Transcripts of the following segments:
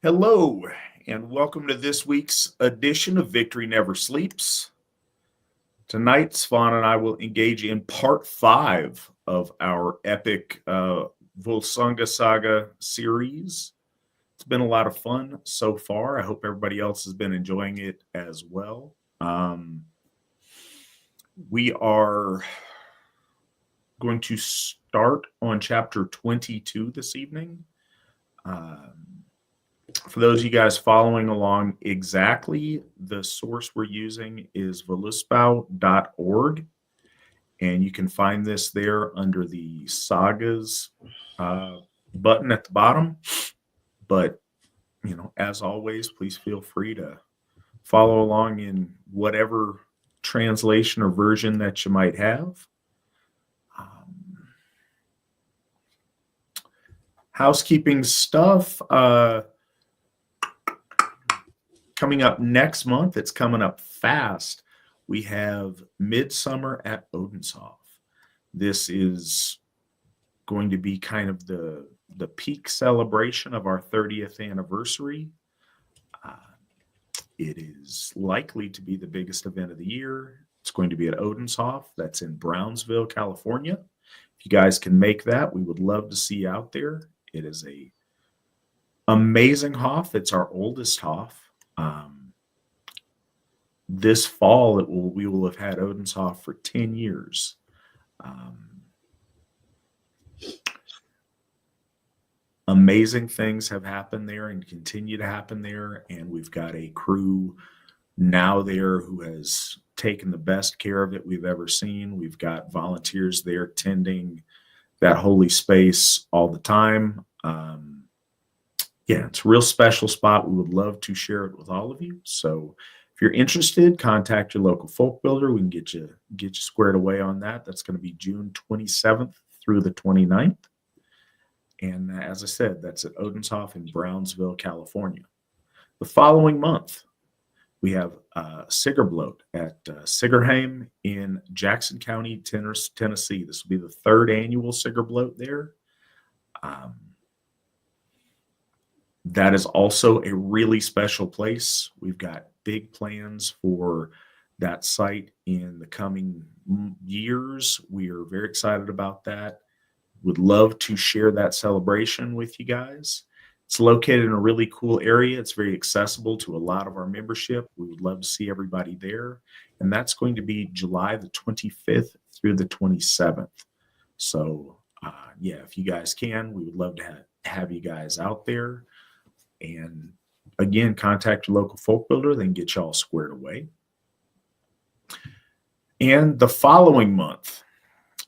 Hello, and welcome to this week's edition of Victory Never Sleeps. Tonight, Svan and I will engage in part 5 of our epic Völsunga Saga series. It's been a lot of fun so far. I hope everybody else has been enjoying it as well. We are going to start on chapter 22 this evening. For those of you guys following along, exactly the source we're using is voluspow.org, and you can find this there under the sagas button at the bottom. But, as always, please feel free to follow along in whatever translation or version that you might have. Housekeeping stuff. Coming up next month, it's coming up fast. We have Midsummer at Odenshof. This is going to be kind of the peak celebration of our 30th anniversary. It is likely to be the biggest event of the year. It's going to be at Odenshof. That's in Brownsville, California. If you guys can make that, we would love to see you out there. It is a amazing hof. It's our oldest hof. This fall, we will have had Odenshof for 10 years. Amazing things have happened there and continue to happen there, and we've got a crew now there who has taken the best care of it we've ever seen. We've got volunteers there tending that holy space all the time. It's a real special spot. We would love to share it with all of you. So if you're interested, contact your local folk builder. We can get you squared away on that. That's going to be June 27th through the 29th. And as I said, that's at Odenshof in Brownsville, California. The following month, we have Sigurd at Sigurdheim in Jackson County, Tennessee. This will be the third annual Sigurd there. That is also a really special place. We've got big plans for that site in the coming years. We are very excited about that. Would love to share that celebration with you guys. It's located in a really cool area. It's very accessible to a lot of our membership. We would love to see everybody there. And that's going to be July the 25th through the 27th. So, if you guys can, we would love to have you guys out there. And again, contact your local folk builder, then get y'all squared away. And the following month,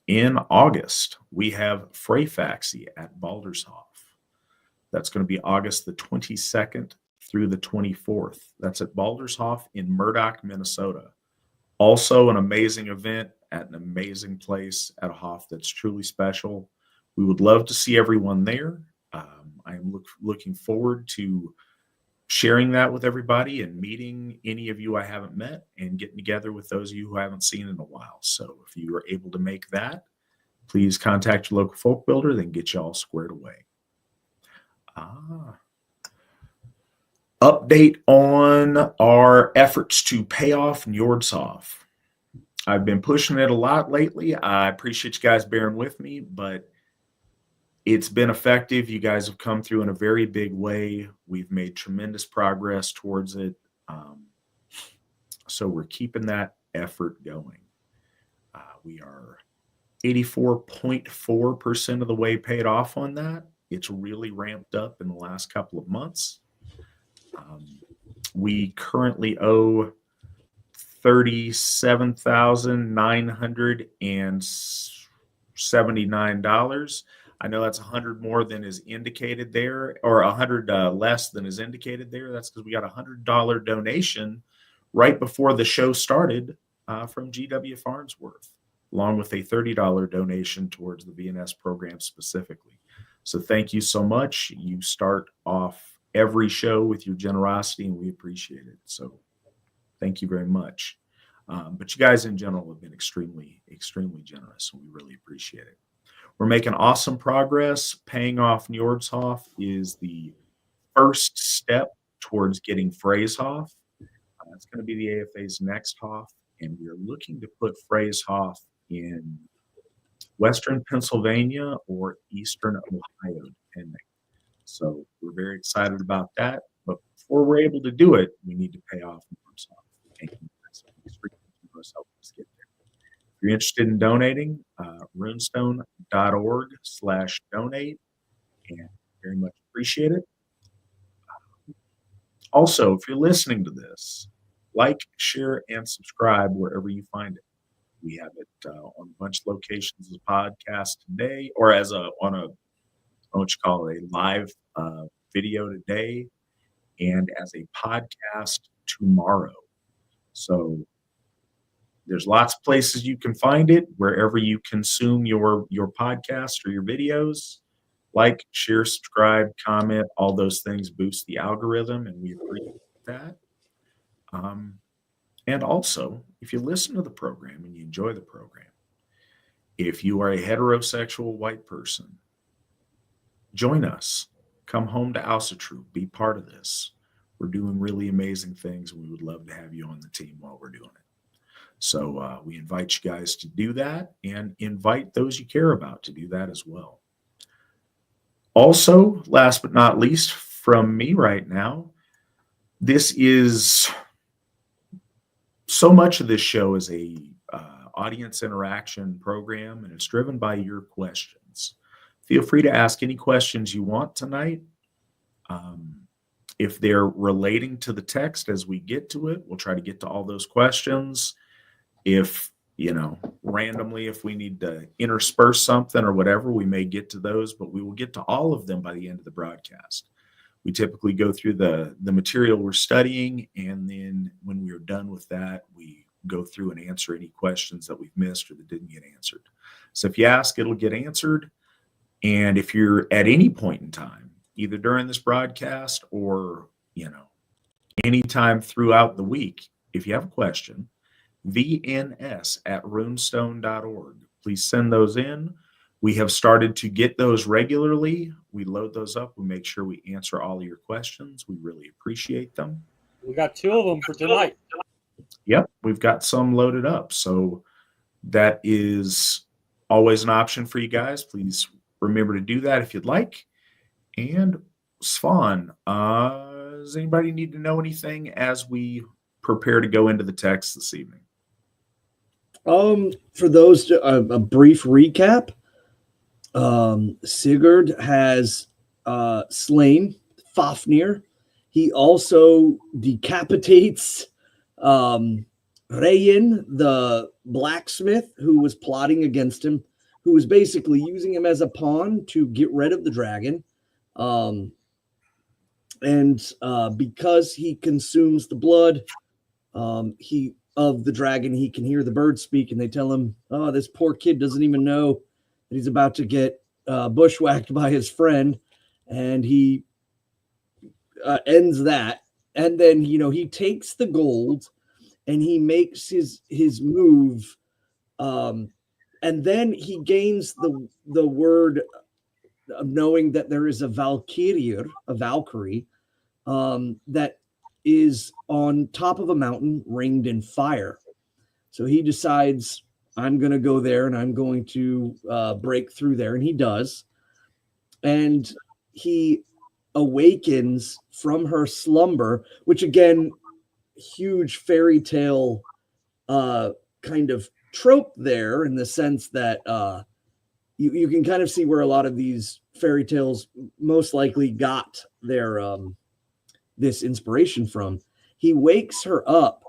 in August, we have Freyfaxi at Baldershof. That's going to be August the 22nd through the 24th. That's at Baldershof in Murdoch, Minnesota. Also an amazing event at an amazing place at a hof that's truly special. We would love to see everyone there. I am looking forward to sharing that with everybody and meeting any of you I haven't met and getting together with those of you who I haven't seen in a while. So if you are able to make that, please contact your local folk builder, then get you all squared away. Update on our efforts to pay off Njordshof. I've been pushing it a lot lately. I appreciate you guys bearing with me, but it's been effective. You guys have come through in a very big way. We've made tremendous progress towards it. So we're keeping that effort going. We are 84.4% of the way paid off on that. It's really ramped up in the last couple of months. We currently owe $37,979. I know that's 100 more than is indicated there, or 100 less than is indicated there. That's because we got a $100 donation right before the show started from GW Farnsworth, along with a $30 donation towards the VNS program specifically. So thank you so much. You start off every show with your generosity, and we appreciate it. So thank you very much. But you guys in general have been extremely, extremely generous, and we really appreciate it. We're making awesome progress. Paying off Njordshof is the first step towards getting Phrasehoff. It's going to be the AFA's next Hoff, and we're looking to put Phrasehoff in Western Pennsylvania or Eastern Ohio, depending. So we're very excited about that. But before we're able to do it, we need to pay off Phrasehoff. And that's help us get there. If you're interested in donating, runestone.org/donate, and very much appreciate it. Also, if you're listening to this, like, share, and subscribe wherever you find it. We have it on a bunch of locations as a podcast today, or as a live video today, and as a podcast tomorrow. So there's lots of places you can find it wherever you consume your podcasts or your videos. Like, share, subscribe, comment, all those things boost the algorithm, and we appreciate that. And also, if you listen to the program and you enjoy the program, if you are a heterosexual white person, join us. Come home to Asatru. Be part of this. We're doing really amazing things, and we would love to have you on the team while we're doing it. So we invite you guys to do that, and invite those you care about to do that as well. Also, last but not least, from me right now, this is so much of this show is a audience interaction program, and it's driven by your questions. Feel free to ask any questions you want tonight. If they're relating to the text as we get to it, we'll try to get to all those questions. If, randomly, if we need to intersperse something or whatever, we may get to those, but we will get to all of them by the end of the broadcast. We typically go through the material we're studying, and then when we are done with that, we go through and answer any questions that we've missed or that didn't get answered. So if you ask, it'll get answered. And if you're at any point in time, either during this broadcast or, anytime throughout the week, if you have a question, vns@runestone.org. Please send those in. We have started to get those regularly. We load those up. We make sure we answer all of your questions. We really appreciate them. We got 2 of them for tonight. Yep, we've got some loaded up. So that is always an option for you guys. Please remember to do that if you'd like. And Svan, does anybody need to know anything as we prepare to go into the text this evening? For those, a brief recap. Sigurd has slain Fafnir. He also decapitates Reyin, the blacksmith, who was plotting against him, who was basically using him as a pawn to get rid of the dragon. Because he consumes the blood of the dragon, he can hear the birds speak, and they tell him, "Oh, this poor kid doesn't even know that he's about to get bushwhacked by his friend," and he ends that. And then he takes the gold and he makes his move, and then he gains the word of knowing that there is a Valkyrie, that is on top of a mountain ringed in fire. So he decides, I'm going to go there and I'm going to break through there. And he does. And he awakens from her slumber, which again, huge fairy tale kind of trope there, in the sense that you can kind of see where a lot of these fairy tales most likely got their this inspiration from. He wakes her up,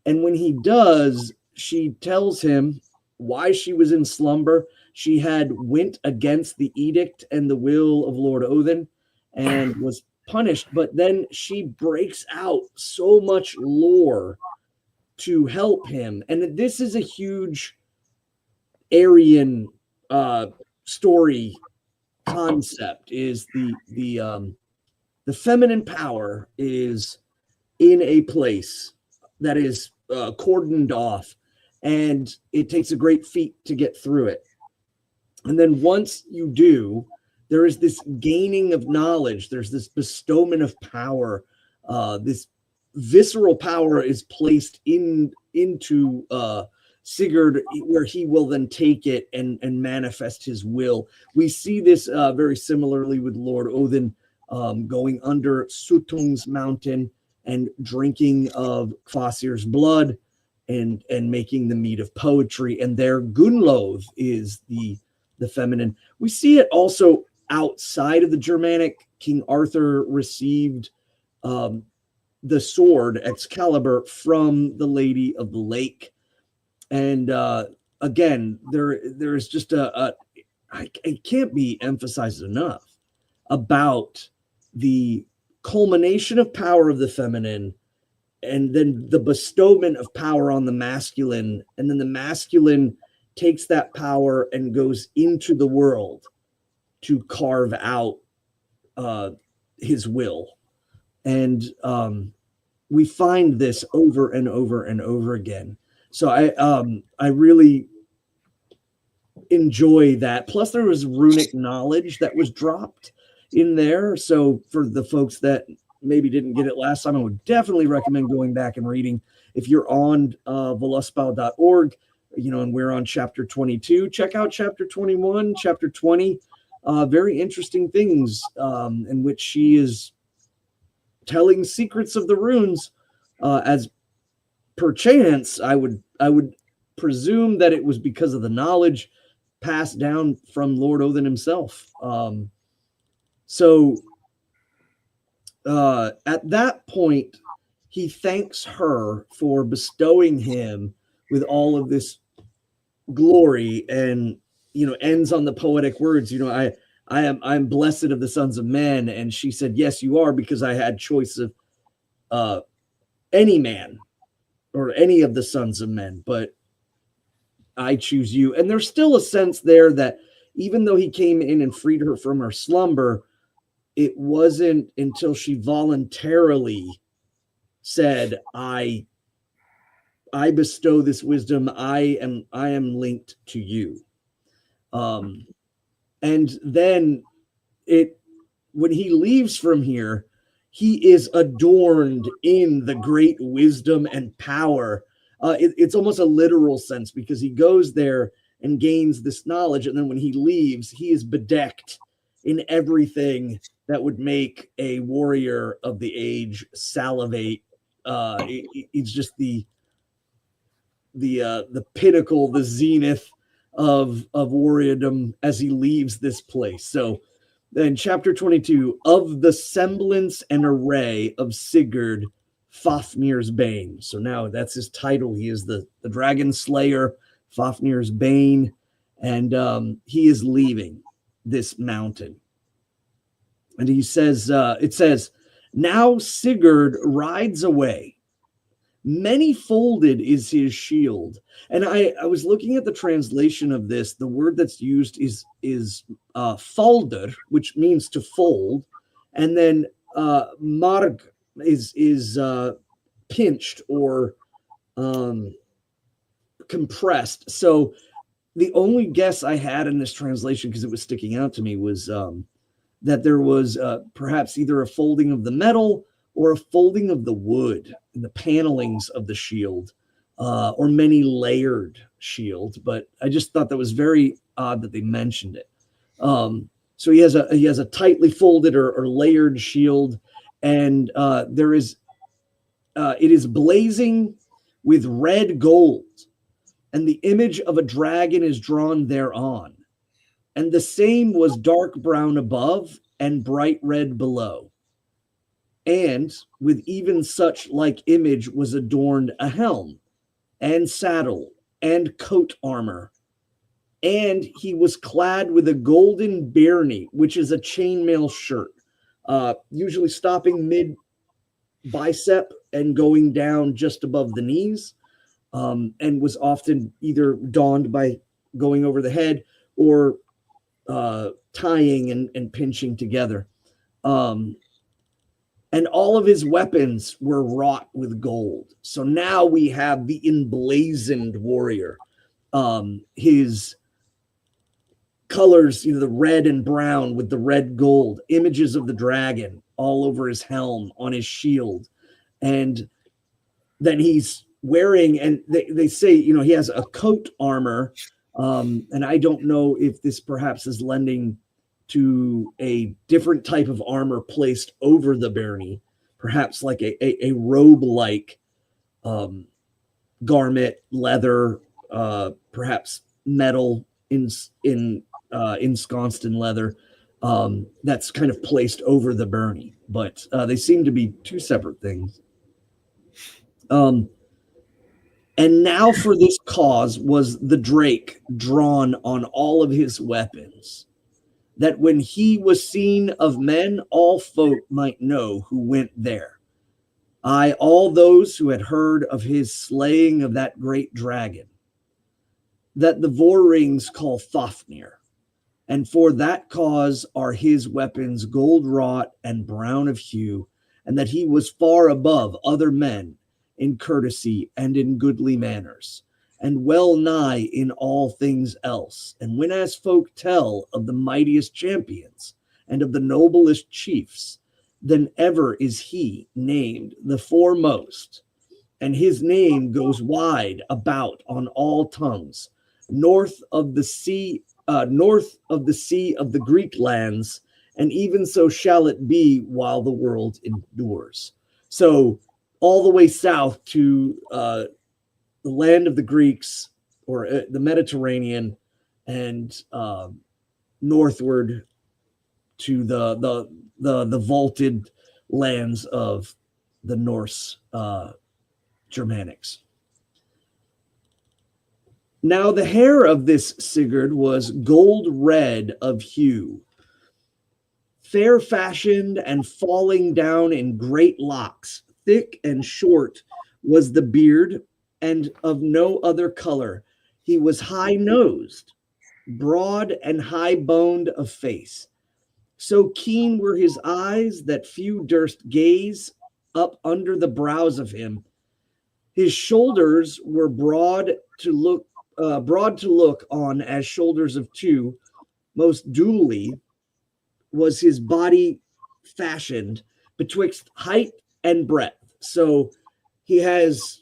and when he does, she tells him why she was in slumber. She had went against the edict and the will of Lord Odin and was punished, but then she breaks out so much lore to help him. And this is a huge Aryan story concept, is the feminine power is in a place that is cordoned off, and it takes a great feat to get through it. And then once you do, there is this gaining of knowledge. There's this bestowment of power. This visceral power is placed into Sigurd, where he will then take it and manifest his will. We see this very similarly with Lord Odin going under Sutung's mountain and drinking of Kvasir's blood and making the mead of poetry. And there Gunnlod is the feminine. We see it also outside of the Germanic. King Arthur received the sword Excalibur from the Lady of the Lake. And again, there's just it can't be emphasized enough about the culmination of power of the feminine, and then the bestowment of power on the masculine, and then the masculine takes that power and goes into the world to carve out his will. And we find this over and over and over again. So I really enjoy that. Plus, there was runic knowledge that was dropped in there. So for the folks that maybe didn't get it last time, I would definitely recommend going back and reading. If you're on voluspa.org, and we're on chapter 22, check out chapter 21, chapter 20. Very interesting things in which she is telling secrets of the runes, as perchance I would presume that it was because of the knowledge passed down from Lord Odin himself. So at that point, he thanks her for bestowing him with all of this glory, and ends on the poetic words. I'm blessed of the sons of men, and she said, yes, you are, because I had choice of any man or any of the sons of men, but I choose you. And there's still a sense there that even though he came in and freed her from her slumber, it wasn't until she voluntarily said, I bestow this wisdom. I am linked to you. And then when he leaves from here, he is adorned in the great wisdom and power. It's almost a literal sense, because he goes there and gains this knowledge. And then when he leaves, he is bedecked in everything that would make a warrior of the age salivate. It's just the pinnacle, the zenith of warriordom as he leaves this place. So then chapter 22, of the semblance and array of Sigurd, Fafnir's Bane. So now that's his title. He is the dragon slayer, Fafnir's Bane, and he is leaving this mountain. And he says, it says, now Sigurd rides away. Many folded is his shield. And I was looking at the translation of this. The word that's used is folder, which means to fold. And then marg is pinched or compressed. So the only guess I had in this translation, because it was sticking out to me, was that there was perhaps either a folding of the metal or a folding of the wood and the panelings of the shield, or many layered shield. But I just thought that was very odd that they mentioned it. So he has a tightly folded or layered shield, and it is blazing with red gold, and the image of a dragon is drawn thereon. And the same was dark brown above and bright red below. And with even such like image was adorned a helm and saddle and coat armor. And he was clad with a golden byrnie, which is a chainmail shirt, usually stopping mid bicep and going down just above the knees, and was often either donned by going over the head or tying and pinching together. And all of his weapons were wrought with gold. So now we have the emblazoned warrior. His colors, the red and brown with the red gold, images of the dragon all over his helm, on his shield. And then he's wearing, and they say, he has a coat armor. And I don't know if this perhaps is lending to a different type of armor placed over the Bernie, perhaps like a robe-like garment, leather, perhaps metal ensconced in leather, that's kind of placed over the Bernie. But they seem to be two separate things. And now for this cause was the Drake drawn on all of his weapons, that when he was seen of men, all folk might know who went there. Aye, all those who had heard of his slaying of that great dragon, that the Vorings call Fafnir. And for that cause are his weapons gold wrought and brown of hue, and that he was far above other men in courtesy and in goodly manners, and well nigh in all things else. And when as folk tell of the mightiest champions and of the noblest chiefs, then ever is he named the foremost, and his name goes wide about on all tongues, north of the sea of the Greek lands, and even so shall it be while the world endures. So all the way south to the land of the Greeks, or the Mediterranean, and northward to the vaulted lands of the Norse Germanics. Now the hair of this Sigurd was gold red of hue, fair fashioned and falling down in great locks. Thick and short was the beard, and of no other color. He was high-nosed, broad and high-boned of face. So keen were his eyes that few durst gaze up under the brows of him. His shoulders were broad to look on as shoulders of two. Most duly was his body fashioned betwixt height and breadth. So he has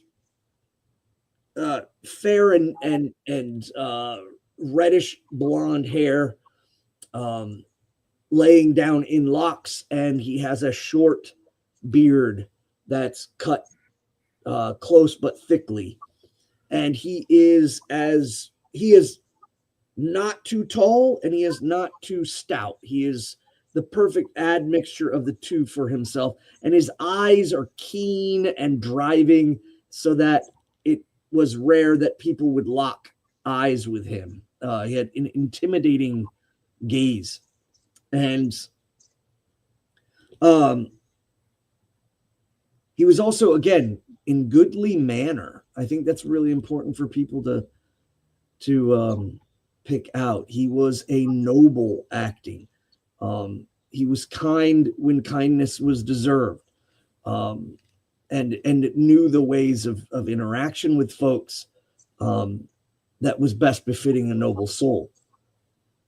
fair and reddish blonde hair, laying down in locks, and he has a short beard that's cut close but thickly. And he is not too tall, and he is not too stout. He is the perfect admixture of the two for himself. And his eyes are keen and driving, so that it was rare that people would lock eyes with him. He had an intimidating gaze. And he was also, again, in goodly manner. I think that's really important for people to pick out. He was a noble acting. He was kind when kindness was deserved, and knew the ways of interaction with folks that was best befitting a noble soul.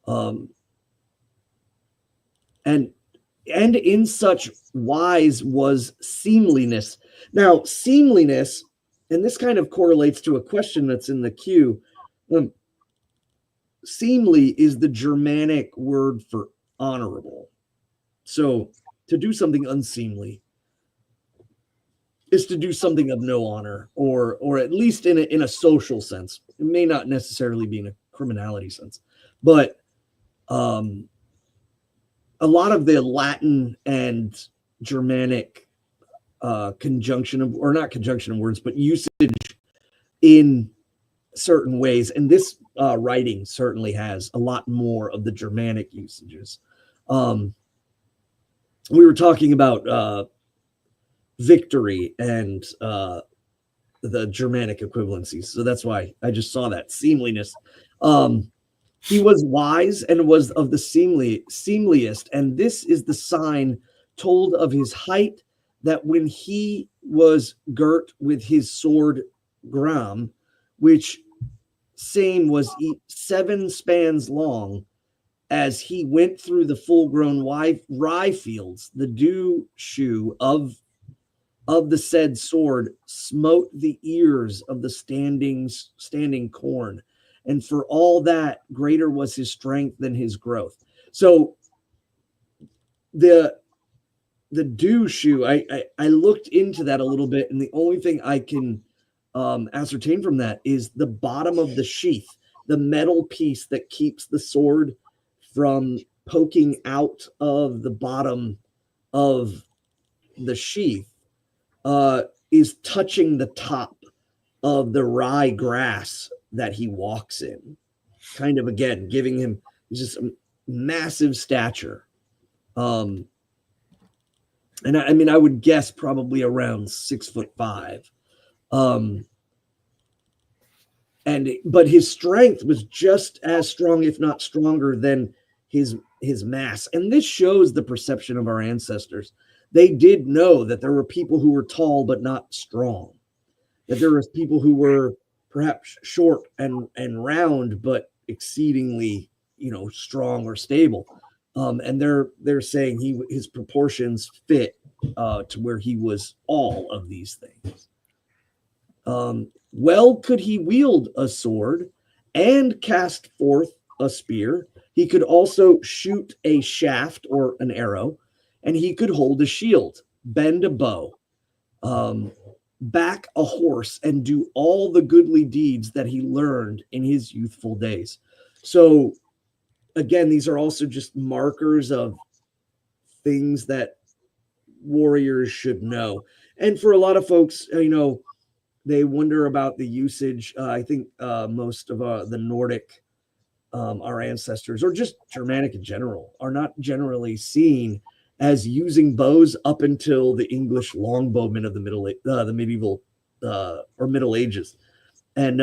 And in such wise was seemliness. Now, seemliness, and this kind of correlates to a question that's in the queue. Seemly is the Germanic word for honorable. So to do something unseemly is to do something of no honor, or at least in a social sense. It may not necessarily be in a criminality sense, but a lot of the Latin and Germanic conjunction of, or not conjunction of words, but usage in certain ways. And this writing certainly has a lot more of the Germanic usages. We were talking about victory and the Germanic equivalencies. So that's why I just saw that seemliness. He was wise and was of the seemliest. And this is the sign told of his height, that when he was girt with his sword Gram, which same was 7 spans long, as he went through the full-grown rye fields, the dew shoe of the said sword smote the ears of the standing corn, and for all that greater was his strength than his growth. So the dew shoe, I looked into that a little bit, and the only thing I can ascertain from that is the bottom of the sheath, the metal piece that keeps the sword from poking out of the bottom of the sheath, is touching the top of the rye grass that he walks in, kind of again giving him just a massive stature. And I mean, I would guess probably around 6'5". But his strength was just as strong, if not stronger, than his mass. And this shows the perception of our ancestors. They did know that there were people who were tall but not strong, that there were people who were perhaps short and round but exceedingly, strong or stable. And they're saying his proportions fit to where he was all of these things. Well, could he wield a sword and cast forth a spear? He could also shoot a shaft or an arrow, and he could hold a shield, bend a bow, back a horse, and do all the goodly deeds that he learned in his youthful days. So again, these are also just markers of things that warriors should know. And for a lot of folks, they wonder about the usage. I think most of the Nordic, our ancestors, or just Germanic in general, are not generally seen as using bows up until the English longbowmen of the medieval or Middle Ages. And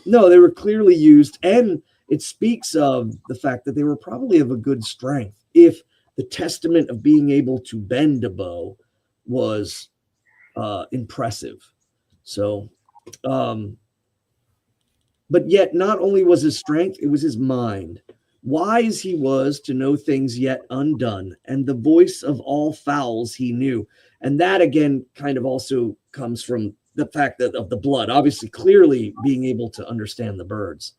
no, they were clearly used, and it speaks of the fact that they were probably of a good strength, if the testament of being able to bend a bow was impressive. So, but yet not only was his strength, it was his mind. Wise he was to know things yet undone, and the voice of all fowls he knew. And that again kind of also comes from the fact that of the blood, obviously clearly being able to understand the birds.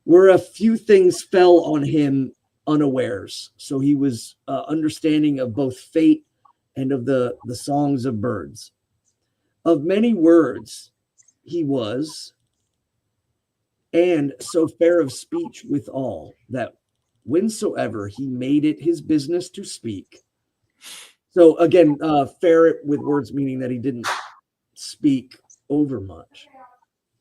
Where a few things fell on him unawares. So he was understanding of both fate and of the songs of birds. Of many words he was, and so fair of speech withal, that whensoever he made it his business to speak. So again, fair with words, meaning that he didn't speak over much.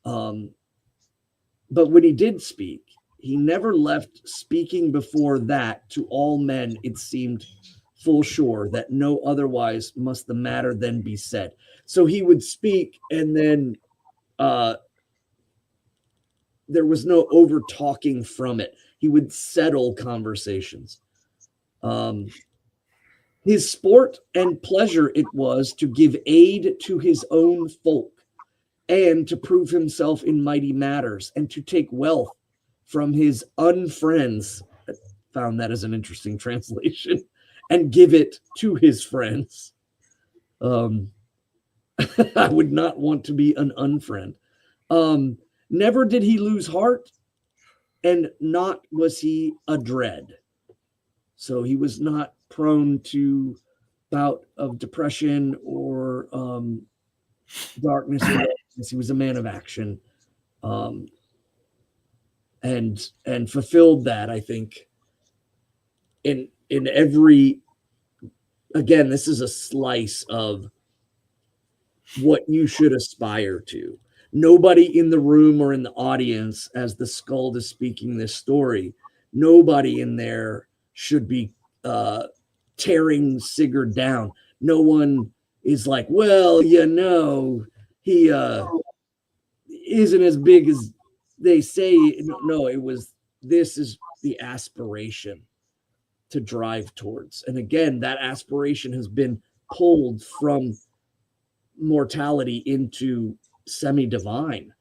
But when he did speak, he never left speaking before that to all men it seemed full sure that no otherwise must the matter then be said. So he would speak, and then there was no over talking from it. He would settle conversations. His sport and pleasure it was to give aid to his own folk, and to prove himself in mighty matters, and to take wealth from his unfriends. I found that as an interesting translation, and give it to his friends. I would not want to be an unfriend. Never did he lose heart, and not was he adread. So he was not prone to bout of depression or darkness. He was a man of action, and fulfilled that, I think, in every. Again, this is a slice of what you should aspire to. Nobody in the room or in the audience, as the Skald is speaking this story, nobody in there should be tearing Sigurd down. No one is like, well, he isn't as big as they say. No, this is the aspiration to drive towards. And again, that aspiration has been pulled from mortality into semi-divine,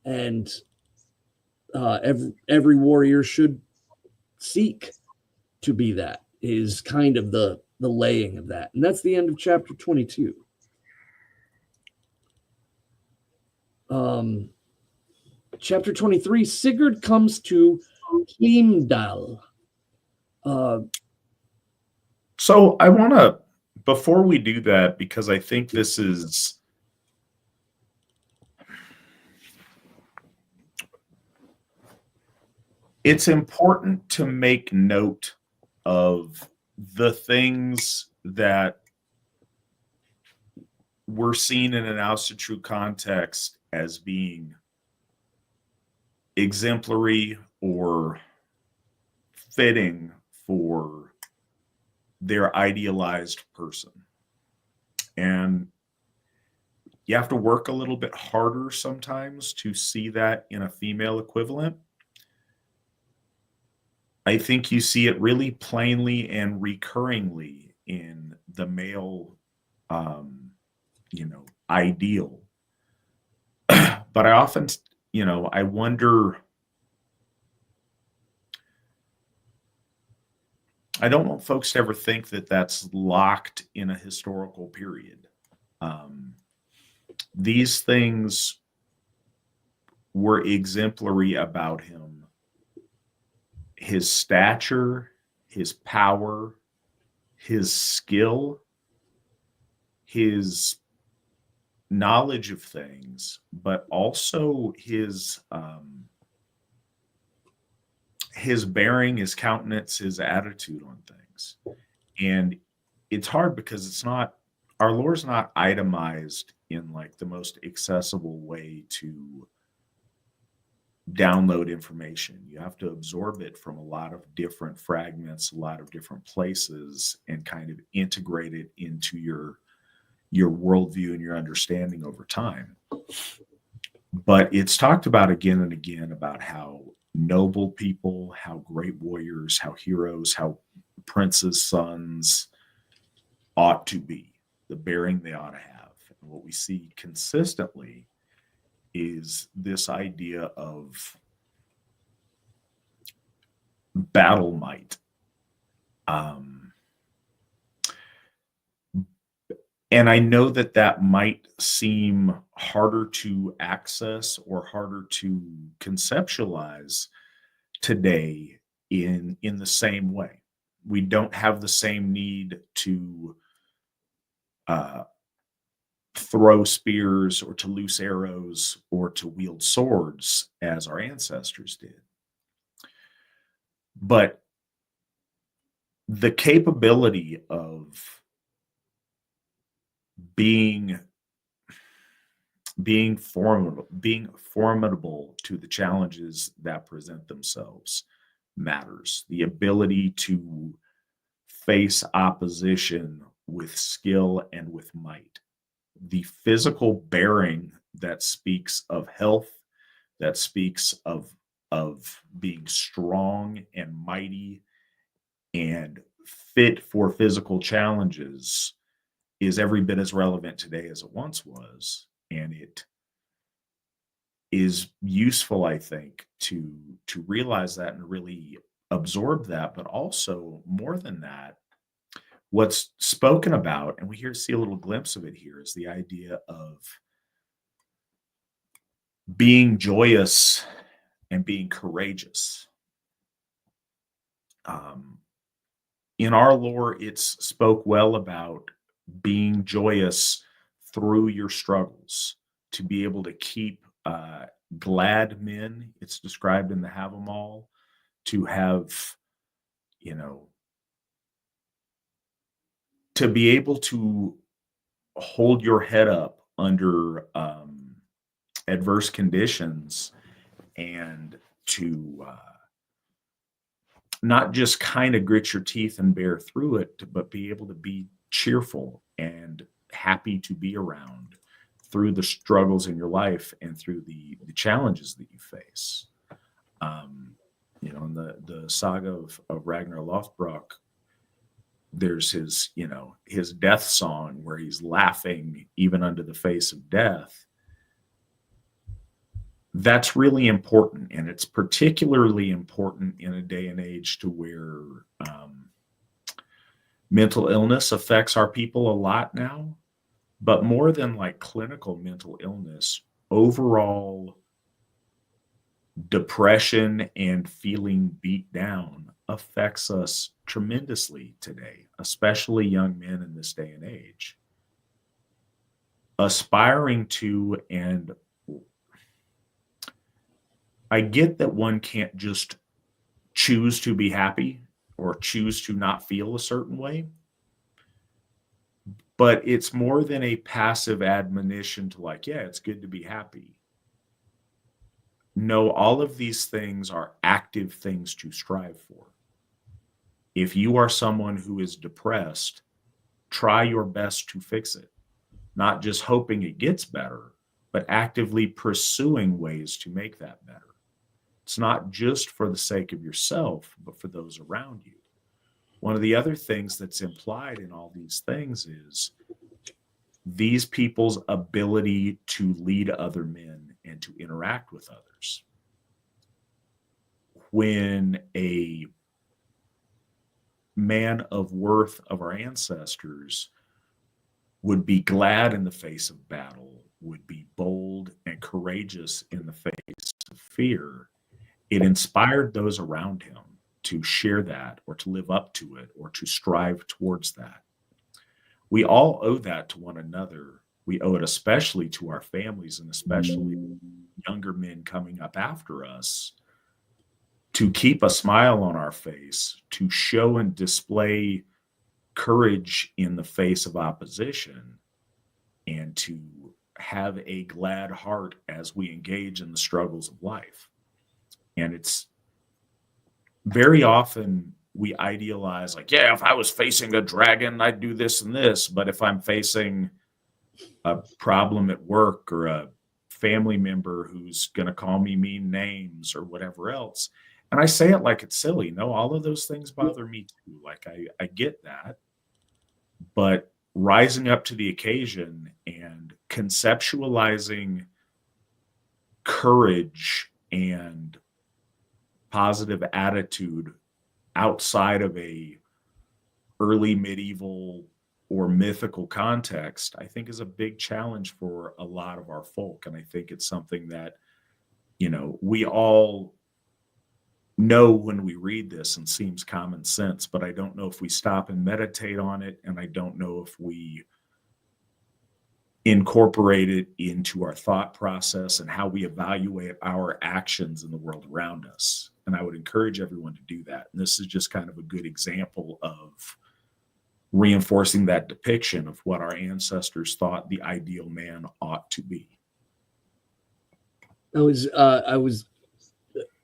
and every warrior should seek to be that, is kind of the laying of that. And that's the end of chapter 22. Chapter 23, Sigurd comes to Heimdall. So I want to, before we do that, because I think this is, it's important to make note of the things that were seen in an Asatru context as being exemplary or fitting for their idealized person. And you have to work a little bit harder sometimes to see that in a female equivalent. I think you see it really plainly and recurringly in the male, ideal. But I often, I wonder, I don't want folks to ever think that that's locked in a historical period. These things were exemplary about him. His stature, his power, his skill, his knowledge of things, but also his bearing, his countenance, his attitude on things. And it's hard because it's not, our lore's not itemized in like the most accessible way to download information. You have to absorb it from a lot of different fragments, a lot of different places, and kind of integrate it into your worldview and your understanding over time. But it's talked about again and again about how noble people, how great warriors, how heroes, how princes' sons ought to be, the bearing they ought to have. And what we see consistently is this idea of battle might. And I know that that might seem harder to access or harder to conceptualize today in the same way. We don't have the same need to throw spears or to loose arrows or to wield swords as our ancestors did. But the capability of being formidable to the challenges that present themselves matters. The ability to face opposition with skill and with might. The physical bearing that speaks of health, that speaks of being strong and mighty and fit for physical challenges is every bit as relevant today as it once was. And it is useful, I think, to realize that and really absorb that. But also, more than that, what's spoken about, and we see a little glimpse of it here, is the idea of being joyous and being courageous. In our lore, it's spoke well about being joyous through your struggles, to be able to keep glad men. It's described in the Havamal, to have, to be able to hold your head up under adverse conditions, and to not just kind of grit your teeth and bear through it, but be able to be cheerful and happy to be around through the struggles in your life and through the challenges that you face. In the saga of Ragnar Lothbrok, there's his death song where he's laughing even under the face of death. that's really important. And it's particularly important in a day and age to where mental illness affects our people a lot now. But more than like clinical mental illness, overall depression and feeling beat down affects us tremendously today, especially young men in this day and age. Aspiring to, and I get that one can't just choose to be happy or choose to not feel a certain way, but it's more than a passive admonition to like, yeah, it's good to be happy. No, all of these things are active things to strive for. If you are someone who is depressed, try your best to fix it, not just hoping it gets better, but actively pursuing ways to make that better. It's not just for the sake of yourself, but for those around you. One of the other things that's implied in all these things is these people's ability to lead other men and to interact with others. When a man of worth of our ancestors would be glad in the face of battle, would be bold and courageous in the face of fear, it inspired those around him to share that or to live up to it or to strive towards that. We all owe that to one another. We owe it especially to our families and especially younger men coming up after us to keep a smile on our face, to show and display courage in the face of opposition, and to have a glad heart as we engage in the struggles of life. And it's very often we idealize like, yeah, if I was facing a dragon, I'd do this and this. But if I'm facing a problem at work or a family member who's going to call me mean names or whatever else, and I say it like it's silly. No, all of those things bother me too. Like I get that. But rising up to the occasion and conceptualizing courage and positive attitude outside of a early medieval or mythical context, I think is a big challenge for a lot of our folk. And I think it's something that, we all know when we read this and seems common sense, but I don't know if we stop and meditate on it. And I don't know if we incorporate it into our thought process and how we evaluate our actions in the world around us. And I would encourage everyone to do that. And this is just kind of a good example of reinforcing that depiction of what our ancestors thought the ideal man ought to be. I was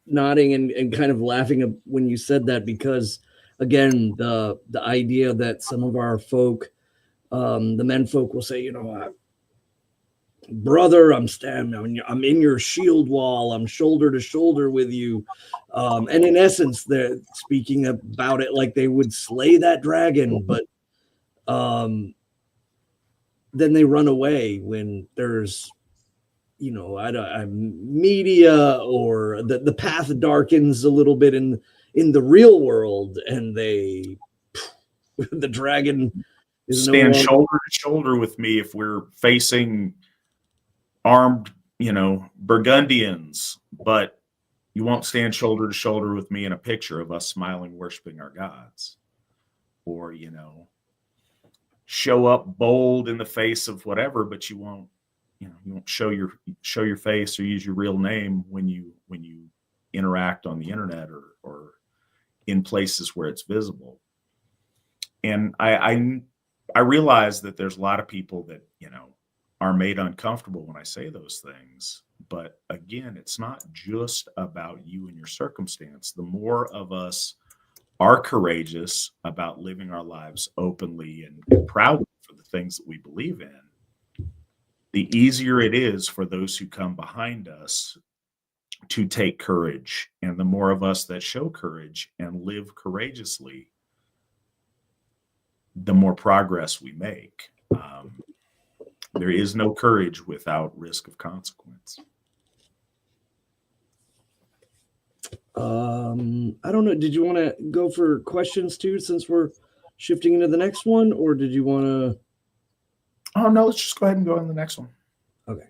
nodding and kind of laughing when you said that, because again, the idea that some of our folk, the men folk, will say, brother, I'm in your shield wall, I'm shoulder to shoulder with you, and in essence they're speaking about it like they would slay that dragon, but then they run away when there's media, or the path darkens a little bit in the real world, and the dragon is stand shoulder to shoulder with me if we're facing armed, Burgundians, but you won't stand shoulder to shoulder with me in a picture of us smiling, worshiping our gods, or, show up bold in the face of whatever, but you won't show your face or use your real name when you interact on the internet or in places where it's visible. And I realize that there's a lot of people that, are made uncomfortable when I say those things. But again, it's not just about you and your circumstance. The more of us are courageous about living our lives openly and proudly for the things that we believe in, the easier it is for those who come behind us to take courage. And the more of us that show courage and live courageously, the more progress we make. There is no courage without risk of consequence. I don't know. Did you want to go for questions too, since we're shifting into the next one, or did you want to? Oh no, let's just go ahead and go on the next one. Okay.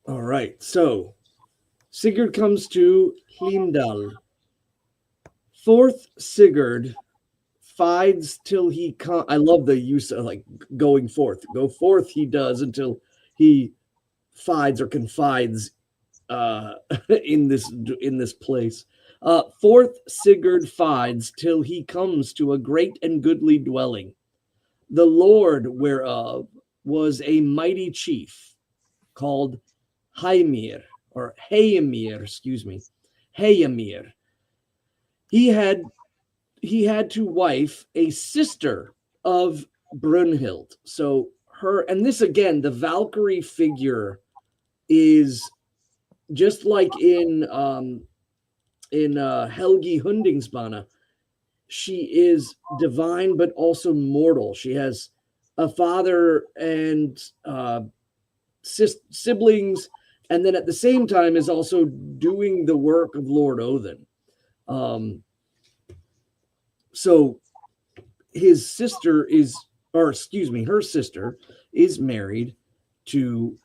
All right. So Sigurd comes to Heimdall. Fourth Sigurd fides till he I love the use of like going forth. Go forth he does until he fides or confides in this place. Fourth Sigurd fides till he comes to a great and goodly dwelling, the lord whereof was a mighty chief called Heimir, or Heimir, excuse me, Heimir. He had to wife a sister of Brynhild. So her, and this again, the Valkyrie figure is just like in Helgi Hundingsbana. She is divine but also mortal. She has a father and siblings, and then at the same time is also doing the work of Lord Odin. So his sister is, or excuse me, her sister is married to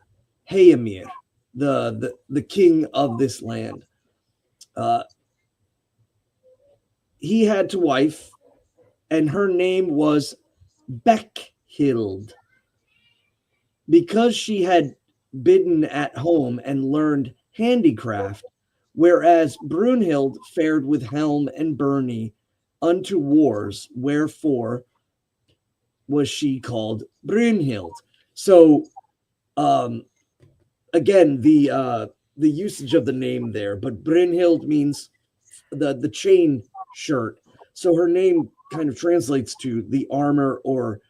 Heimir, the king of this land. He had to wife, and her name was Beckhild. Because she had bidden at home and learned handicraft, whereas Brunhild fared with helm and byrnie unto wars, wherefore was she called Brynhild. So again, the usage of the name there, but Brynhild means the chain shirt. So her name kind of translates to the armor or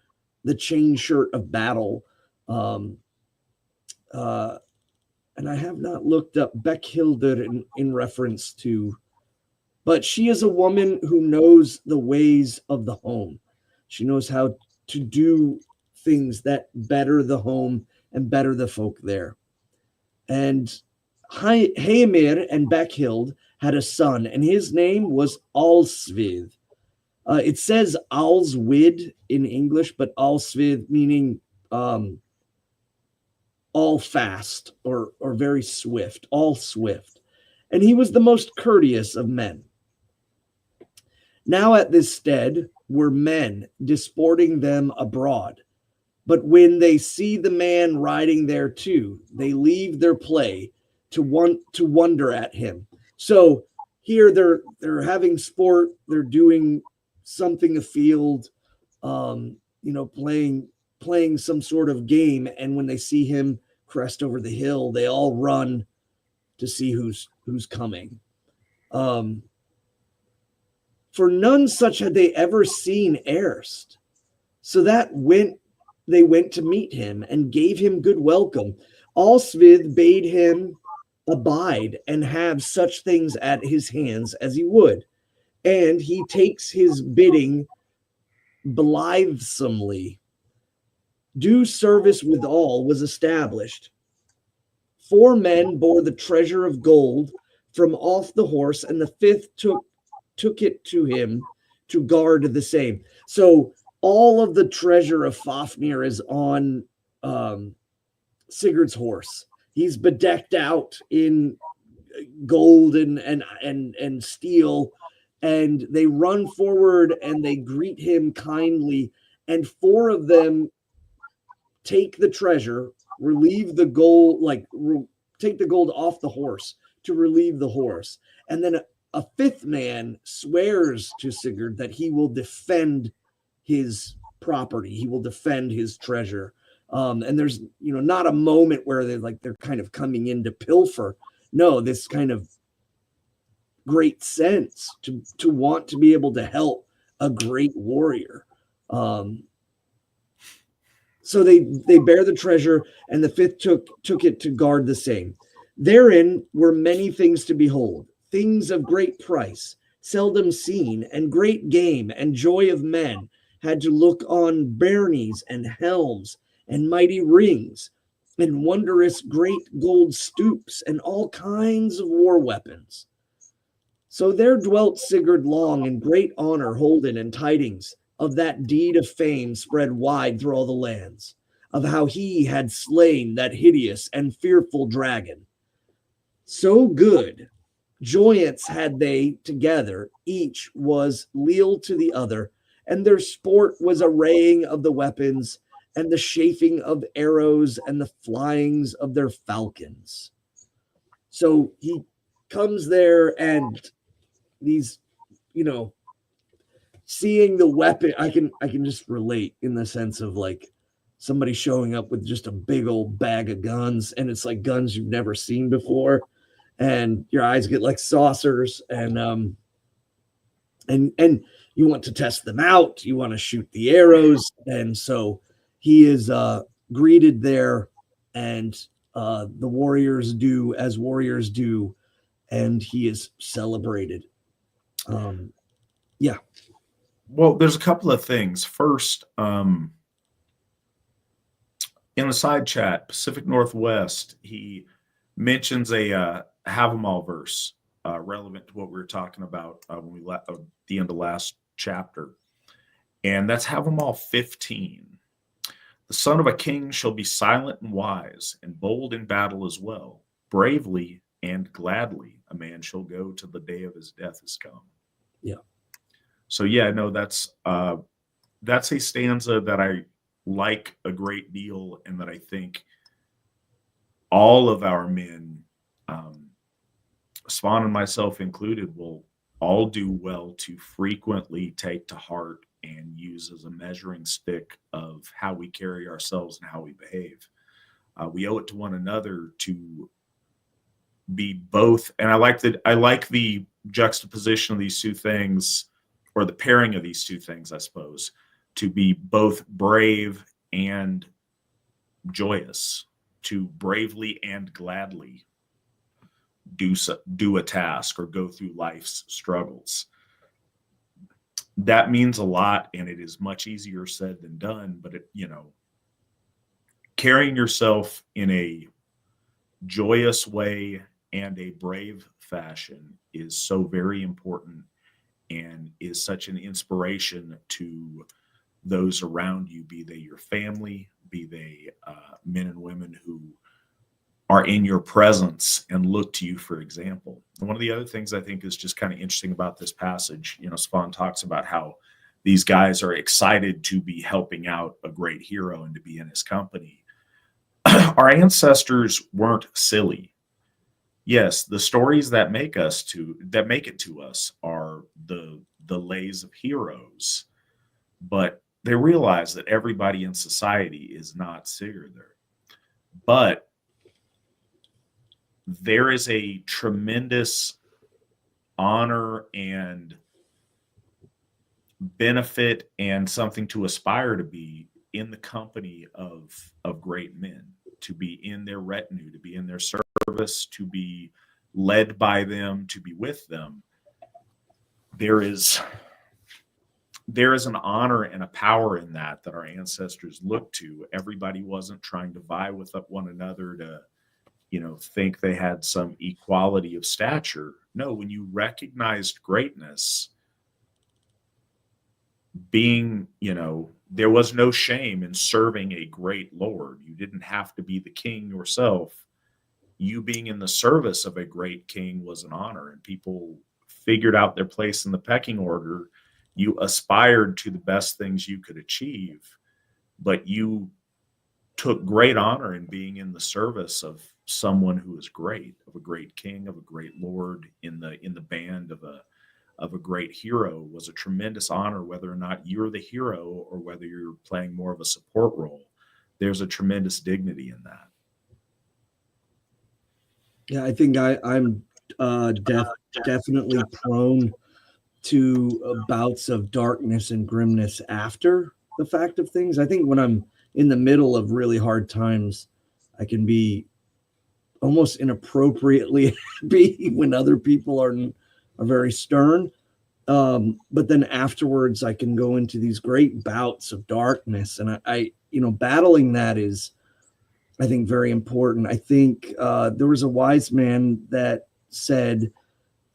the chain shirt of battle. And I have not looked up Beckhilder in reference to, but she is a woman who knows the ways of the home. She knows how to do things that better the home and better the folk there. And Heimir and Beckhild had a son, and his name was Alsvid. It says Alswid in English, but Alsvid meaning all fast or very swift, all swift. And he was the most courteous of men. Now at this stead were men disporting them abroad. But when they see the man riding there too, they leave their play to wonder at him. So here they're having sport, they're doing something afield, playing some sort of game, and when they see him crest over the hill, they all run to see who's coming. For none such had they ever seen erst. So they went to meet him and gave him good welcome. Alsvid bade him abide and have such things at his hands as he would. And he takes his bidding blithesomely. Due service withal was established. 4 men bore the treasure of gold from off the horse, and the 5th took it to him to guard the same. So all of the treasure of Fafnir is on Sigurd's horse. He's bedecked out in gold and steel, and they run forward and they greet him kindly. And 4 of them take the treasure, relieve the gold, take the gold off the horse to relieve the horse. And then a 5th man swears to Sigurd that he will defend his property. He will defend his treasure. And there's, not a moment where they're kind of coming in to pilfer. No, this kind of great sense to want to be able to help a great warrior. So they bear the treasure, and the 5th took it to guard the same. Therein were many things to behold, things of great price, seldom seen, and great game and joy of men had to look on byrnies and helms and mighty rings, and wondrous great gold stoops and all kinds of war weapons. So there dwelt Sigurd long in great honor holden, and tidings of that deed of fame spread wide through all the lands, of how he had slain that hideous and fearful dragon. So good joyance had they together, each was leal to the other, and their sport was arraying of the weapons, and the chafing of arrows, and the flyings of their falcons. So he comes there, and these, seeing the weapon, I can just relate in the sense of like somebody showing up with just a big old bag of guns, and it's like guns you've never seen before, and your eyes get like saucers, and you want to test them out, you want to shoot the arrows, and so he is greeted there, and the warriors do as warriors do, and he is celebrated. Yeah. Well, there's a couple of things. First, in the side chat, Pacific Northwest, he mentions a Havamal verse relevant to what we were talking about when we at the end of last chapter, and that's Havamal 15. The son of a king shall be silent and wise, and bold in battle as well. Bravely and gladly a man shall go till the day of his death is come. Yeah. So yeah, no, that's a stanza that I like a great deal, and that I think all of our men, Svan and myself included, will all do well to frequently take to heart and use as a measuring stick of how we carry ourselves and how we behave. We owe it to one another to be both, and I like the juxtaposition of these two things, or the pairing of these two things, I suppose, to be both brave and joyous, to bravely and gladly do a task or go through life's struggles. That means a lot, and it is much easier said than done, but carrying yourself in a joyous way and a brave fashion is so very important, and is such an inspiration to those around you, be they your family, be they men and women who are in your presence and look to you for example. And one of the other things I think is just kind of interesting about this passage, Svan talks about how these guys are excited to be helping out a great hero and to be in his company. Our ancestors weren't silly. Yes, the stories that make it to us are the lays of heroes, but they realize that everybody in society is not Sigurd. But there is a tremendous honor and benefit and something to aspire to be in the company of great men, to be in their retinue, to be in their service, to be led by them, to be with them. There is an honor and a power in that our ancestors looked to. Everybody wasn't trying to vie with one another to think they had some equality of stature. No, when you recognized greatness, there was no shame in serving a great lord. You didn't have to be the king yourself. You being in the service of a great king was an honor, and people figured out their place in the pecking order. You aspired to the best things you could achieve, but you took great honor in being in the service of someone who is great, of a great king, of a great lord, in the band of a great hero. Was a tremendous honor, whether or not you're the hero or whether you're playing more of a support role. There's a tremendous dignity in that. Yeah, I think I'm definitely prone to bouts of darkness and grimness after the fact of things. I think when I'm in the middle of really hard times, I can be almost inappropriately happy when other people are very stern. But then afterwards, I can go into these great bouts of darkness, and I battling that is I think very important. I think there was a wise man that said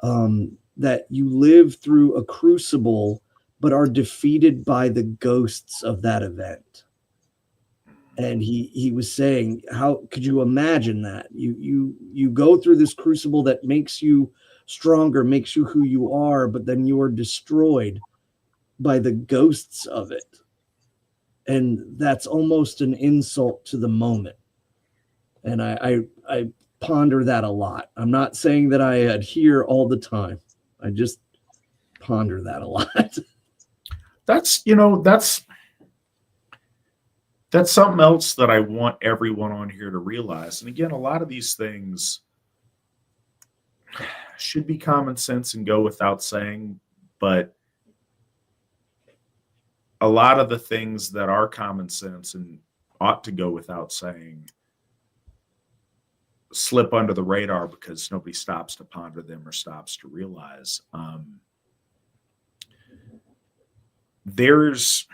that you live through a crucible, but are defeated by the ghosts of that event. And he was saying, how could you imagine that? You go through this crucible that makes you stronger, makes you who you are, but then you are destroyed by the ghosts of it. And that's almost an insult to the moment. And I ponder that a lot. I'm not saying that I adhere all the time. I just ponder that a lot. That's something else that I want everyone on here to realize. And again, a lot of these things should be common sense and go without saying, but a lot of the things that are common sense and ought to go without saying slip under the radar because nobody stops to ponder them or stops to realize. There's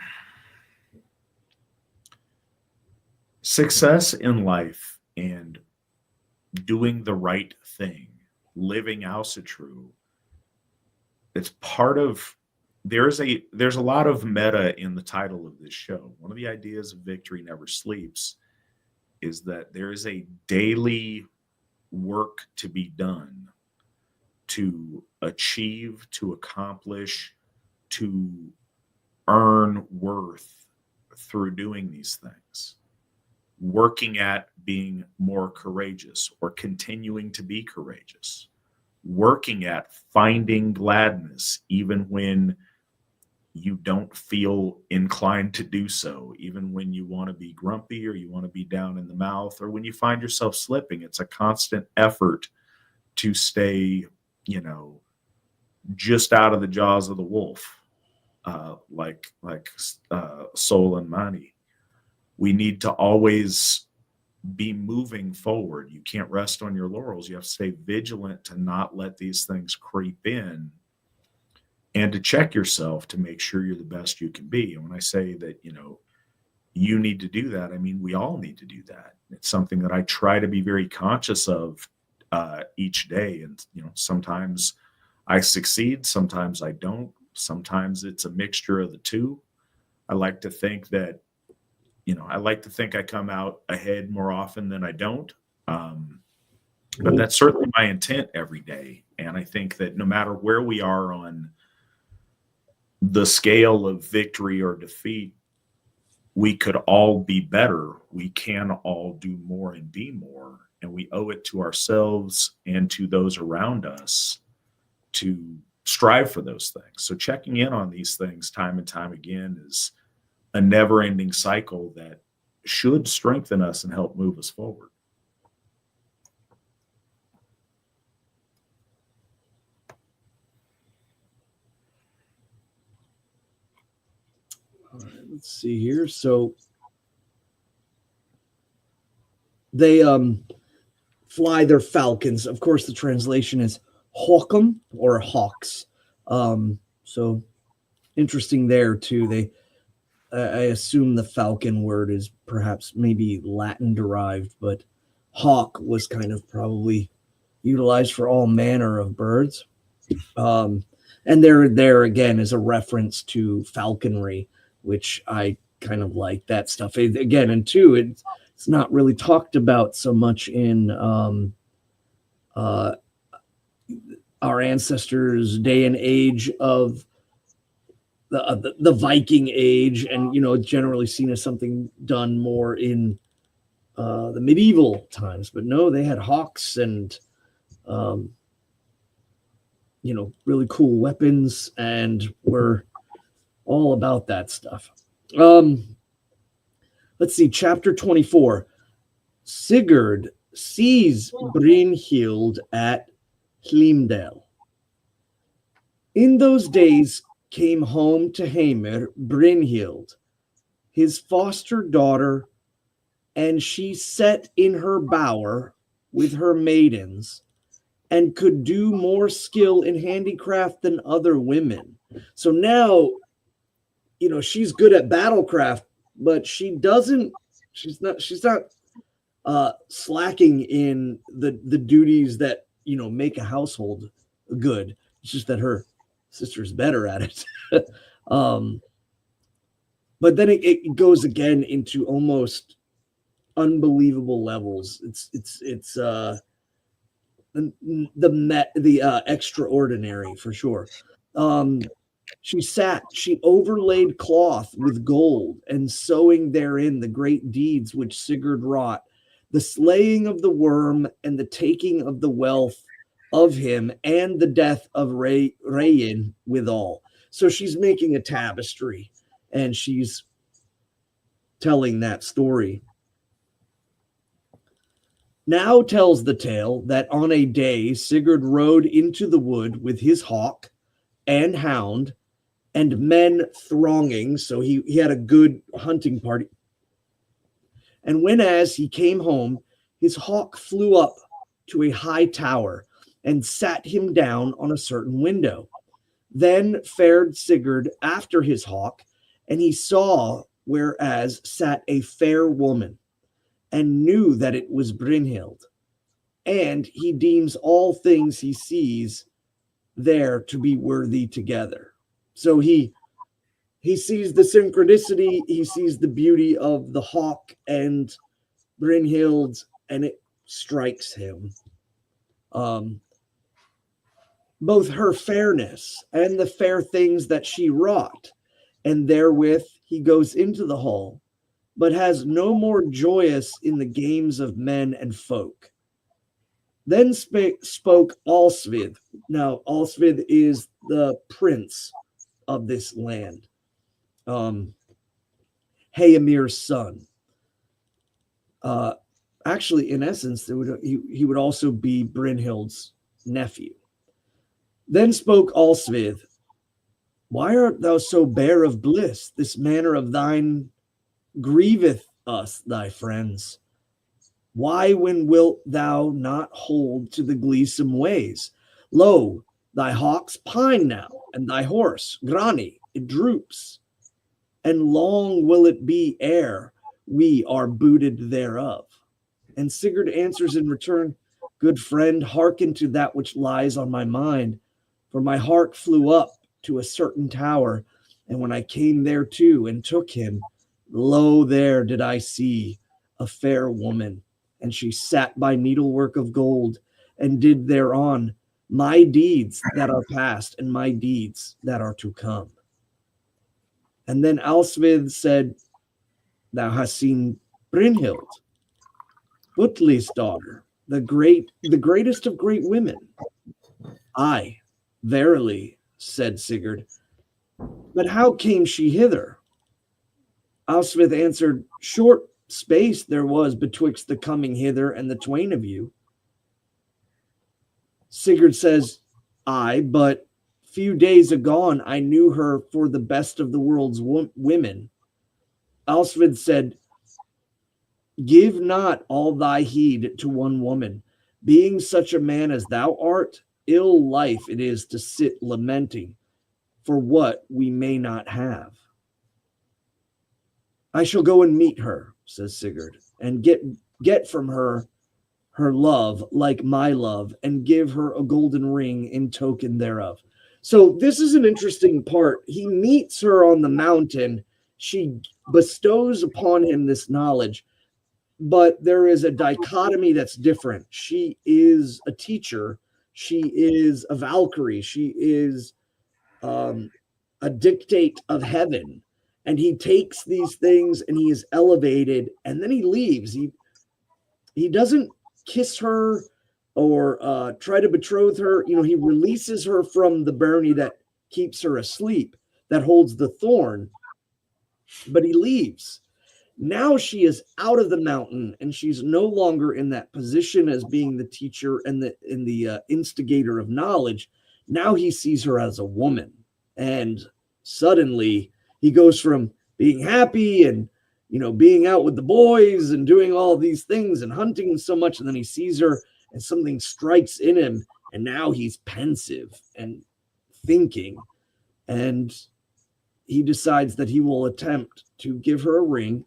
success in life and doing the right thing, living Asatru. It's part of, there's a lot of meta in the title of this show. One of the ideas of Victory Never Sleeps is that there is a daily work to be done to achieve, to accomplish, to earn worth through doing these things. Working at being more courageous or continuing to be courageous. Working at finding gladness even when you don't feel inclined to do so, even when you want to be grumpy or you want to be down in the mouth, or when you find yourself slipping. It's a constant effort to stay, just out of the jaws of the wolf, like Sol and Mani. We need to always be moving forward. You can't rest on your laurels. You have to stay vigilant to not let these things creep in, and to check yourself to make sure you're the best you can be. And when I say that, you need to do that, I mean, we all need to do that. It's something that I try to be very conscious of each day. And, sometimes I succeed, sometimes I don't. Sometimes it's a mixture of the two. I like to think that, I come out ahead more often than I don't. But that's certainly my intent every day. And I think that no matter where we are on the scale of victory or defeat, we could all be better. We can all do more and be more. And we owe it to ourselves and to those around us to strive for those things. So checking in on these things time and time again is a never-ending cycle that should strengthen us and help move us forward. All right, let's see here. So they fly their falcons. Of course, the translation is hawkum or hawks. So interesting there too. I assume the falcon word is perhaps maybe Latin derived, but hawk was kind of probably utilized for all manner of birds. And there again is a reference to falconry, which I kind of like that stuff. Again, and two, it's not really talked about so much in our ancestors' day and age of the Viking age, and generally seen as something done more in the medieval times. But no, they had hawks and really cool weapons, and were all about that stuff. Let's see, chapter 24. Sigurd sees Brynhild at Hlimdal. In those days came home to Heimir Brynhild, his foster daughter, and she sat in her bower with her maidens, and could do more skill in handicraft than other women. So now, she's good at battlecraft, but she's not slacking in the duties that, you know, make a household good. It's just that her sister's better at it. But then it goes again into almost unbelievable levels. It's the extraordinary for sure. She overlaid cloth with gold, and sewing therein the great deeds which Sigurd wrought, the slaying of the worm and the taking of the wealth of him, and the death of Rayin withal. So she's making a tapestry, and she's telling that story. Now tells the tale that on a day Sigurd rode into the wood with his hawk and hound, and men thronging. So he had a good hunting party. And when as he came home, his hawk flew up to a high tower and sat him down on a certain window. Then fared Sigurd after his hawk, and he saw whereas sat a fair woman, and knew that it was Brynhild. And he deems all things he sees there to be worthy together. So he sees the synchronicity, he sees the beauty of the hawk and Brynhild, and it strikes him. Both her fairness and the fair things that she wrought, and therewith he goes into the hall, but has no more joyous in the games of men and folk. Then spoke Alsvith. Now, Alsvith is the prince of this land, Haemir's son. Actually, in essence, he would also be Brynhild's nephew. Then spoke Alsvith, why art thou so bare of bliss? This manner of thine grieveth us, thy friends. Why, when wilt thou not hold to the gleesome ways? Lo, thy hawks pine now, and thy horse, Grani, it droops. And long will it be ere we are booted thereof. And Sigurd answers in return, good friend, hearken to that which lies on my mind. For my heart flew up to a certain tower, and when I came thereto and took him, lo, there did I see a fair woman, and she sat by needlework of gold, and did thereon my deeds that are past, and my deeds that are to come. And then Alsvith said, thou hast seen Brynhild, Butli's daughter, the greatest of great women. Aye, verily, said Sigurd, but how came she hither? Alsvith answered, short space there was betwixt the coming hither and the twain of you. Sigurd says, aye, but few days agone I knew her for the best of the world's women. Alsvith said, give not all thy heed to one woman. Being such a man as thou art, ill life it is to sit lamenting for what we may not have. I shall go and meet her, says Sigurd, and get from her love like my love, and give her a golden ring in token thereof. So this is an interesting part. He meets her on the mountain. She bestows upon him this knowledge, but there is a dichotomy that's different. She is a teacher. She is a Valkyrie. She is a dictate of heaven. And he takes these things and he is elevated, and then he leaves. He doesn't kiss her or try to betroth her. You know, he releases her from the byrnie that keeps her asleep, that holds the thorn, but he leaves. Now she is out of the mountain, and she's no longer in that position as being the teacher and the instigator of knowledge. Now he sees her as a woman, and suddenly he goes from being happy and, you know, being out with the boys and doing all these things and hunting so much, and then he sees her and something strikes in him, and now he's pensive and thinking, and he decides that he will attempt to give her a ring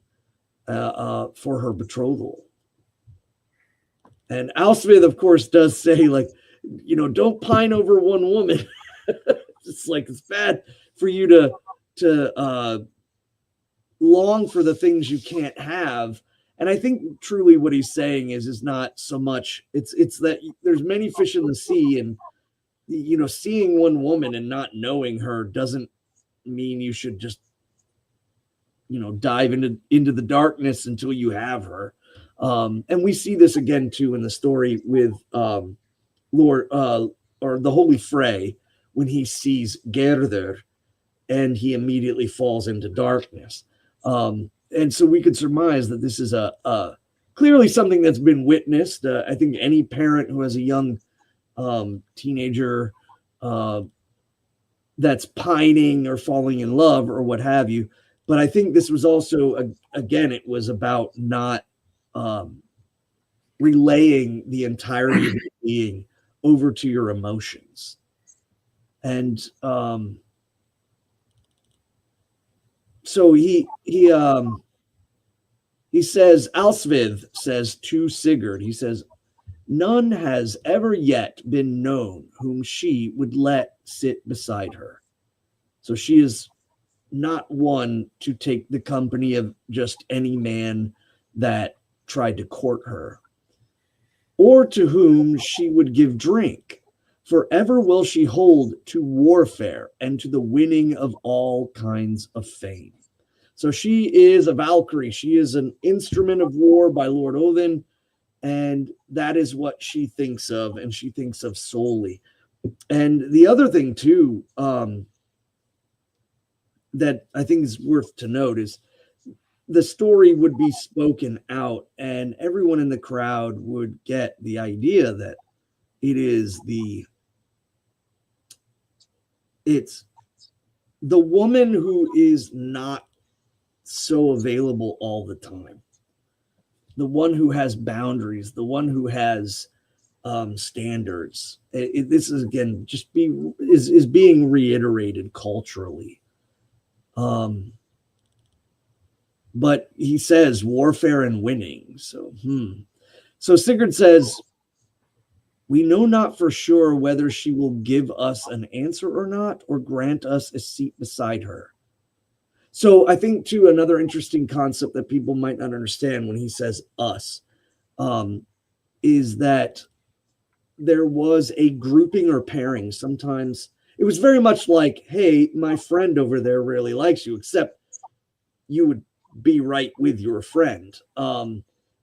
for her betrothal. And Alsmith, of course, does say, like, don't pine over one woman. It's like, it's bad for you to long for the things you can't have. And I think truly what he's saying is not so much, it's that there's many fish in the sea, and seeing one woman and not knowing her doesn't mean you should just dive into the darkness until you have her. And we see this again too in the story with Lord or the Holy Frey, when he sees Gerður and he immediately falls into darkness. And so we could surmise that this is a clearly something that's been witnessed. I think any parent who has a young teenager that's pining or falling in love or what have you. But I think this was also, again, it was about not relaying the entirety of your being over to your emotions. And so he says, Alsvith says to Sigurd, he says, none has ever yet been known whom she would let sit beside her. So she is not one to take the company of just any man that tried to court her, or to whom she would give drink. Forever will she hold to warfare and to the winning of all kinds of fame. So she is a Valkyrie. She is an instrument of war by Lord Odin, and that is what she thinks of, and she thinks of solely. And the other thing too, that I think is worth to note is the story would be spoken out, and everyone in the crowd would get the idea that it's the woman who is not so available all the time, the one who has boundaries, the one who has standards. This is again just is being reiterated culturally. But he says warfare and winning. So Sigurd says, we know not for sure whether she will give us an answer or not, or grant us a seat beside her. So I think too, another interesting concept that people might not understand when he says us, is that there was a grouping or pairing. Sometimes it was very much like, hey, my friend over there really likes you, except you would be right with your friend.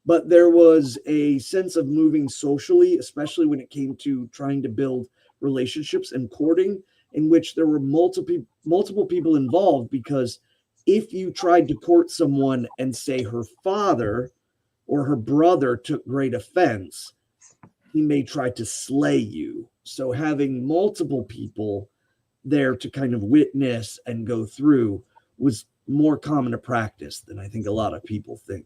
But there was a sense of moving socially, especially when it came to trying to build relationships and courting, in which there were multiple people involved, because if you tried to court someone and say her father or her brother took great offense, he may try to slay you. So having multiple people there to kind of witness and go through was more common to practice than I think a lot of people think.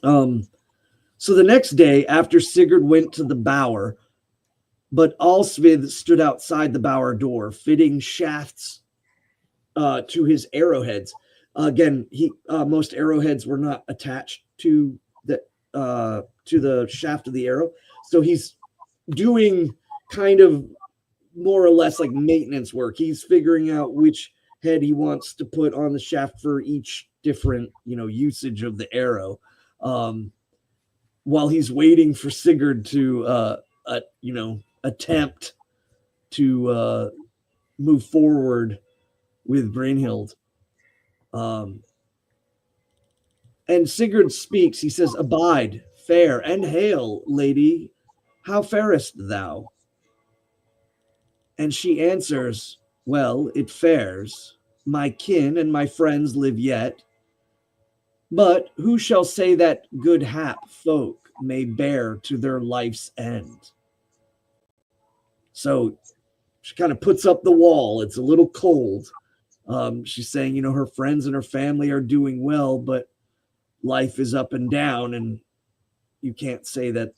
So the next day, after Sigurd went to the bower, but Alsvith stood outside the bower door, fitting shafts to his arrowheads. Again, most arrowheads were not attached to the shaft of the arrow, so he's doing kind of more or less like maintenance work. He's figuring out which head he wants to put on the shaft for each different, usage of the arrow, while he's waiting for Sigurd to, attempt to move forward with Brynhild. And Sigurd speaks. He says, abide, fair, and hail, lady. How farest thou? And she answers, well, it fares. My kin and my friends live yet. But who shall say that good hap folk may bear to their life's end? So she kind of puts up the wall. It's a little cold. She's saying, her friends and her family are doing well, but life is up and down, and you can't say that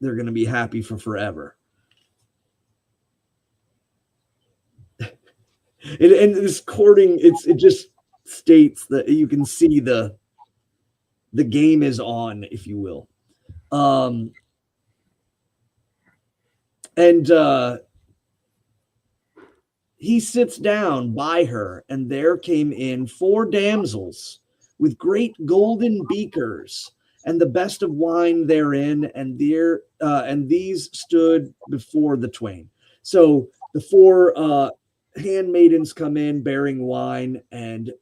they're going to be happy for forever. And this courting, it just states that you can see the game is on, if you will. And he sits down by her, and there came in 4 damsels with great golden beakers, and the best of wine therein, and these stood before the twain. So the 4 handmaidens come in bearing wine and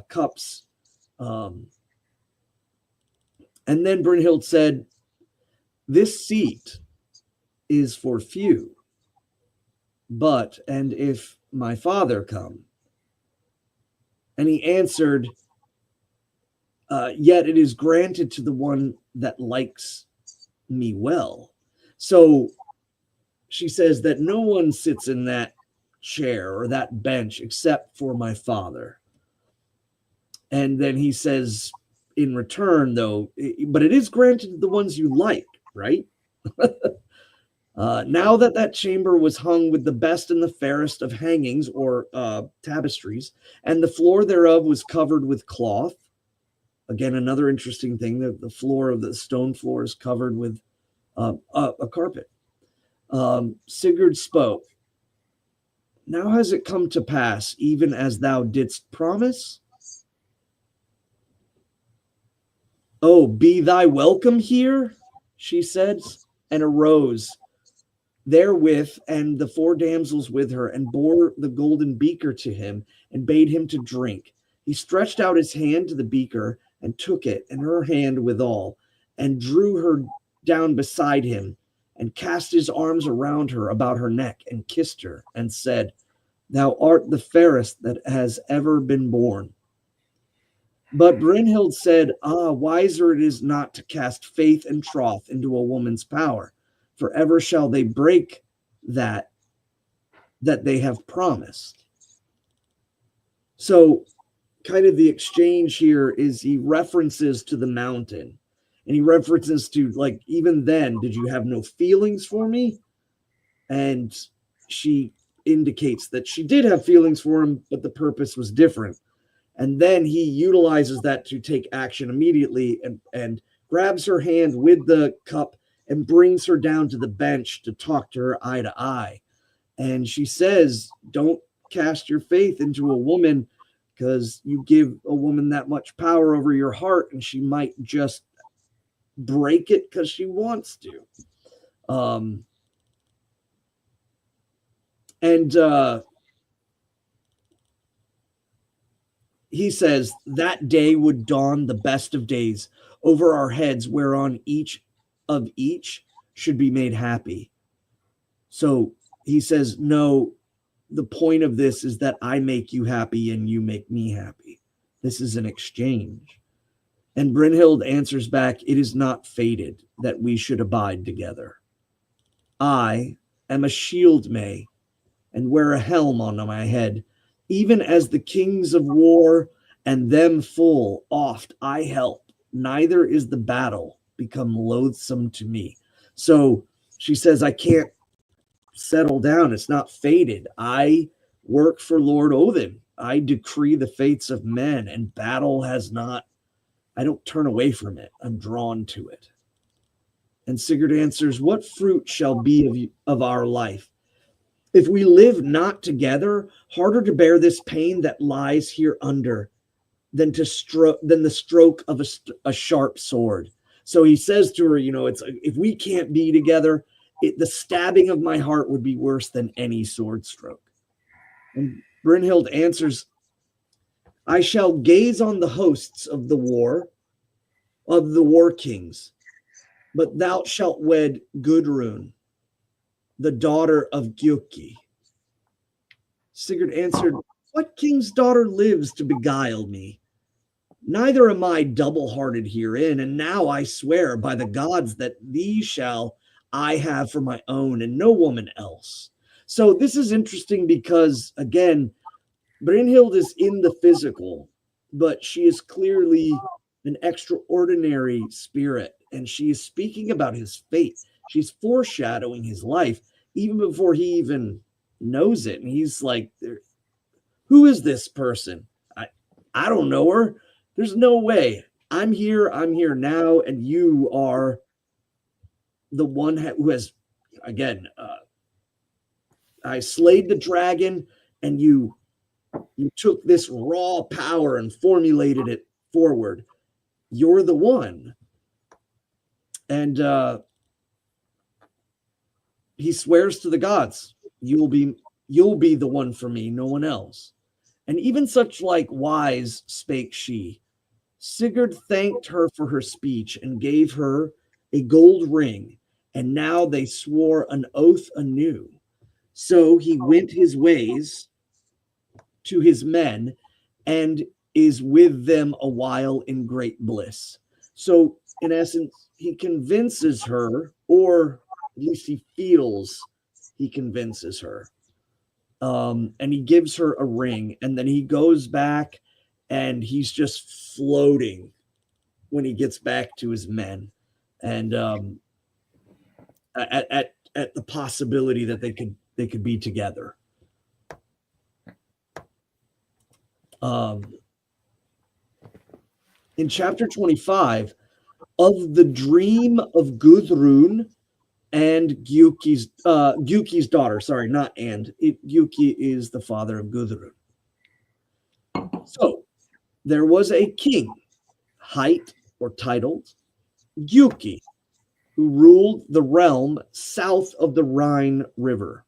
cups. And then Brynhild said, "This seat is for few, and if my father come?" And he answered, "Yet it is granted to the one that likes me well." So she says that no one sits in that chair or that bench except for my father. And then he says in return, though, but it is granted to the ones you like, right? Now that chamber was hung with the best and the fairest of hangings or tapestries, and the floor thereof was covered with cloth. Again, another interesting thing, the floor of the stone floor is covered with a carpet. Sigurd spoke. "Now has it come to pass, even as thou didst promise? Oh, be thy welcome here," she said, and arose therewith, and the 4 damsels with her, and bore the golden beaker to him, and bade him to drink. He stretched out his hand to the beaker, and took it, and her hand withal, and drew her down beside him, and cast his arms around her, about her neck, and kissed her, and said, "Thou art the fairest that has ever been born." But Brynhild said, wiser it is not to cast faith and troth into a woman's power, for ever shall they break that they have promised. So kind of the exchange here is he references to the mountain, and he references to, like, even then, did you have no feelings for me? And she indicates that she did have feelings for him, but the purpose was different. And then he utilizes that to take action immediately, and grabs her hand with the cup and brings her down to the bench to talk to her eye to eye. And she says, "Don't cast your faith into a woman, because you give a woman that much power over your heart, and she might just break it because she wants to." He says, "That day would dawn the best of days over our heads, whereon each should be made happy." So he says, "No, the point of this is that I make you happy and you make me happy. This is an exchange." And Brynhild answers back, "It is not fated that we should abide together. I am a shield may, and wear a helm on my head, even as the kings of war, and them full oft I help. Neither is the battle become loathsome to me." So she says, I can't settle down. It's not fated. I work for Lord Odin. I decree the fates of men, and battle has not, I don't turn away from it. I'm drawn to it. And Sigurd answers, "What fruit shall be of our life? If we live not together, harder to bear this pain that lies here under than the stroke of a sharp sword." So he says to her, it's, if we can't be together, the stabbing of my heart would be worse than any sword stroke. And Brynhild answers, "I shall gaze on the hosts of the war kings, but thou shalt wed Gudrun, the daughter of Gjuki." Sigurd answered, "What king's daughter lives to beguile me? Neither am I double-hearted herein, and now I swear by the gods that thee shall I have for my own, and no woman else." So this is interesting because, again, Brynhild is in the physical, but she is clearly an extraordinary spirit, and she is speaking about his fate. She's foreshadowing his life even before he even knows it. And he's like, "Who is this person? I don't know her. There's no way. I'm here now, and you are the one who has, again, I slayed the dragon, and you took this raw power and formulated it forward. You're the one. And he swears to the gods, you'll be the one for me, no one else. And even such like wise spake she. Sigurd thanked her for her speech and gave her a gold ring, and now they swore an oath anew. So he went his ways to his men and is with them a while in great bliss. So in essence, he convinces her, or at least he feels he convinces her. And he gives her a ring, and then he goes back and he's just floating when he gets back to his men. And at the possibility that they could be together. In chapter 25, of the dream of Gudrun and Gyuki's daughter. Sorry, not and. Gyuki is the father of Gudrun. So there was a king, hight or titled Gyuki, who ruled the realm south of the Rhine River.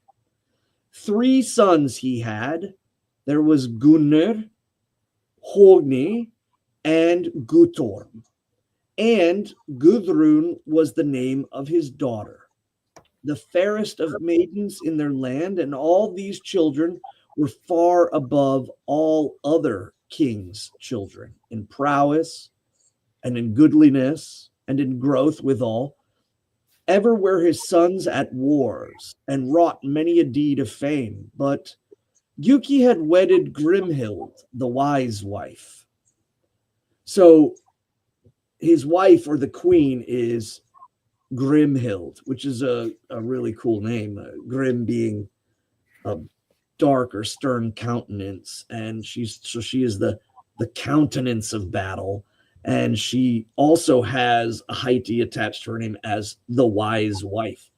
3 sons he had. There was Gunnar, Hogni, and Guttorm. And Gudrun was the name of his daughter, the fairest of maidens in their land, and all these children were far above all other kings' children in prowess and in goodliness and in growth withal. Ever were his sons at wars and wrought many a deed of fame, but Gyuki had wedded Brynhild, the wise wife. So his wife, or the queen, is Brynhild, which is a really cool name. Grim being a dark or stern countenance, and she is the countenance of battle, and she also has a Haiti attached to her name as the wise wife.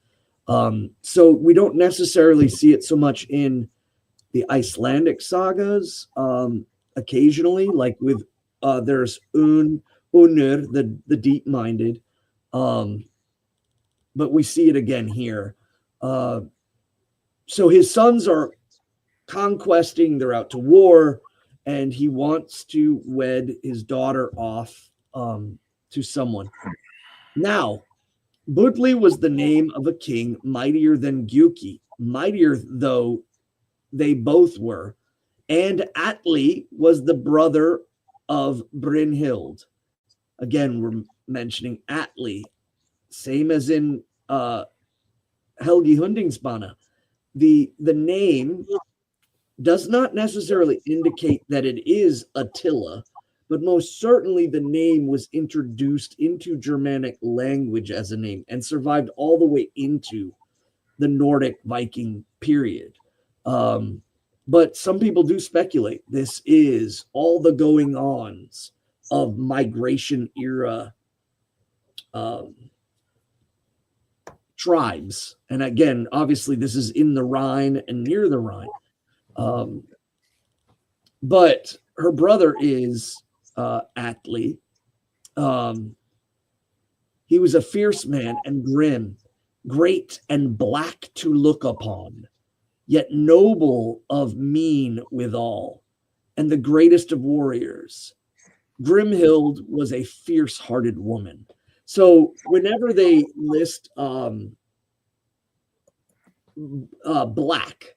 So we don't necessarily see it so much in the Icelandic sagas. Occasionally, like with there's Unr, the deep-minded. But we see it again here. So his sons are conquesting, they're out to war, and he wants to wed his daughter off to someone. Now, Budli was the name of a king mightier than Gyuki, mightier though they both were. And Atli was the brother of Brynhild. Again, we're mentioning Atli, same as in Helgi Hundingsbana. The name does not necessarily indicate that it is Attila, but most certainly the name was introduced into Germanic language as a name and survived all the way into the Nordic Viking period. But some people do speculate this is all the going-ons of migration era tribes. And again, obviously this is in the Rhine and near the Rhine. But her brother is Atli. He was a fierce man and grim, great and black to look upon, yet noble of mien withal, and the greatest of warriors. Brynhild was a fierce-hearted woman. So whenever they list black,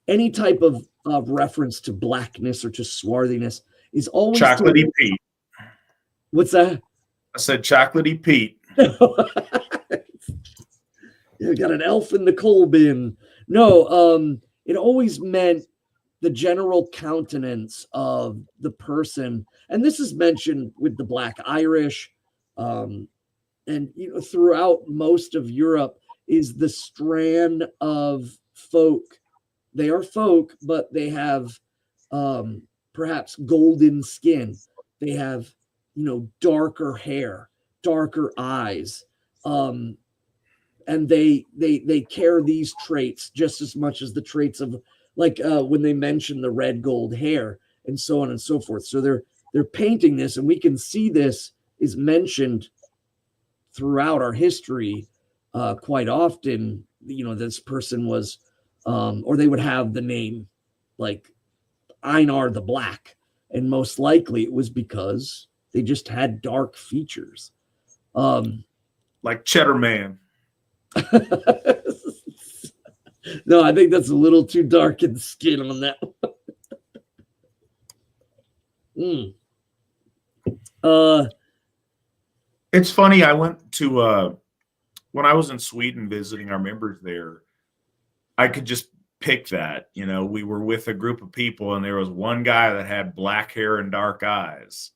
any type of reference to blackness or to swarthiness is always Chocolatey Pete. What's that? I said chocolatey Pete. You got an elf in the coal bin. No, it always meant the general countenance of the person. And this is mentioned with the Black Irish. And throughout most of Europe is the strand of folk. They are folk, but they have perhaps golden skin. They have darker hair, darker eyes. And they care these traits just as much as the traits of, like, when they mention the red gold hair and so on and so forth. So they're painting this, and we can see this is mentioned throughout our history quite often. This person was, or they would have the name like Einar the Black, and most likely it was because they just had dark features. Like Cheddar Man. No, I think that's a little too dark in the skin on that one. It's funny. I went to when I was in Sweden visiting our members there. I could just pick that. We were with a group of people, and there was one guy that had black hair and dark eyes,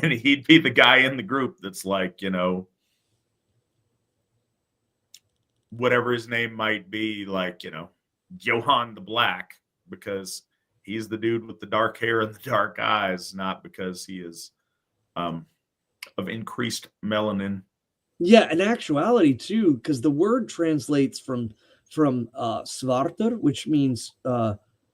and he'd be the guy in the group that's like, whatever his name might be, like, Johann the Black, because he's the dude with the dark hair and the dark eyes, not because he is of increased melanin. Yeah, in actuality too, because the word translates from svartur, which means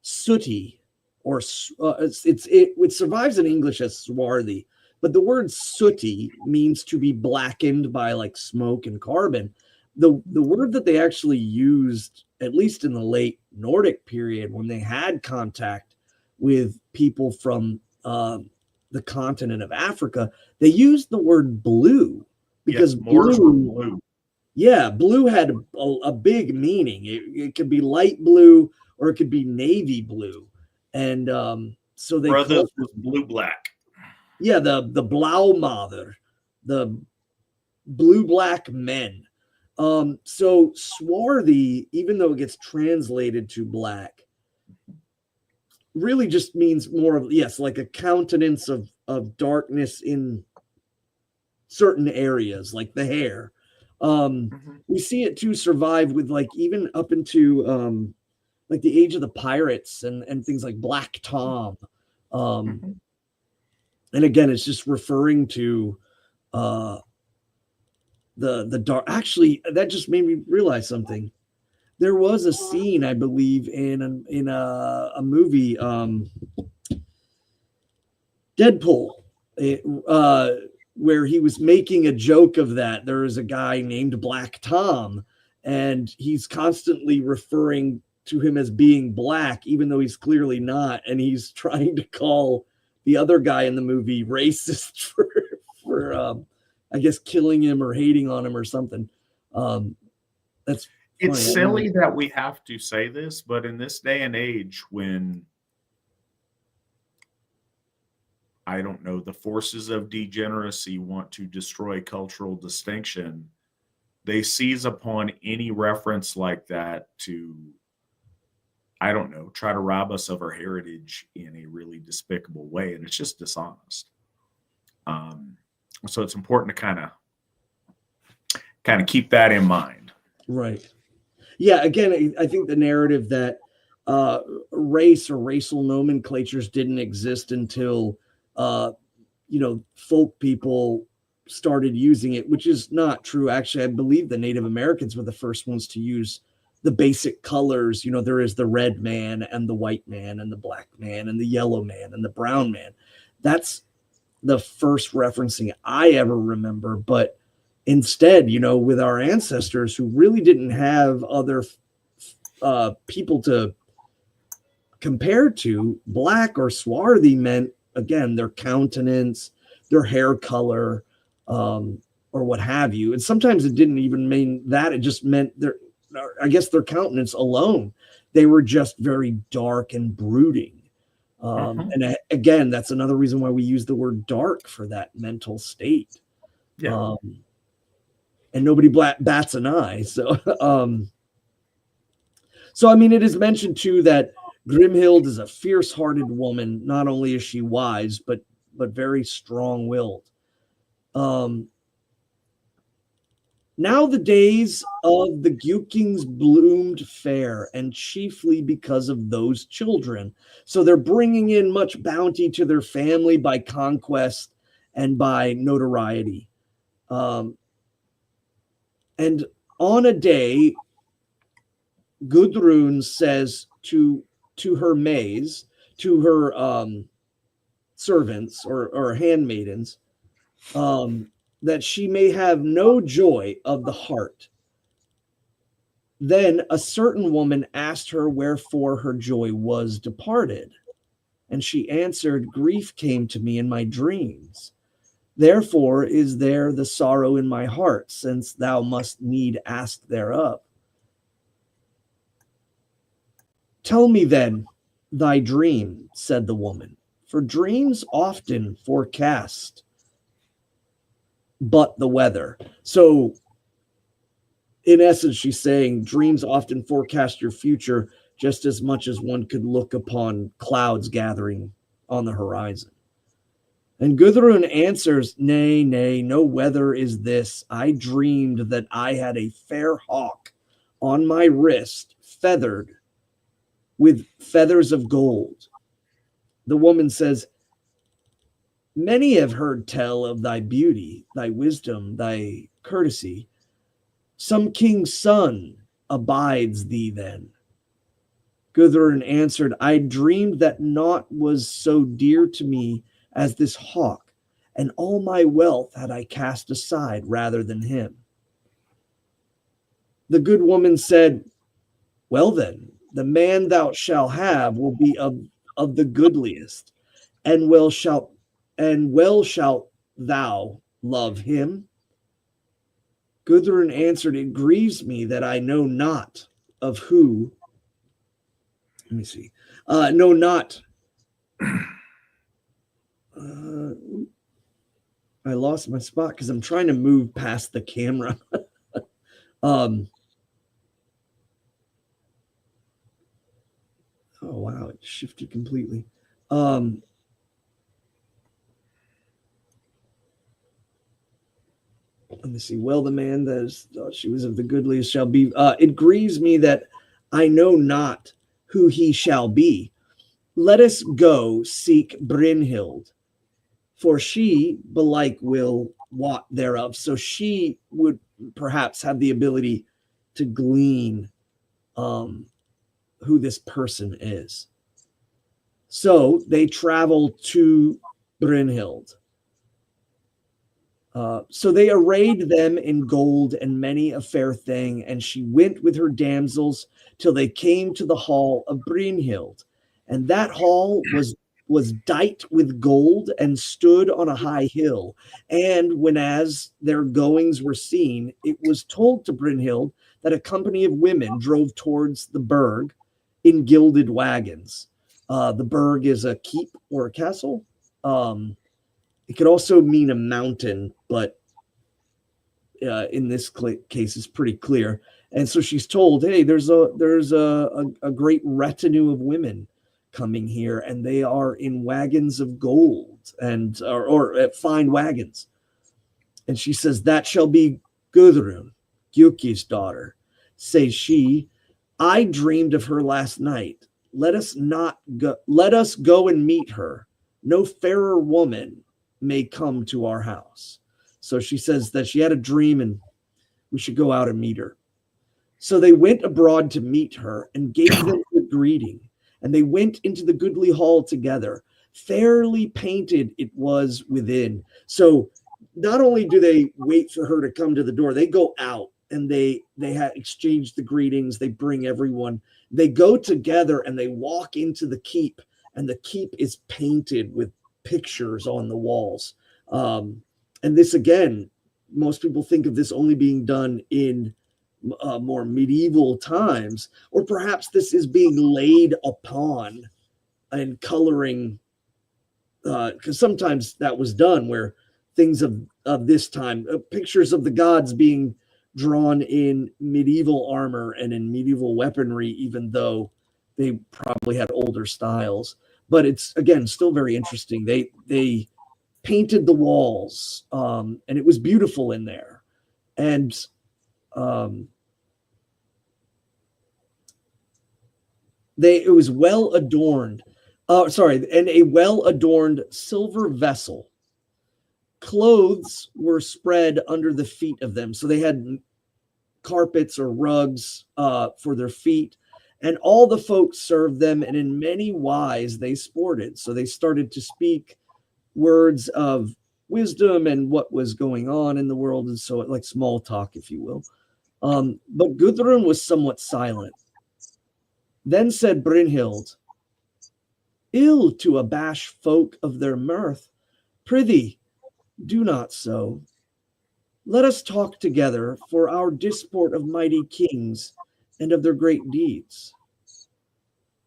sooty, or it survives in English as swarthy, but the word sooty means to be blackened by like smoke and carbon. The word that they actually used, at least in the late Nordic period, when they had contact with people from the continent of Africa, they used the word blue, because blue. Yeah, blue had a big meaning. It could be light blue or it could be navy blue, and so they brothers was blue black. Yeah, the Blaumader, the blue black men. So swarthy, even though it gets translated to black, really just means more of, yes, like a countenance of darkness in certain areas, like the hair. We see it too survive with, like, even up into like the age of the pirates and things like Black Tom. And again, it's just referring to the dark. Actually, that just made me realize something. There was a scene, I believe, in a movie, Deadpool, where he was making a joke of that. There is a guy named Black Tom, and he's constantly referring to him as being black, even though he's clearly not. And he's trying to call the other guy in the movie racist for I guess killing him or hating on him or something. It's silly that we have to say this, but in this day and age, when, I don't know, the forces of degeneracy want to destroy cultural distinction, they seize upon any reference like that to, I don't know, try to rob us of our heritage in a really despicable way. And it's just dishonest. So it's important to kind of keep that in mind. Right. Yeah. Again, I think the narrative that race or racial nomenclatures didn't exist until folk people started using it, which is not true. Actually, I believe the Native Americans were the first ones to use the basic colors. There is the red man and the white man and the black man and the yellow man and the brown man. That's the first referencing I ever remember. But instead, with our ancestors who really didn't have other people to compare to, black or swarthy meant, again, their countenance, their hair color, or what have you. And sometimes it didn't even mean that. It just meant their countenance alone. They were just very dark and brooding. And again, that's another reason why we use the word dark for that mental state. Yeah. And nobody bats an eye. So, I mean, it is mentioned too that Grimhild is a fierce-hearted woman. Not only is she wise, but very strong-willed. Now the days of the Gukings bloomed fair, and chiefly because of those children. So they're bringing in much bounty to their family by conquest. and by notoriety. And on a day, Gudrun says to her maids, to her servants or handmaidens, that she may have no joy of the heart. Then a certain woman asked her wherefore her joy was departed. And she answered, grief came to me in my dreams. Therefore is there the sorrow in my heart, since thou must need ask thereof. Tell me then thy dream, said the woman, for dreams often forecast but the weather. So in essence, she's saying dreams often forecast your future just as much as one could look upon clouds gathering on the horizon. And Gudrun answers, nay, nay, no weather is this. I dreamed that I had a fair hawk on my wrist, feathered with feathers of gold. The woman says, many have heard tell of thy beauty, thy wisdom, thy courtesy. Some king's son abides thee then. Gudrun answered, I dreamed that naught was so dear to me as this hawk, and all my wealth had I cast aside rather than him. The good woman said, well then, the man thou shalt have will be of the goodliest, and well shalt thou love him. Gudrun answered, it grieves me that I know not of who. Let me see. Know not. I lost my spot because I'm trying to move past the camera. Oh wow, it shifted completely. Let me see. Well, the man that is, she was of the goodliest shall be. It grieves me that I know not who he shall be. Let us go seek Brynhild, for she belike will wot thereof. So she would perhaps have the ability to glean who this person is. So they travel to Brynhild. So they arrayed them in gold and many a fair thing, and she went with her damsels till they came to the hall of Brynhild. And that hall was dight with gold and stood on a high hill. And when as their goings were seen, it was told to Brynhild that a company of women drove towards the burg in gilded wagons. The burg is a keep or a castle. It could also mean a mountain, but in this case, it's pretty clear. And so she's told, "Hey, there's a great retinue of women coming here, and they are in wagons of gold and or fine wagons." And she says, "That shall be Gudrun, Gyuki's daughter." Says she, "I dreamed of her last night. Let us go and meet her. No fairer woman may come to our house." So she says that she had a dream and we should go out and meet her. So they went abroad to meet her and gave them good greeting. And they went into the goodly hall together. Fairly painted it was within. So not only do they wait for her to come to the door, they go out and they exchange the greetings. They bring everyone. They go together and they walk into the keep, and the keep is painted with pictures on the walls. And this, again, most people think of this only being done in more medieval times, or perhaps this is being laid upon and coloring, because sometimes that was done where things of this time, pictures of the gods being drawn in medieval armor and in medieval weaponry, even though they probably had older styles. But it's, again, still very interesting. They painted the walls, and it was beautiful in there. And it was well adorned. And a well adorned silver vessel clothes were spread under the feet of them. So they had carpets or rugs for their feet. And all the folks served them, and in many wise they sported. So they started to speak words of wisdom and what was going on in the world, and so like small talk, if you will. But Gudrun was somewhat silent. Then said Brynhild, "Ill to abash folk of their mirth. Prithee, do not so. Let us talk together for our disport of mighty kings and of their great deeds."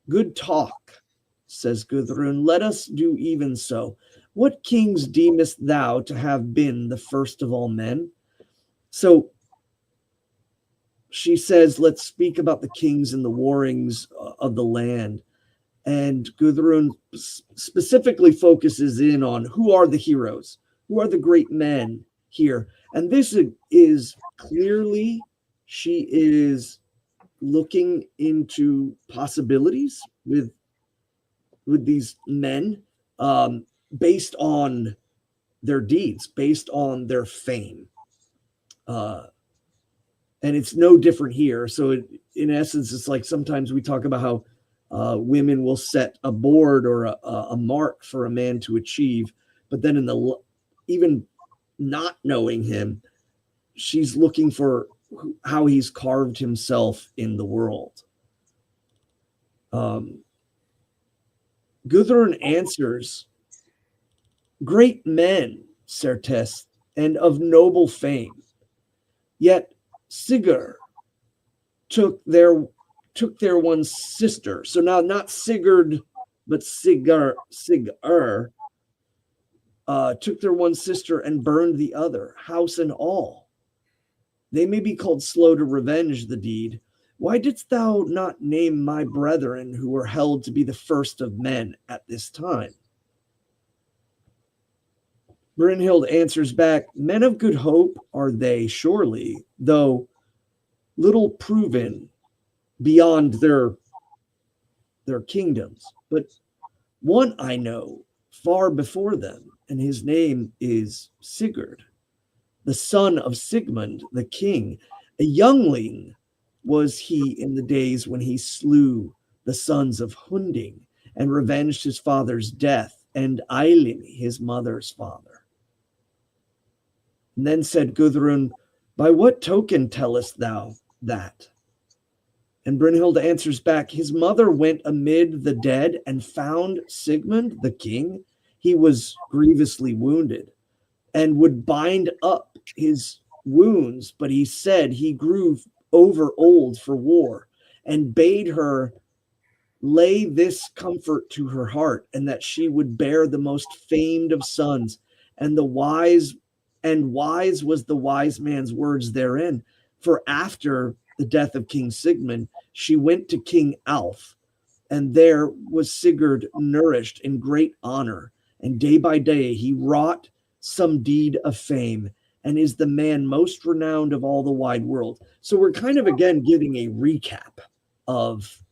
"Good talk," says Gudrun. "Let us do even so. What kings deemest thou to have been the first of all men?" So she says, let's speak about the kings and the warrings of the land. And Gudrun specifically focuses in on who are the heroes, who are the great men here. And this is clearly, she is looking into possibilities with these men based on their deeds, based on their fame. And it's no different here. So in essence, it's like sometimes we talk about how women will set a board or a mark for a man to achieve, but then even not knowing him, she's looking for how he's carved himself in the world. Gudrun answers, "Great men, certes, and of noble fame. Yet Sigurd took their one sister." So now not Sigurd, but Sigurd took their one sister and burned the other, house and all. They may be called slow to revenge the deed. Why didst thou not name my brethren who were held to be the first of men at this time? Brynhild answers back, "Men of good hope are they, surely, though little proven beyond their kingdoms. But one I know far before them, and his name is Sigurd, the son of Sigmund the king. A youngling was he in the days when he slew the sons of Hunding and revenged his father's death, and Eilin, his mother's father." And then said Gudrun, "By what token tellest thou that?" And Brynhild answers back, "His mother went amid the dead and found Sigmund the king. He was grievously wounded and would bind up his wounds, but he said he grew over old for war, and bade her lay this comfort to her heart, and that she would bear the most famed of sons, and wise was the wise man's words therein. For after the death of King Sigmund, she went to King Alf, and there was Sigurd nourished in great honor, and day by day he wrought some deed of fame, and is the man most renowned of all the wide world." So we're kind of again giving a recap of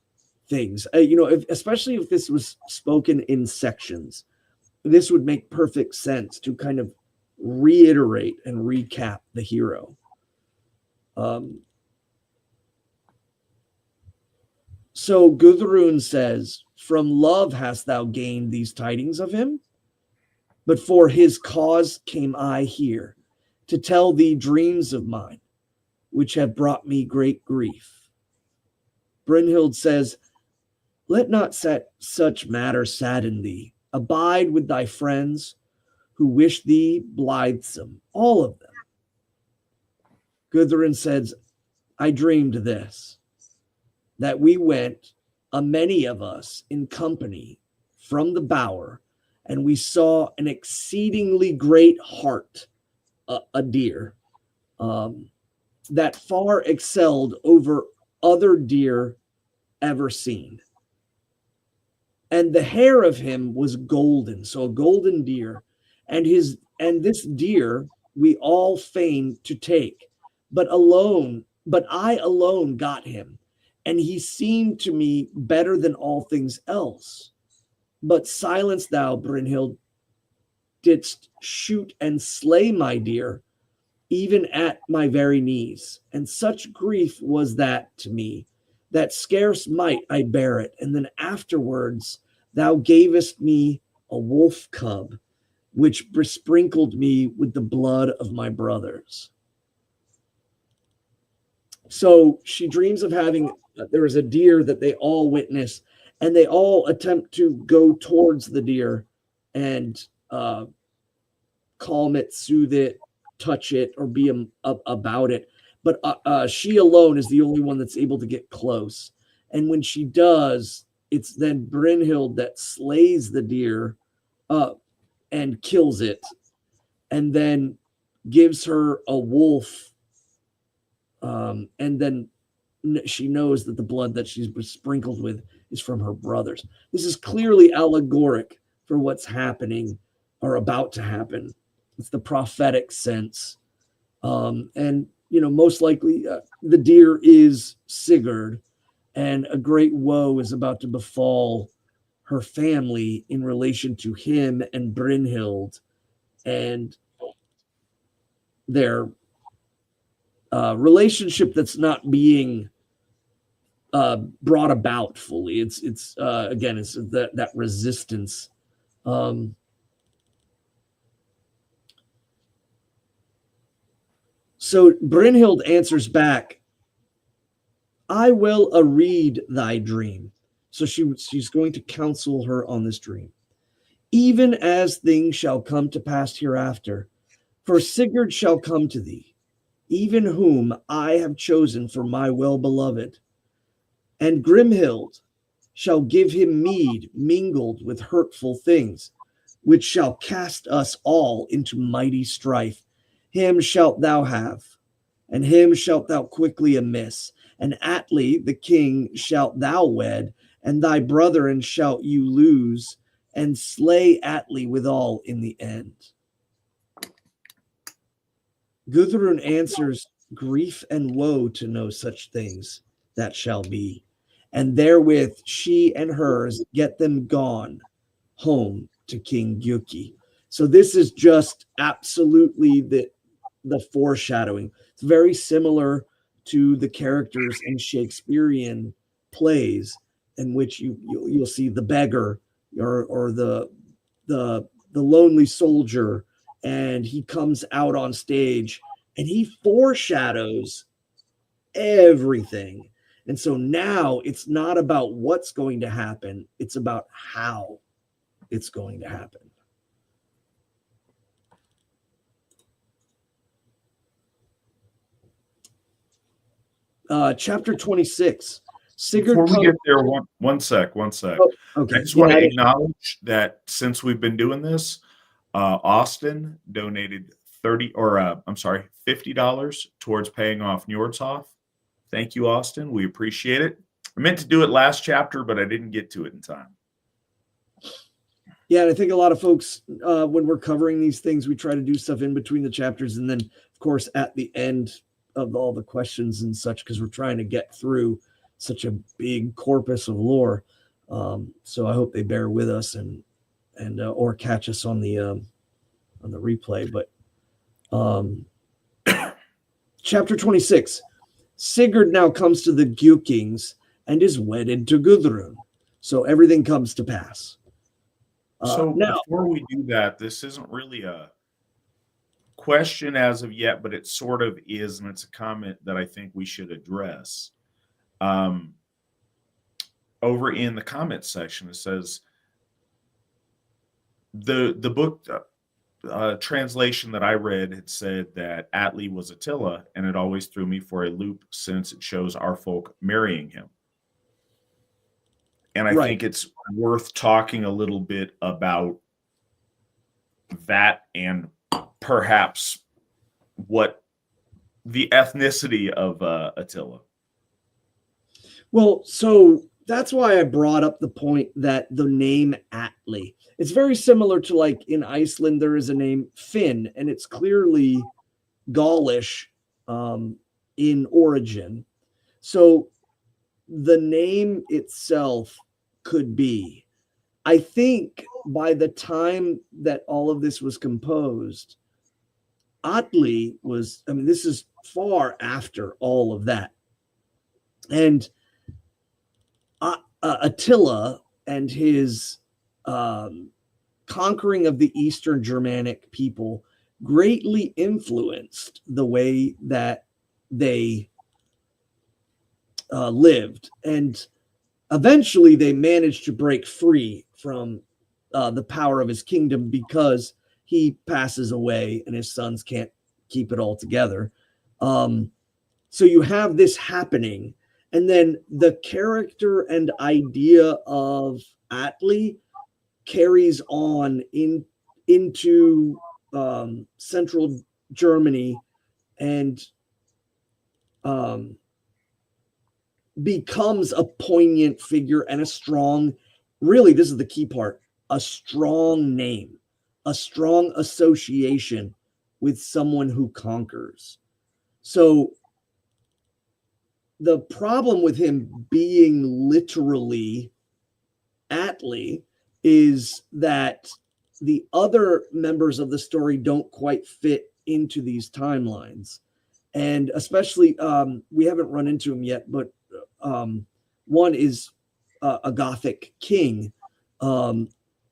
things. Especially if this was spoken in sections, this would make perfect sense to kind of reiterate and recap the hero. So Gudrun says, "From love hast thou gained these tidings of him? But for his cause came I here, to tell thee dreams of mine, which have brought me great grief." Brynhild says, "Let not such matter sadden thee. Abide with thy friends who wish thee blithesome, all of them." Gudrun says, "I dreamed this, that we went, a many of us, in company from the bower, and we saw an exceedingly great hart, a deer, that far excelled over other deer ever seen. And the hair of him was golden," so a golden deer, and this deer we all feigned to take, but I alone got him, and he seemed to me better than all things else. But silence thou, Brynhild, didst shoot and slay my deer, even at my very knees. And such grief was that to me, that scarce might I bear it. And then afterwards thou gavest me a wolf cub, which besprinkled me with the blood of my brothers. So she dreams of having, there is a deer that they all witness, and they all attempt to go towards the deer and calm it, soothe it, touch it, or be about it. But she alone is the only one that's able to get close. And when she does, it's then Brynhild that slays the deer and kills it, and then gives her a wolf. And then she knows that the blood that she's sprinkled with is from her brothers. This is clearly allegoric for what's happening or about to happen. It's the prophetic sense. And, most likely the deer is Sigurd, and a great woe is about to befall her family in relation to him and Brynhild and their relationship that's not being brought about fully. It's again, it's that resistance. So Brynhild answers back, I will read thy dream. So she's going to counsel her on this dream. Even as things shall come to pass hereafter, for Sigurd shall come to thee, even whom I have chosen for my well-beloved. And Grimhild shall give him mead mingled with hurtful things, which shall cast us all into mighty strife. Him shalt thou have, and him shalt thou quickly amiss. And Atli the king shalt thou wed, and thy brethren shalt you lose, and slay Atli withal in the end. Gudrun answers, grief and woe to know such things that shall be. And therewith she and hers get them gone home to King Gyuki. So this is just absolutely the foreshadowing. It's very similar to the characters in Shakespearean plays in which you'll see the beggar or the lonely soldier, and he comes out on stage and he foreshadows everything. And so now it's not about what's going to happen, it's about how it's going to happen. Chapter 26. Sigurd. Before we get there, one sec. Oh, okay. I just want to acknowledge that since we've been doing this, Austin donated $50 towards paying off Njordshof. Thank you, Austin. We appreciate it. I meant to do it last chapter, but I didn't get to it in time. Yeah, and I think a lot of folks, when we're covering these things, we try to do stuff in between the chapters, and then, of course, at the end of all the questions and such, because we're trying to get through such a big corpus of lore. So I hope they bear with us and or catch us on the replay. But chapter 26. Sigurd now comes to the Gjukings and is wedded to Gudrun. So everything comes to pass. So now, before we do that, this isn't really a question as of yet, but it sort of is, and it's a comment that I think we should address. Over in the comment section, it says the book translation that I read had said that Atli was Attila, and it always threw me for a loop since it shows our folk marrying him. And I think it's worth talking a little bit about that and perhaps what the ethnicity of Attila. Well, so that's why I brought up the point that the name Atli, it's very similar to, like, in Iceland, there is a name Finn, and it's clearly Gaulish in origin. So the name itself could be I think by the time that all of this was composed, Atli was, I mean, this is far after all of that. And Attila and his conquering of the Eastern Germanic people greatly influenced the way that they lived. And eventually they managed to break free from the power of his kingdom because he passes away and his sons can't keep it all together. So you have this happening, and then the character and idea of Atli carries on into central Germany and becomes a poignant figure and a strong, really, this is the key part, a strong name, a strong association with someone who conquers. So the problem with him being literally Atli is that the other members of the story don't quite fit into these timelines. And especially, we haven't run into him yet, but one is a Gothic king who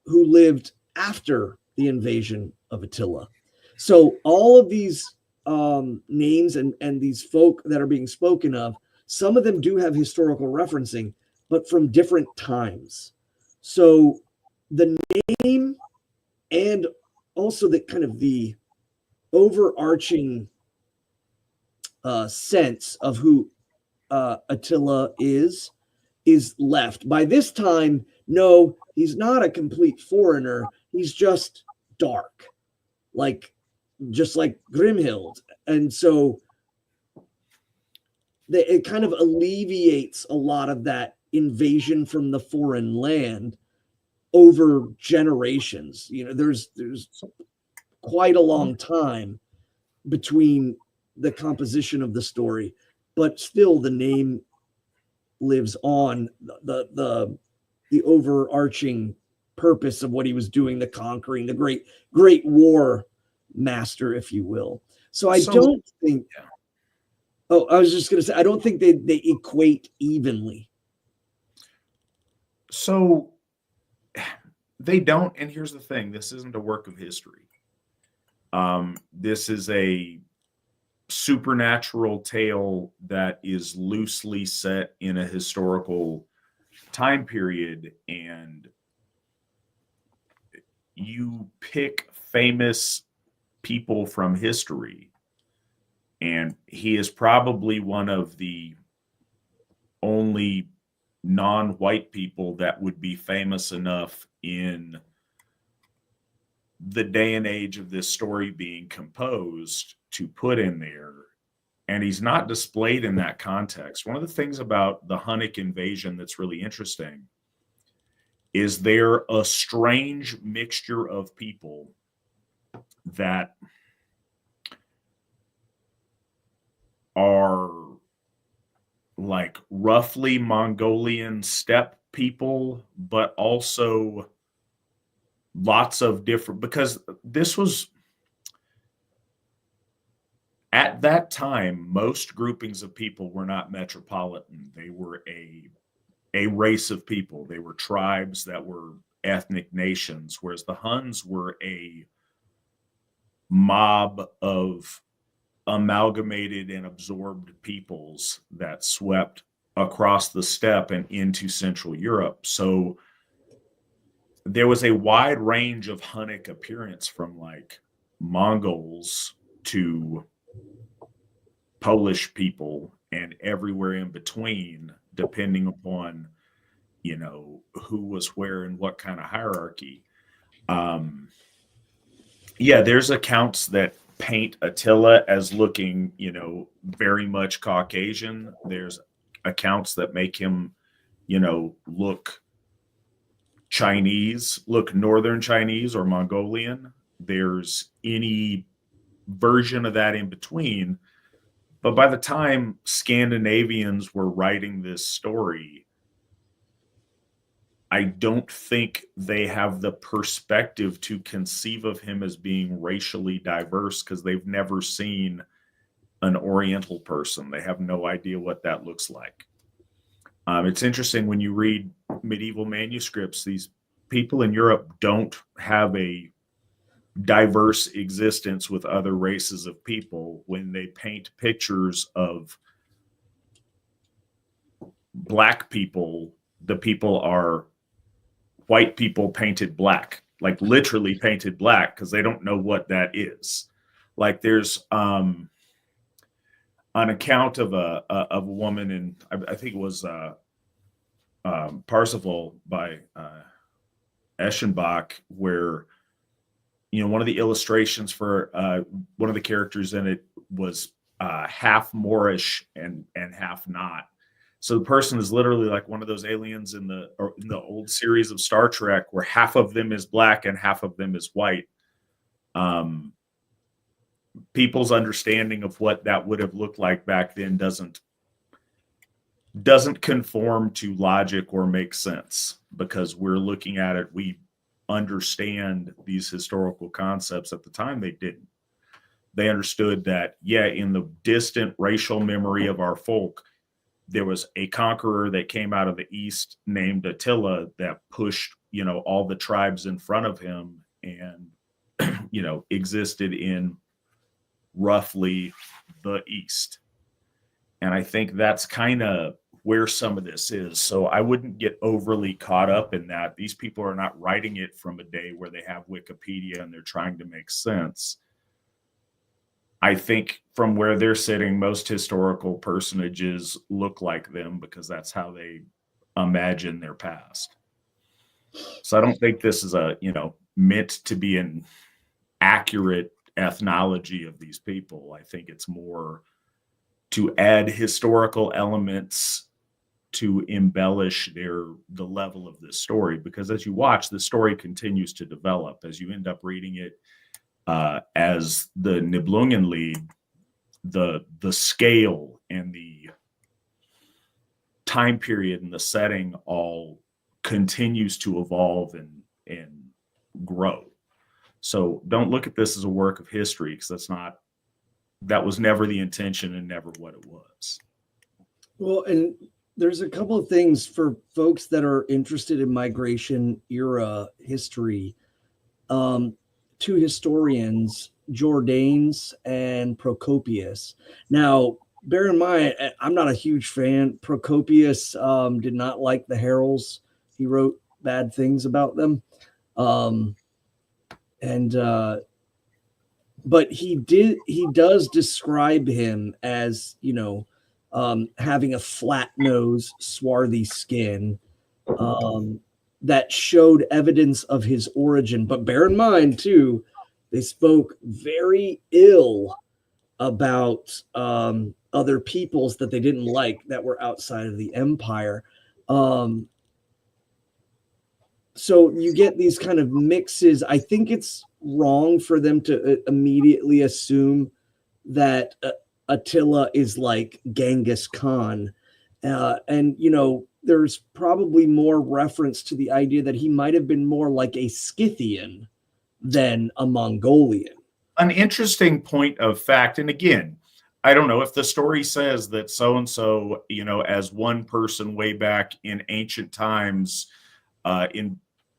lived after the invasion of Attila. So all of these names and these folk that are being spoken of, some of them do have historical referencing, but from different times. So the name and also the kind of the overarching sense of who Attila is left. By this time, no, he's not a complete foreigner. He's just dark, just like Brynhild. And so it kind of alleviates a lot of that invasion from the foreign land over generations. You know, there's quite a long time between the composition of the story, but still the name lives on, the overarching purpose of what he was doing, the conquering, the great war master, if you will. So I don't think, oh, I was just going to say, I don't think they equate evenly. So they don't, and here's the thing, this isn't a work of history. This is a supernatural tale that is loosely set in a historical time period, and you pick famous people from history, and he is probably one of the only non-white people that would be famous enough in the day and age of this story being composed to put in there. And he's not displayed in that context. One of the things about the Hunnic invasion that's really interesting is they're a strange mixture of people that are like roughly Mongolian steppe people, but also lots of different, because this was, at that time, most groupings of people were not metropolitan. They were a race of people. They were tribes that were ethnic nations, whereas the Huns were a mob of amalgamated and absorbed peoples that swept across the steppe and into Central Europe. So there was a wide range of Hunnic appearance, from like Mongols to Polish people and everywhere in between, depending upon, you know, who was where and what kind of hierarchy. Yeah, there's accounts that paint Attila as looking, you know, very much Caucasian. There's accounts that make him, you know, look Chinese, look Northern Chinese or Mongolian. There's any version of that in between. But by the time Scandinavians were writing this story, I don't think they have the perspective to conceive of him as being racially diverse because they've never seen an Oriental person. They have no idea what that looks like. It's interesting when you read medieval manuscripts, these people in Europe don't have a diverse existence with other races of people. When they paint pictures of black people, the people are white people painted black, like literally painted black, because they don't know what that is. Like there's an account of a woman in, I think it was Parsifal by Eschenbach, where one of the illustrations for one of the characters in it was half Moorish and half not. So the person is literally like one of those aliens in the old series of Star Trek, where half of them is black and half of them is white. People's understanding of what that would have looked like back then doesn't conform to logic or make sense, because we're looking at it. We understand these historical concepts. At the time they didn't. They understood that, in the distant racial memory of our folk, there was a conqueror that came out of the east named Attila that pushed, all the tribes in front of him and, existed in roughly the east. And I think that's kind of where some of this is. So I wouldn't get overly caught up in that. These people are not writing it from a day where they have Wikipedia and they're trying to make sense. I think from where they're sitting, most historical personages look like them because that's how they imagine their past. So I don't think this is meant to be an accurate ethnology of these people. I think it's more to add historical elements to embellish the level of this story, because as you watch, the story continues to develop as you end up reading it. As the Nibelungenlied, the scale and the time period and the setting all continues to evolve and grow. So don't look at this as a work of history, because that was never the intention and never what it was. Well, and there's a couple of things for folks that are interested in migration era history. Two historians, Jordanes and Procopius. Now, bear in mind, I'm not a huge fan. Procopius did not like the heralds. He wrote bad things about them. But he does describe him as, having a flat nose, swarthy skin, that showed evidence of his origin. But bear in mind, too, they spoke very ill about other peoples that they didn't like that were outside of the empire. So you get these kind of mixes. I think it's wrong for them to immediately assume that Attila is like Genghis Khan. There's probably more reference to the idea that he might have been more like a Scythian than a Mongolian. An interesting point of fact. And again, I don't know if the story says that so-and-so, as one person way back in ancient times,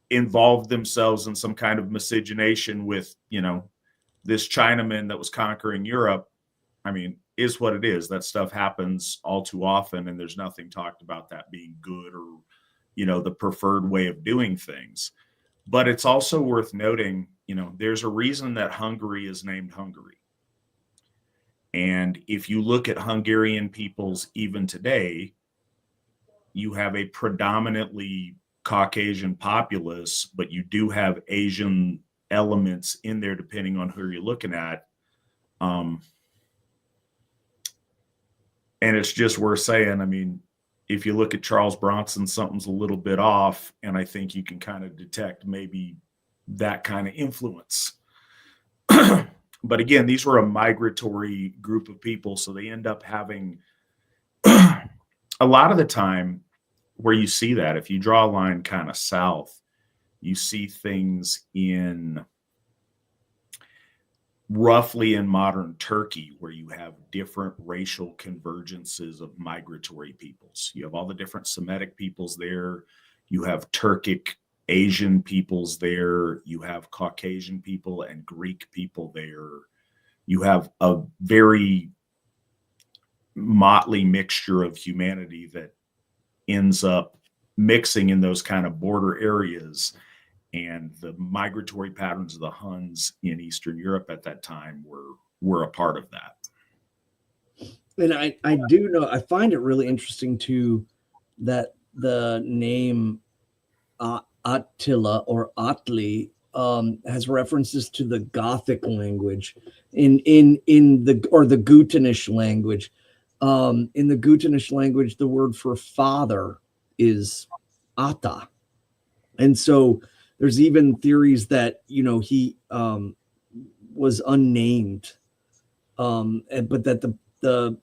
involved themselves in some kind of miscegenation with, this Chinaman that was conquering Europe. I mean, is what it is. That stuff happens all too often, and there's nothing talked about that being good or, the preferred way of doing things. But it's also worth noting, there's a reason that Hungary is named Hungary. And if you look at Hungarian peoples even today, you have a predominantly Caucasian populace, but you do have Asian elements in there depending on who you're looking at. And it's just worth saying, I mean, if you look at Charles Bronson, something's a little bit off, and I think you can kind of detect maybe that kind of influence. But again, these were a migratory group of people, so they end up having a lot of the time where you see that. If you draw a line kind of south, you see things in roughly in modern Turkey, where you have different racial convergences of migratory peoples. You have all the different Semitic peoples there. You have Turkic Asian peoples there. You have Caucasian people and Greek people there. You have a very motley mixture of humanity that ends up mixing in those kind of border areas. And the migratory patterns of the Huns in Eastern Europe at that time were a part of that. And I do know, I find it really interesting too that the name Attila or Atli has references to the Gothic language in the Gutenish language. In the Gutenish language, the word for father is Atta, and so there's even theories that he was unnamed, but that the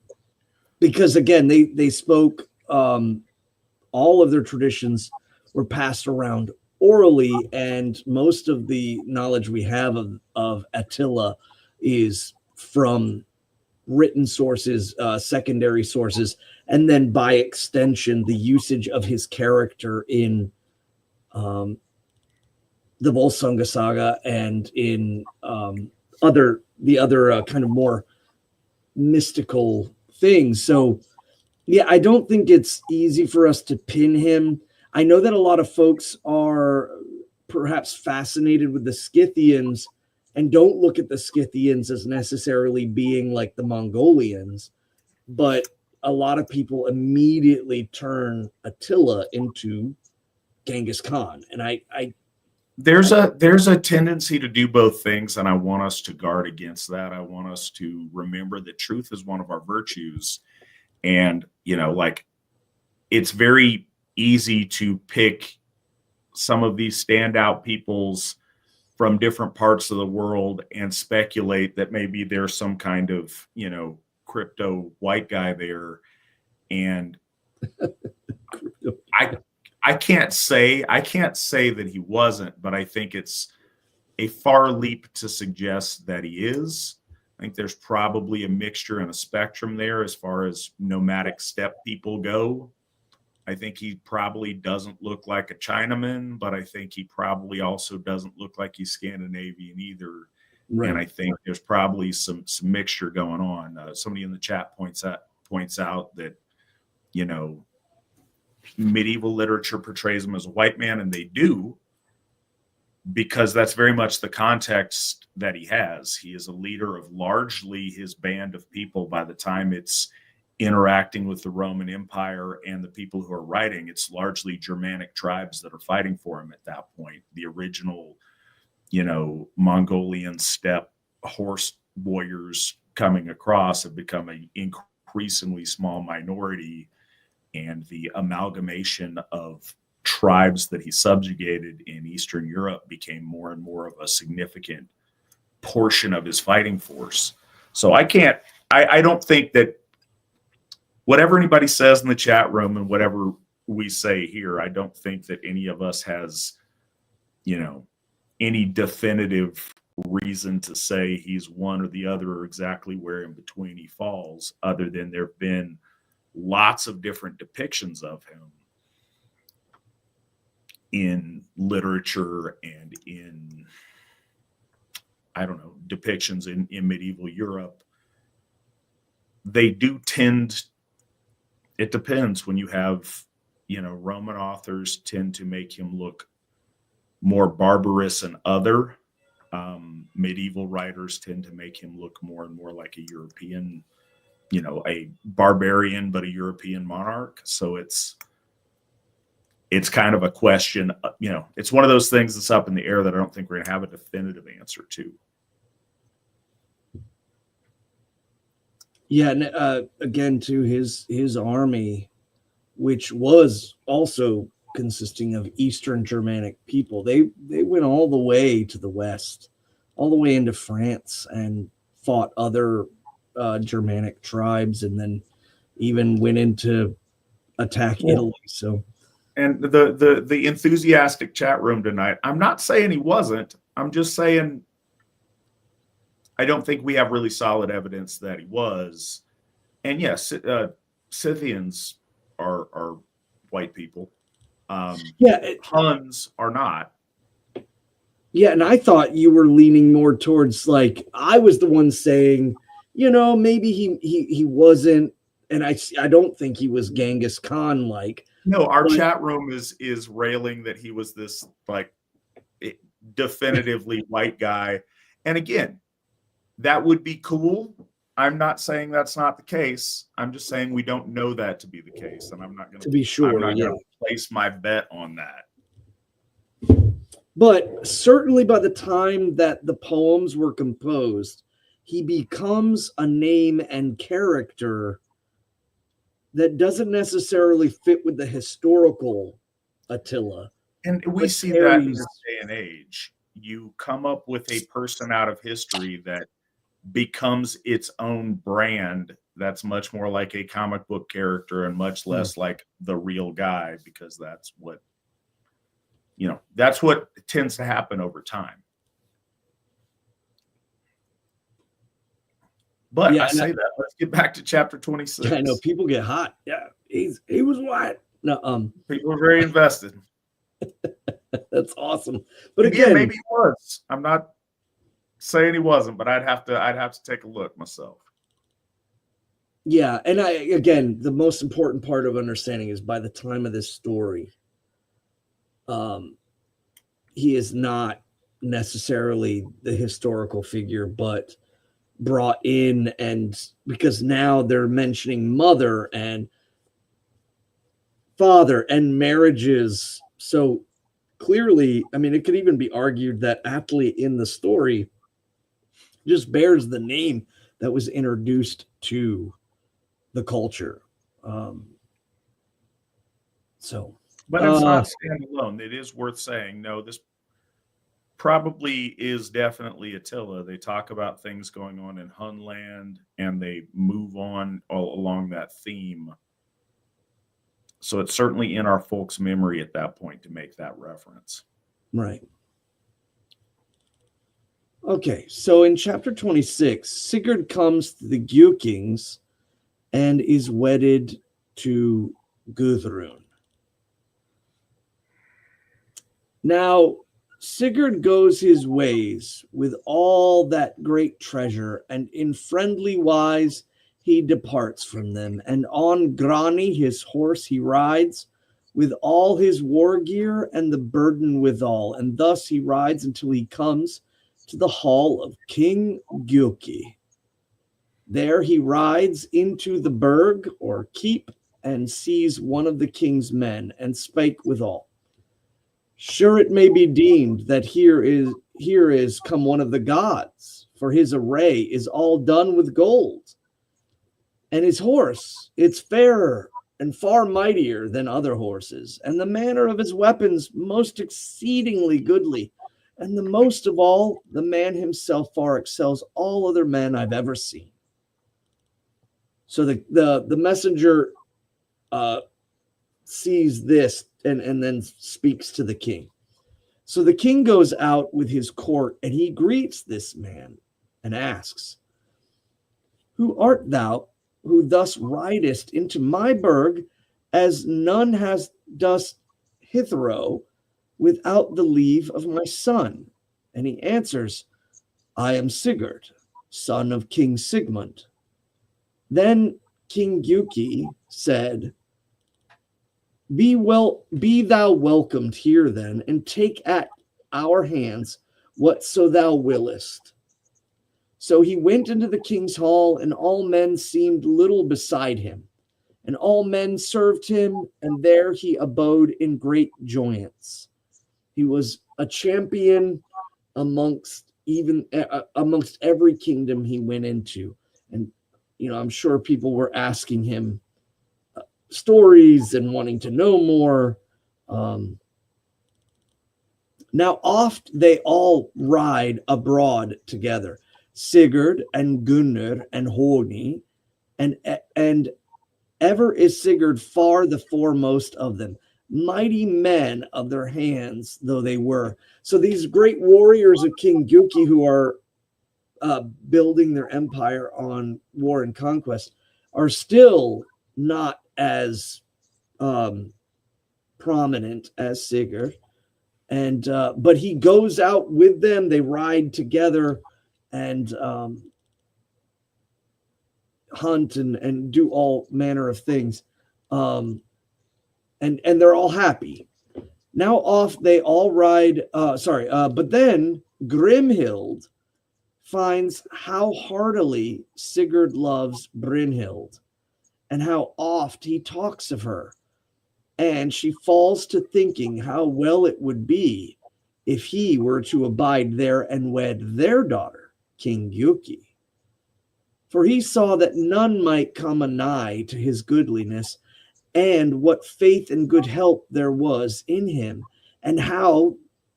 because again they spoke all of their traditions were passed around orally, and most of the knowledge we have of Attila is from written sources, secondary sources, and then by extension the usage of his character in the Völsunga Saga and in the other kind of more mystical things. So yeah, I don't think it's easy for us to pin him. I know that a lot of folks are perhaps fascinated with the Scythians and don't look at the Scythians as necessarily being like the Mongolians, but a lot of people immediately turn Attila into Genghis Khan. And there's a tendency to do both things, and I want us to guard against that. I want us to remember that truth is one of our virtues. And, it's very easy to pick some of these standout peoples from different parts of the world and speculate that maybe there's some kind of, crypto white guy there. And I can't say that he wasn't, but I think it's a far leap to suggest that he is. I think there's probably a mixture and a spectrum there as far as nomadic steppe people go. I think he probably doesn't look like a Chinaman, but I think he probably also doesn't look like he's Scandinavian either. Right. And I think there's probably some mixture going on. Somebody in the chat points out that, medieval literature portrays him as a white man, and they do, because that's very much the context that he has. He is a leader of largely his band of people. By the time it's interacting with the Roman Empire and the people who are writing, it's largely Germanic tribes that are fighting for him at that point. The original, Mongolian steppe horse warriors coming across have become an increasingly small minority, and the amalgamation of tribes that he subjugated in Eastern Europe became more and more of a significant portion of his fighting force. So I don't think that whatever anybody says in the chat room and whatever we say here, I don't think that any of us has, any definitive reason to say he's one or the other or exactly where in between he falls, other than there have been lots of different depictions of him in literature and in, depictions in medieval Europe. They do tend, it depends. When you have, Roman authors tend to make him look more barbarous and other. Medieval writers tend to make him look more and more like a European, a barbarian, but a European monarch. So it's kind of a question, it's one of those things that's up in the air that I don't think we're going to have a definitive answer to. Yeah. And again, to his army, which was also consisting of Eastern Germanic people, they went all the way to the west, all the way into France, and fought other Germanic tribes, and then even went into attack Italy. So And the enthusiastic chat room tonight, I'm not saying he wasn't. I'm just saying I don't think we have really solid evidence that he was. And yes, Scythians are white people. Huns are not. Yeah, and I thought you were leaning more towards, like, I was the one saying, maybe he wasn't, and I don't think he was Genghis Khan like. No, our chat room is railing that he was this like definitively white guy. And again, that would be cool. I'm not saying that's not the case. I'm just saying we don't know that to be the case, and I'm not going to be sure. I'm not going to place my bet on that. But certainly by the time that the poems were composed, he becomes a name and character that doesn't necessarily fit with the historical Attila. And we see that in this day and age. You come up with a person out of history that becomes its own brand that's much more like a comic book character and much less like the real guy, because that's what tends to happen over time. But I say that, let's get back to chapter 26. I know people get hot. Yeah, he was white. No, people are very invested. That's awesome. But again, maybe he was. I'm not saying he wasn't, but I'd have to take a look myself. Yeah, and again, the most important part of understanding is by the time of this story, he is not necessarily the historical figure, but brought in, and because now they're mentioning mother and father and marriages. So clearly, I mean, it could even be argued that Attila in the story just bears the name that was introduced to the culture. But it's not standalone. It is worth saying, no, this probably is definitely Attila. They talk about things going on in Hunland, and they move on all along that theme. So it's certainly in our folks' memory at that point to make that reference. Right. Okay, so in chapter 26, Sigurd comes to the Gjukings and is wedded to Gudrun. Now, Sigurd goes his ways with all that great treasure, and in friendly wise he departs from them. And on Grani, his horse, he rides with all his war gear and the burden withal. And thus he rides until he comes to the hall of King Gjuki. There he rides into the burg or keep and sees one of the king's men and spake withal. Sure, it may be deemed that here is come one of the gods, for his array is all done with gold, and his horse, it's fairer and far mightier than other horses, and the manner of his weapons most exceedingly goodly, and the most of all, the man himself far excels all other men I've ever seen. So the messenger sees this and then speaks to the king. So the king goes out with his court, and he greets this man and asks, "Who art thou, who thus ridest into my burg, as none dost hitherto, without the leave of my son?" And he answers, "I am Sigurd, son of King Sigmund." Then King Gjuki said, Be thou welcomed here then, and take at our hands whatso thou willest." So he went into the king's hall, and all men seemed little beside him, and all men served him, and there he abode in great joyance. He was a champion amongst every kingdom he went into. And I'm sure people were asking him stories and wanting to know more. Now oft they all ride abroad together, Sigurd and Gunnar and Hogni, and ever is Sigurd far the foremost of them. mighty men of their hands though they were. So these great warriors of King Gyuki who are building their empire on war and conquest are still not as prominent as Sigurd. And but he goes out with them. They ride together and hunt and do all manner of things. And they're all happy. Now off they all ride. But then Grimhild finds how heartily Sigurd loves Brynhild and how oft he talks of her. And she falls to thinking how well it would be if he were to abide there and wed their daughter, King Gyuki. For he saw that none might come anigh to his goodliness, and what faith and good help there was in him, and how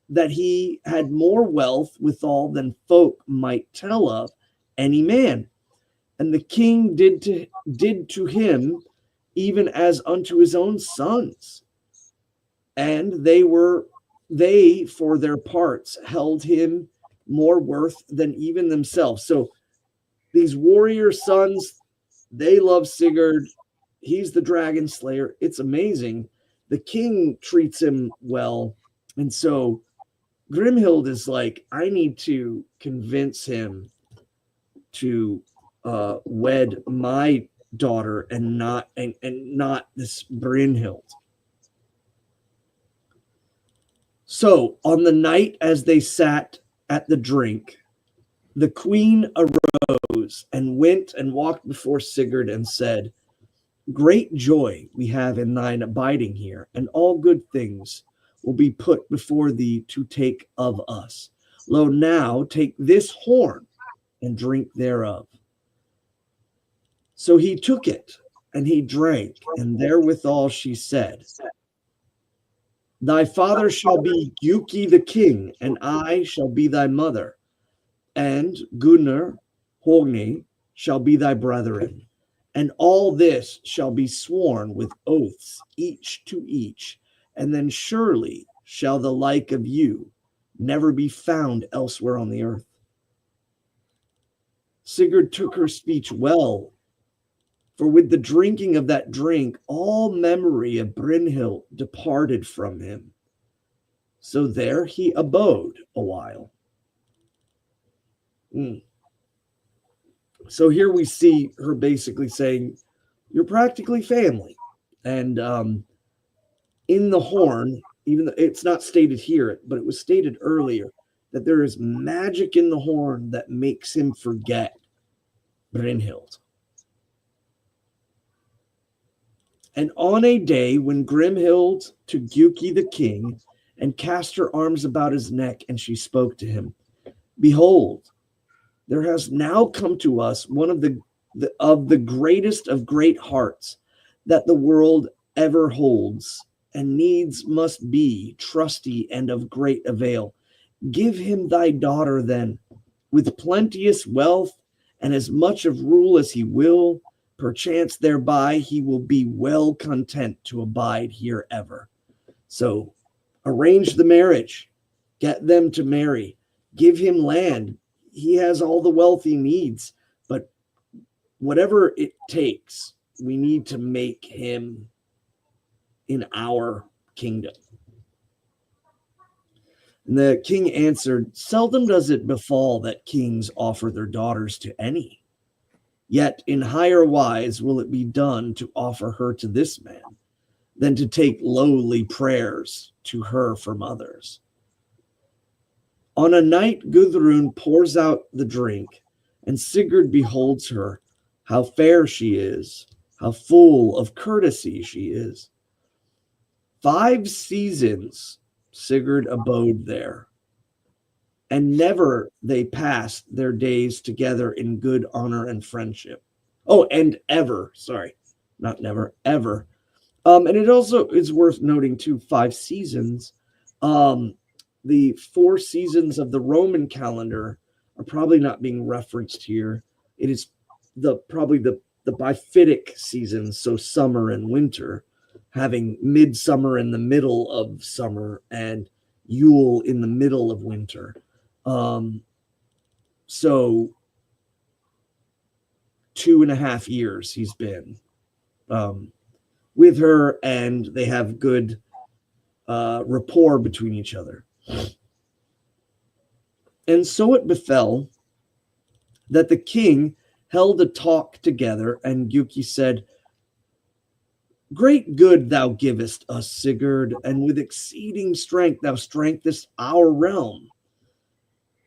that he had more wealth withal than folk might tell of any man. And the king did to him even as unto his own sons. And they for their parts held him more worth than even themselves. So these warrior sons, they love Sigurd. He's the dragon slayer. It's amazing. The king treats him well. And so Grimhild is like, I need to convince him to wed my daughter and not this Brynhild. So on the night as they sat at the drink, the queen arose and went and walked before Sigurd and said, great joy we have in thine abiding here, and all good things will be put before thee to take of us. Lo, now take this horn and drink thereof. So he took it, and he drank, and therewithal she said, thy father shall be Gyuki the king, and I shall be thy mother, and Gunnar, Hogni, shall be thy brethren. And all this shall be sworn with oaths, each to each, and then surely shall the like of you never be found elsewhere on the earth. Sigurd took her speech well, for with the drinking of that drink, all memory of Brynhild departed from him. So there he abode a while. So here we see her basically saying, you're practically family. And in the horn, even though it's not stated here, but it was stated earlier, that there is magic in the horn that makes him forget Brynhild. And on a day when Grimhild to Gyuki the king and cast her arms about his neck, and she spoke to him, behold, there has now come to us one of the greatest of great hearts that the world ever holds, and needs must be trusty and of great avail. Give him thy daughter then, with plenteous wealth and as much of rule as he will. Perchance thereby he will be well content to abide here ever. So arrange the marriage, get them to marry, give him land. He has all the wealth he needs, but whatever it takes, we need to make him in our kingdom. And the king answered, seldom does it befall that kings offer their daughters to any. Yet in higher wise will it be done to offer her to this man than to take lowly prayers to her from others. On a night Gudrun pours out the drink, and Sigurd beholds her, how fair she is, how full of courtesy she is. 5 seasons Sigurd abode there, and never they passed their days together in good honor and friendship. Oh, and ever, sorry, not never, ever. And it also is worth noting too, 5 seasons. The 4 seasons of the Roman calendar are probably not being referenced here. It is probably the Prophetic seasons, so summer and winter, having midsummer in the middle of summer and Yule in the middle of winter. So 2.5 years he's been with her, and they have good rapport between each other. And so it befell that the king held a talk together, and Giuki said, "Great good thou givest us, Sigurd, and with exceeding strength thou strengthest our realm."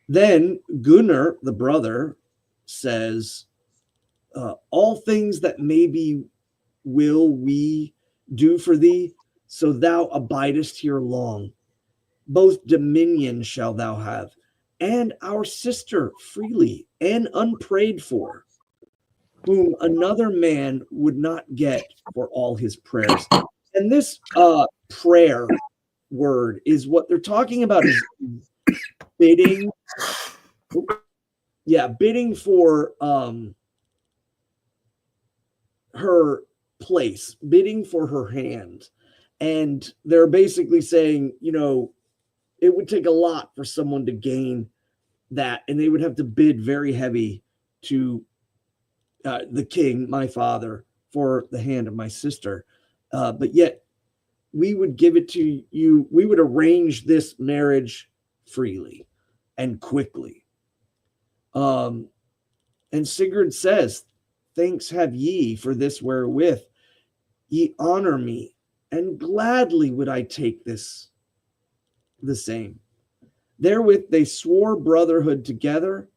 Then Gunnar, the brother, says, "All things that maybe will we do for thee, so thou abidest here long. Both dominion shall thou have, and our sister freely and unprayed for, whom another man would not get for all his prayers." And this prayer word is what they're talking about, is bidding. Bidding for her place, bidding for her hand. And they're basically saying, it would take a lot for someone to gain that, and they would have to bid very heavy to the king, my father, for the hand of my sister. But yet we would give it to you. We would arrange this marriage freely and quickly. And Sigurd says, "Thanks have ye for this wherewith ye honor me, and gladly would I take this the same." Therewith they swore brotherhood together,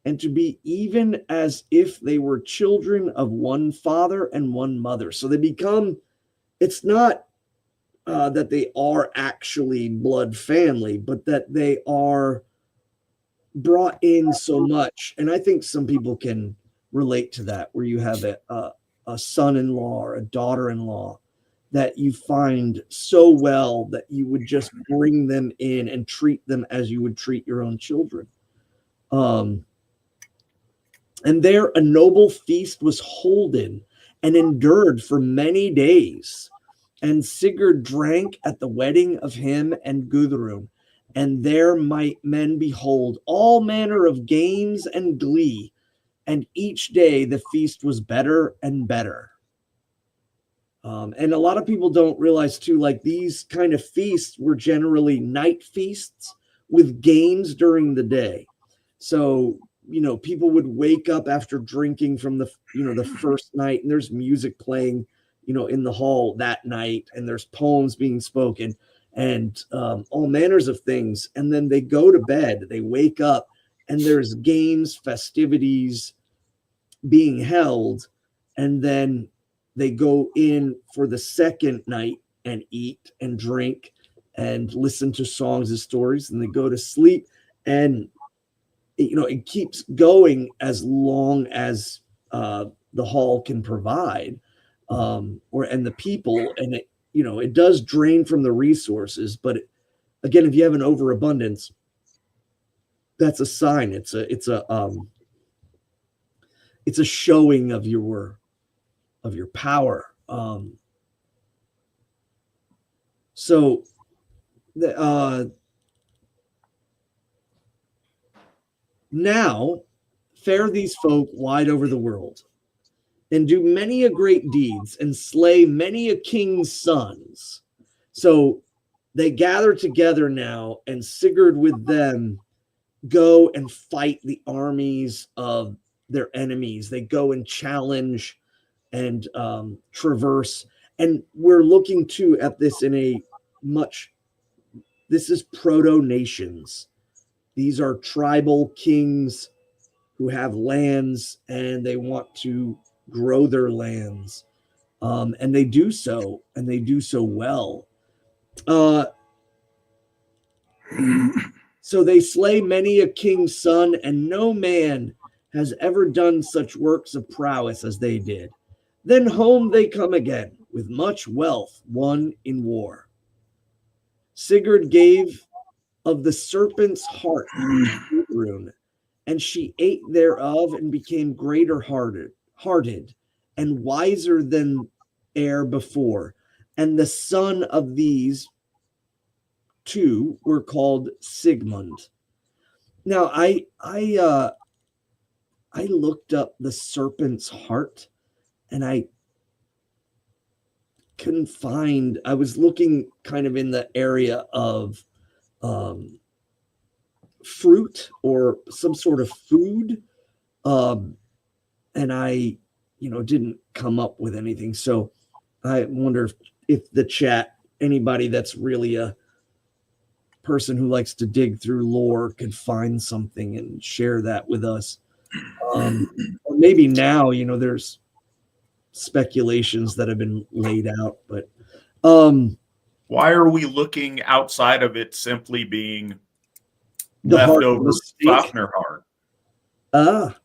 and to be even as if they were children of one father and one mother. So they become, it's not that they are actually blood family, but that they are brought in so much. And I think some people can relate to that, where you have a son-in-law or a daughter-in-law that you find so well that you would just bring them in and treat them as you would treat your own children. And there a noble feast was holden and endured for many days. And Sigurd drank at the wedding of him and Gudrun, and there might men behold all manner of games and glee, and each day the feast was better and better. And a lot of people don't realize too, like, these kind of feasts were generally night feasts with games during the day. So, people would wake up after drinking from the first night, and there's music playing, in the hall that night, and there's poems being spoken, and all manners of things. And then they go to bed, they wake up, and there's games, festivities being held, and then they go in for the second night and eat and drink and listen to songs and stories, and they go to sleep. And it keeps going as long as the hall can provide, and the people, and it does drain from the resources. But again, if you have an overabundance, that's a sign. It's a showing of your power. So now fare these folk wide over the world, and do many a great deeds, and slay many a king's sons. So they gather together now, and Sigurd with them go and fight the armies of their enemies. They go and challenge and traverse. And we're looking too at this this is proto-nations. These are tribal kings who have lands, and they want to grow their lands. And they do so, and they do so well. So they slay many a king's son, and no man has ever done such works of prowess as they did. Then home they come again, with much wealth won in war. Sigurd gave of the serpent's heart to Gudrun, and she ate thereof, and became greater hearted and wiser than ere before. and the son of these two were called Sigmund. Now, I looked up the serpent's heart, and I couldn't find. I was looking kind of in the area of fruit or some sort of food, and I, didn't come up with anything. So I wonder if the chat, anybody that's really a person who likes to dig through lore, could find something and share that with us. Or maybe now, there's speculations that have been laid out, but why are we looking outside of it simply being the heart of leftover the snake? Fafnir heart? Ah,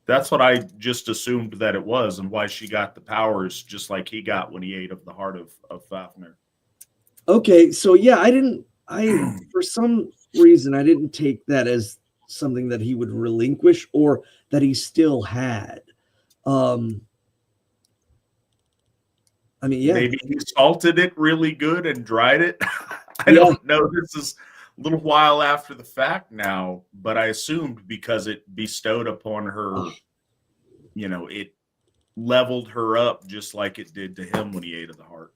That's what I just assumed that it was, and why she got the powers just like he got when he ate of the heart of Fafnir. okay. So yeah, for some reason, I didn't take that as something that he would relinquish or that he still had. I mean, yeah. Maybe he salted it really good and dried it. I don't know. This is a little while after the fact now, but I assumed because it bestowed upon her, it leveled her up just like it did to him when he ate of the heart.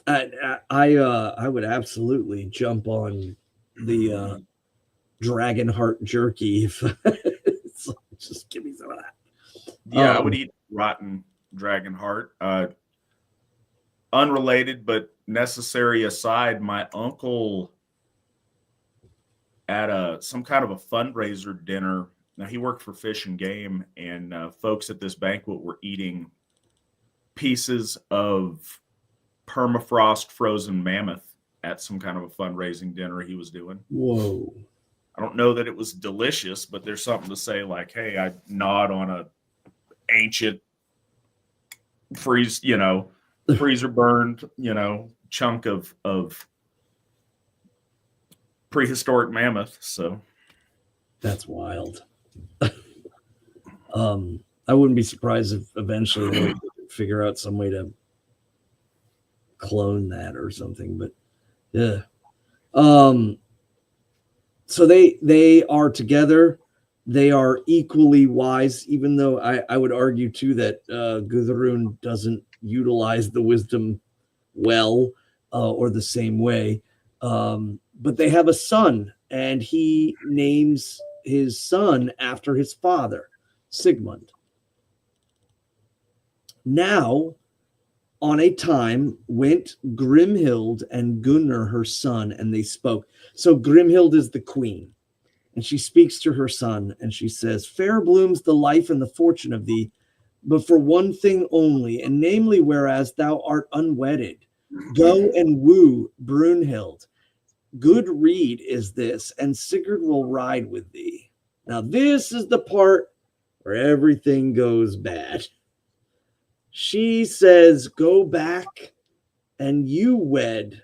I would absolutely jump on the dragon heart jerky if just give me some of that. Yeah, I would eat rotten dragon heart. Unrelated but necessary aside, my uncle at some kind of a fundraiser dinner. Now, he worked for Fish and Game, and folks at this banquet were eating pieces of permafrost frozen mammoth at some kind of a fundraising dinner he was doing. Whoa. I don't know that it was delicious, but there's something to say like, hey, I gnawed on a ancient freezer burned, chunk of prehistoric mammoth. So that's wild. I wouldn't be surprised if eventually they would figure out some way to clone that or something, but yeah. So they are together. They are equally wise, even though I would argue too that Gudrun doesn't utilize the wisdom well or the same way. But they have a son, and he names his son after his father, Sigmund. Now, on a time went Brynhild and Gunnar her son, and they spoke. So Brynhild is the queen, and she speaks to her son, and she says, fair blooms the life and the fortune of thee, but for one thing only, and namely, whereas thou art unwedded, go and woo Brynhild. Good rede is this, and Sigurd will ride with thee. Now this is the part where everything goes bad. She says, go back and you wed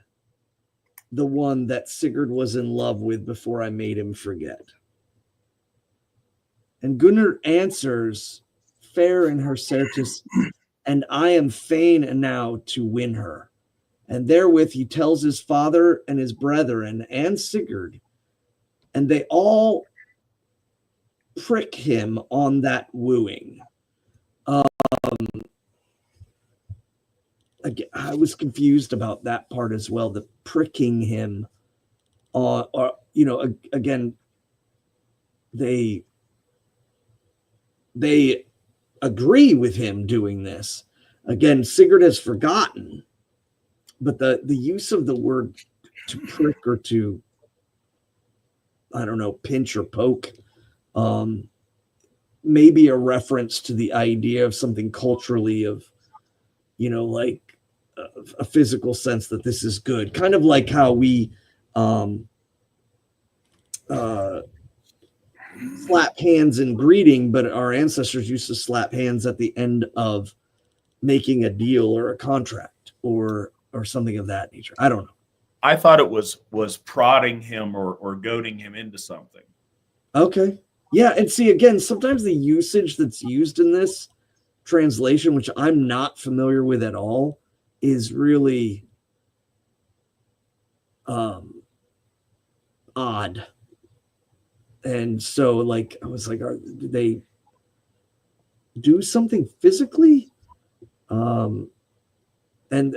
the one that Sigurd was in love with before I made him forget. And Gunnar answers, fair in her certes, and I am fain now to win her. And therewith he tells his father and his brethren and Sigurd, and they all prick him on that wooing. I was confused about that part as well, the pricking him. Again, they agree with him doing this. Again, Sigurd has forgotten, but the use of the word to prick or to, I don't know, pinch or poke, maybe a reference to the idea of something culturally of, like a physical sense that this is good. Kind of like how we slap hands in greeting, but our ancestors used to slap hands at the end of making a deal or a contract or something of that nature. I don't know. I thought it was prodding him or goading him into something. Okay. Yeah, and see, again, sometimes the usage that's used in this translation, which I'm not familiar with at all, is really odd. And so, like, I was like, did they do something physically? And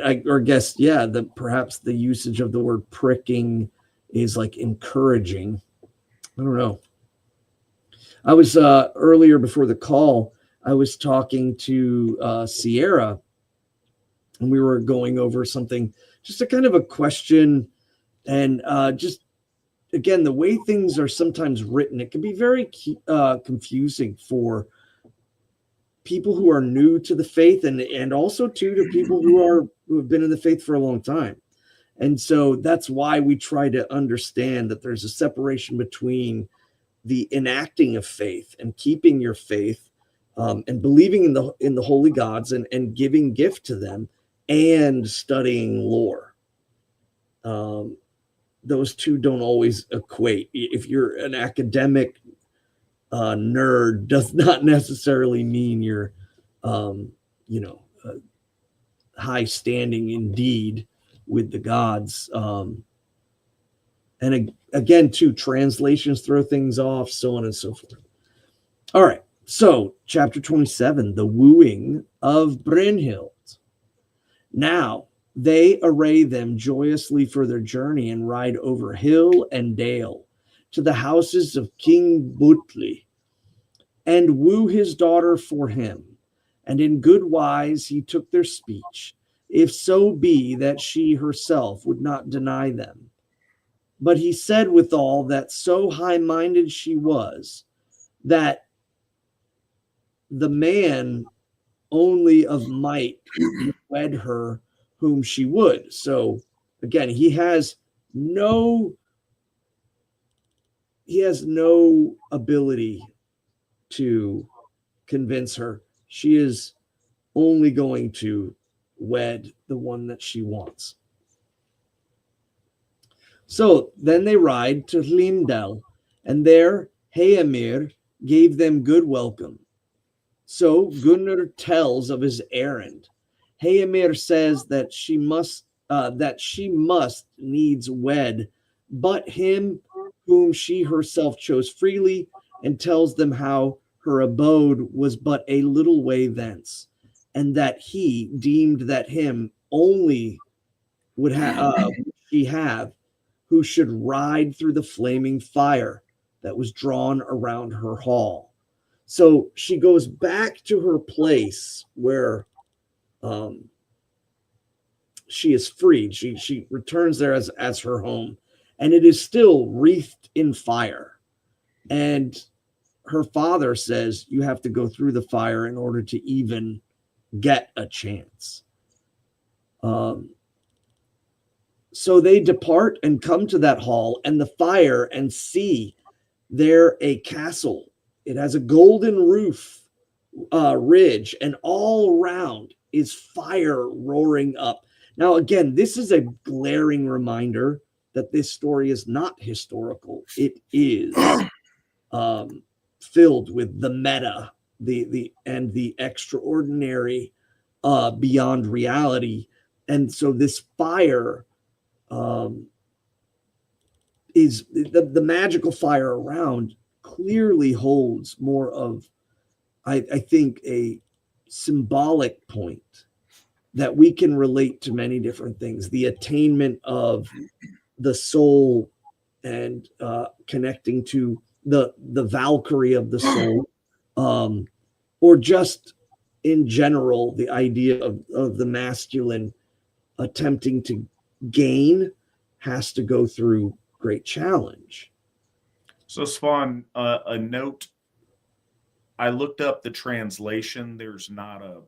I guess, yeah, perhaps the usage of the word pricking is like encouraging. I don't know. I was earlier before the call, I was talking to Sierra, and we were going over something, just a kind of a question, and just again, the way things are sometimes written, it can be very confusing for people who are new to the faith, and also to people who have been in the faith for a long time. And so that's why we try to understand that there's a separation between the enacting of faith and keeping your faith, and believing in the holy gods and giving gift to them, and studying lore. Those two don't always equate. If you're an academic nerd, does not necessarily mean you're high standing indeed with the gods. And again, too, translations throw things off, so on and so forth. All right, so chapter 27, the wooing of Brynhild. Now they array them joyously for their journey and ride over hill and dale to the houses of King Butli, and woo his daughter for him. And in good wise he took their speech, if so be that she herself would not deny them. But he said withal that so high-minded she was, that the man only of might wed her whom she would. So again, he has no ability to convince her. She is only going to wed the one that she wants. So then they ride to Hlindal, and there Heimir gave them good welcome. So Gunnar tells of his errand. Heimir says that she must needs wed but him whom she herself chose freely, and tells them how her abode was but a little way thence, and that he deemed that him only would she have who should ride through the flaming fire that was drawn around her hall. So she goes back to her place where she is freed. She returns there as her home, and it is still wreathed in fire. And her father says, you have to go through the fire in order to even get a chance. So they depart and come to that hall and the fire, and see there a castle. It has a golden roof ridge, and all around is fire roaring up. Now, again, this is a glaring reminder that this story is not historical. It is filled with the meta, and the extraordinary beyond reality. And so this fire is the magical fire around clearly holds more of, I think, a symbolic point that we can relate to many different things. The attainment of the soul, and connecting to the Valkyrie of the soul, or just in general, the idea of the masculine attempting to gain has to go through great challenge. So Svan, a note, I looked up the translation. There's not a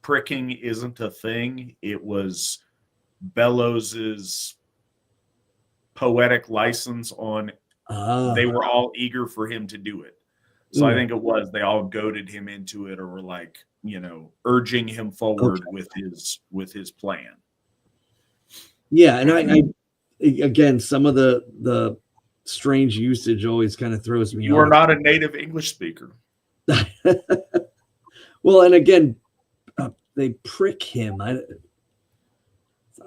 pricking isn't a thing. It was Bellows's poetic license on they were all eager for him to do it. So I think it was they all goaded him into it, or were like, urging him forward with his plan. Yeah, and I again, some of the strange usage always kind of throws me off. You are not a native English speaker. Well, and again, they prick him.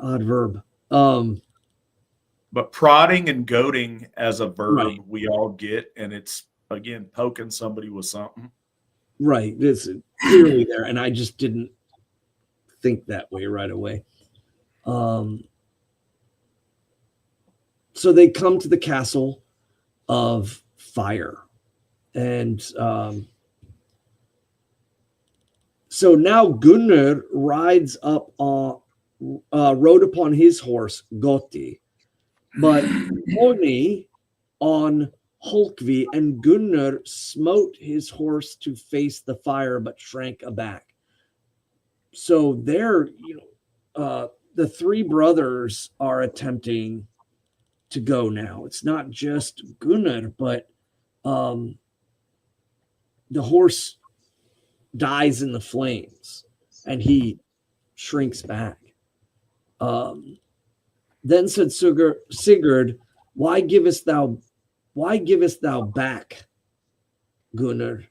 Odd verb. But prodding and goading as a verb, Right. we all get, and it's, again, poking somebody with something. Right. It's clearly there, and I just didn't think that way right away. So they come to the castle of fire. And so now Gunnar rides up rode upon his horse, Goti, but Hogni on Holkvi, and Gunnar smote his horse to face the fire, but shrank aback. So there, the three brothers are attempting to go now. It's not just Gunnar, but the horse dies in the flames and he shrinks back. Then said Sigurd, why givest thou back, Gunnar?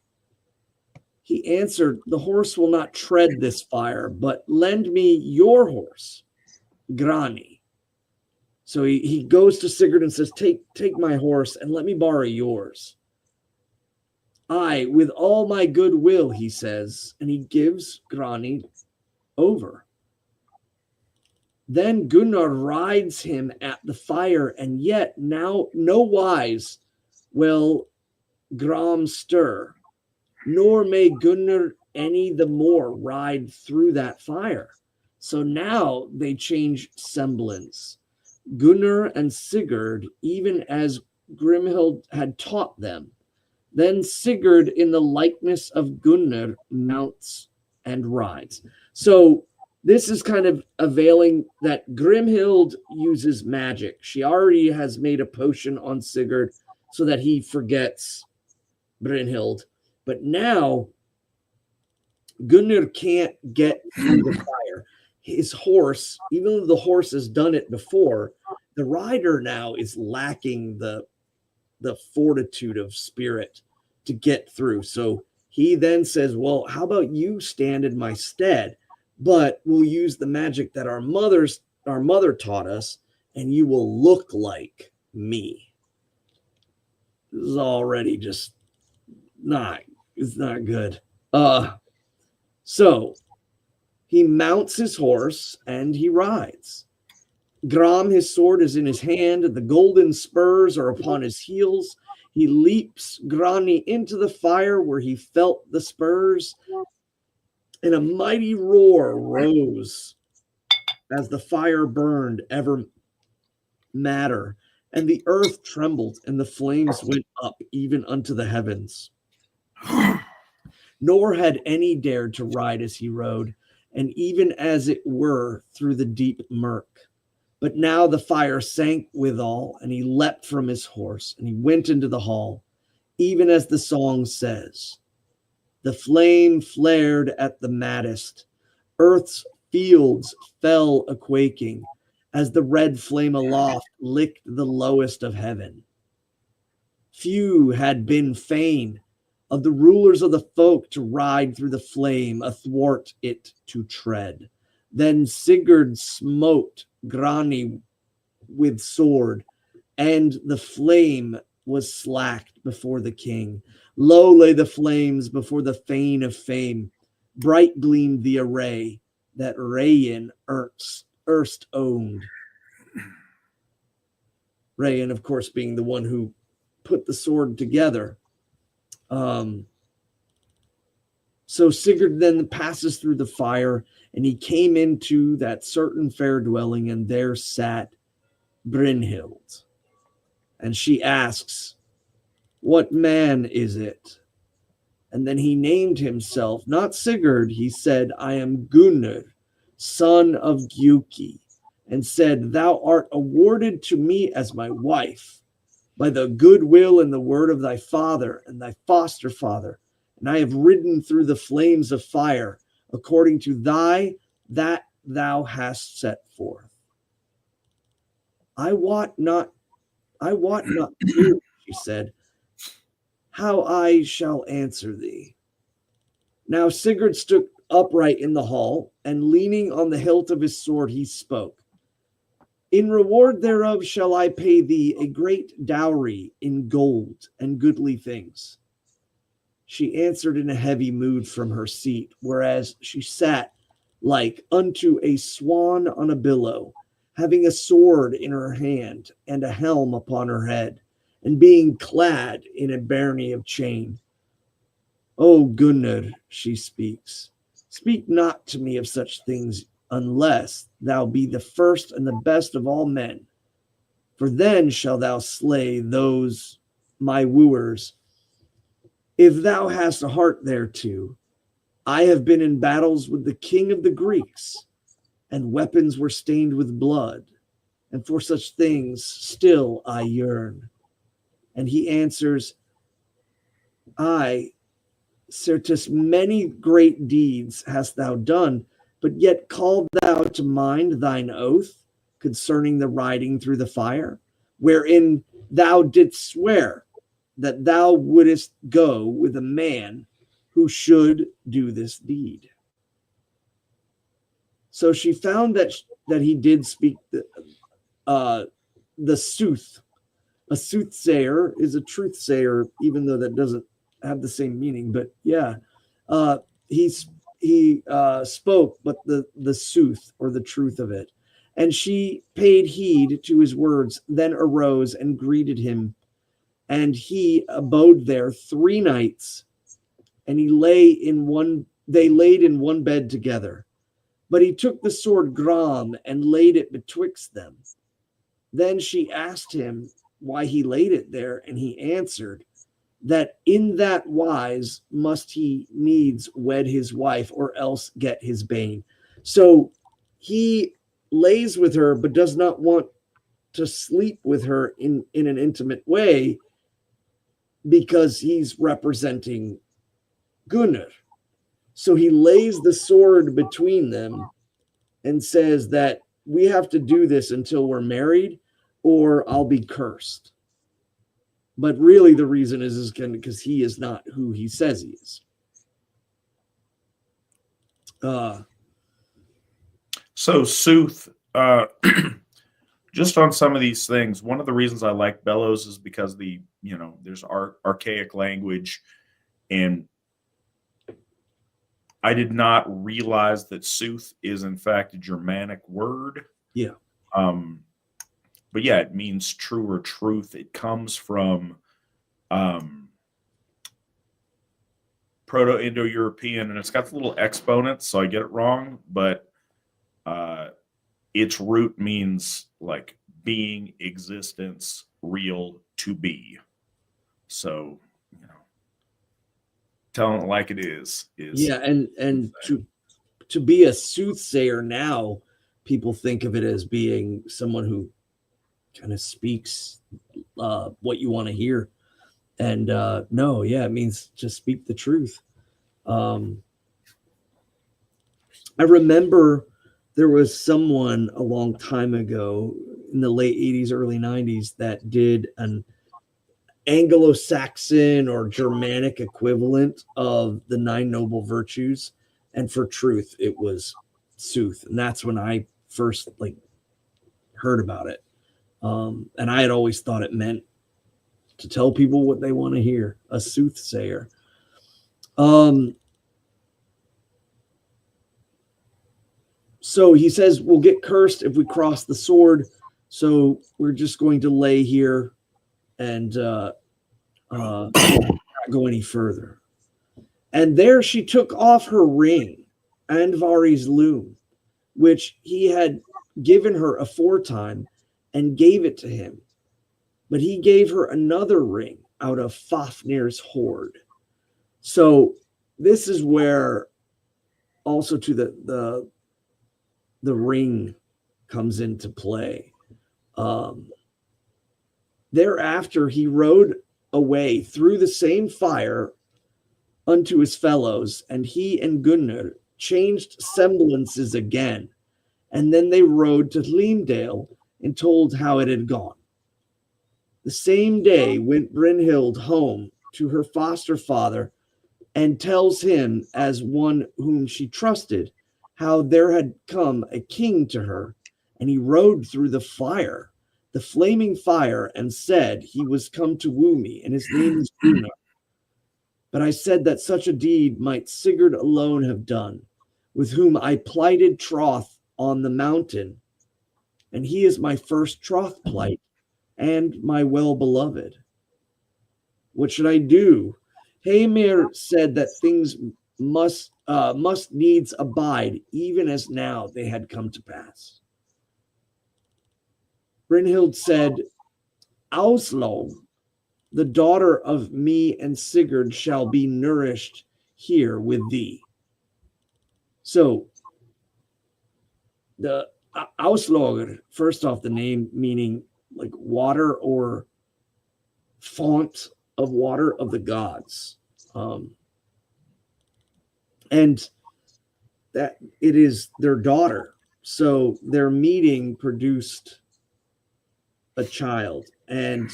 He answered, the horse will not tread this fire, but lend me your horse, Grani. So he goes to Sigurd and says, take my horse and let me borrow yours. I, with all my goodwill, he says, and he gives Grani over. Then Gunnar rides him at the fire, and yet now no wise will Gram stir, nor may Gunnar any the more ride through that fire. So now they change semblance. Gunnar and Sigurd, even as Grimhild had taught them. Then Sigurd, in the likeness of Gunnar, mounts and rides. So this is kind of availing that Grimhild uses magic. She already has made a potion on Sigurd so that he forgets Brynhild. But now Gunnar can't get through the fire. His horse, even though the horse has done it before, the rider now is lacking the fortitude of spirit to get through. So he then says, well, how about you stand in my stead, but we'll use the magic that our mother taught us, and you will look like me. This is already just it's not good. So he mounts his horse and he rides. Gram, his sword is in his hand, the golden spurs are upon his heels. He leaps Grani into the fire where he felt the spurs, and a mighty roar rose as the fire burned ever madder, and the earth trembled, and the flames went up even unto the heavens. Nor had any dared to ride as he rode, and even as it were through the deep murk. But now the fire sank withal, and he leapt from his horse, and he went into the hall, even as the song says. The flame flared at the maddest. Earth's fields fell a-quaking, as the red flame aloft licked the lowest of heaven. Few had been fain of the rulers of the folk to ride through the flame, athwart it to tread. Then Sigurd smote Grani with sword, and the flame was slacked before the king. Low lay the flames before the fane of fame. Bright gleamed the array that Rayan erst owned. Rayan, of course, being the one who put the sword together. So Sigurd then passes through the fire, and he came into that certain fair dwelling, and there sat Brynhild. And she asks, what man is it? And then he named himself, not Sigurd, he said, I am Gunnar, son of Giuki, and said, thou art awarded to me as my wife by the goodwill and the word of thy father and thy foster father. And I have ridden through the flames of fire according to that thou hast set forth. I wot not you, she said, how I shall answer thee. Now Sigurd stood upright in the hall, and leaning on the hilt of his sword, he spoke. In reward thereof shall I pay thee a great dowry in gold and goodly things. She answered in a heavy mood from her seat, whereas she sat like unto a swan on a billow, having a sword in her hand and a helm upon her head, and being clad in a byrnie of chain. O Gunnar, she speaks, speak not to me of such things unless thou be the first and the best of all men. For then shalt thou slay those my wooers, if thou hast a heart thereto. I have been in battles with the king of the Greeks, and weapons were stained with blood, and for such things still I yearn. And he answers, I, certes, many great deeds hast thou done, but yet call thou to mind thine oath concerning the riding through the fire, wherein thou didst swear that thou wouldest go with a man who should do this deed. So she found that he did speak the sooth. A soothsayer is a truthsayer, even though that doesn't have the same meaning. But yeah, he spoke, but the sooth or the truth of it. And she paid heed to his words, then arose and greeted him. And he abode there 3 nights, and they laid in one bed together. But he took the sword Gram and laid it betwixt them. Then she asked him why he laid it there, and he answered that in that wise must he needs wed his wife, or else get his bane. So he lays with her, but does not want to sleep with her in an intimate way, because he's representing Gunnar. So he lays the sword between them and says that we have to do this until we're married, or I'll be cursed. But really the reason is because he is not who he says he is. So Sooth, just on some of these things, one of the reasons I like Bellows is because there's archaic language, and I did not realize that Sooth is in fact a Germanic word. Yeah. But yeah, it means true or truth. It comes from Proto-Indo-European, and it's got the little exponents, so I get it wrong, but its root means like being, existence, real, to be. So, telling it like it is yeah, and to be a soothsayer now, people think of it as being someone who kind of speaks what you want to hear. And no, yeah, it means just speak the truth. I remember there was someone a long time ago in the late 80s, early 90s that did an Anglo-Saxon or Germanic equivalent of the 9 noble virtues. And for truth, it was sooth. And that's when I first heard about it. And I had always thought it meant to tell people what they want to hear, a soothsayer. So he says, we'll get cursed if we cross the sword. So we're just going to lay here and not go any further. And there she took off her ring and Vari's loom, which he had given her aforetime, and gave it to him. But he gave her another ring out of Fafnir's hoard. So this is where also to the ring comes into play. Thereafter he rode away through the same fire unto his fellows, and he and Gunnar changed semblances again. And then they rode to Hlymdale and told how it had gone. The same day went Brynhild home to her foster father, and tells him, as one whom she trusted, how there had come a king to her, and he rode through the flaming fire, and said he was come to woo me, and his name is Gunnar. But I said that such a deed might Sigurd alone have done, with whom I plighted troth on the mountain, and he is my first troth plight, and my well-beloved. What should I do? Heimir said that things must needs abide, even as now they had come to pass. Brynhild said, Auslog, the daughter of me and Sigurd, shall be nourished here with thee. So the Auslog, first off, the name meaning like water or font of water of the gods. And that it is their daughter. So their meeting produced a child. And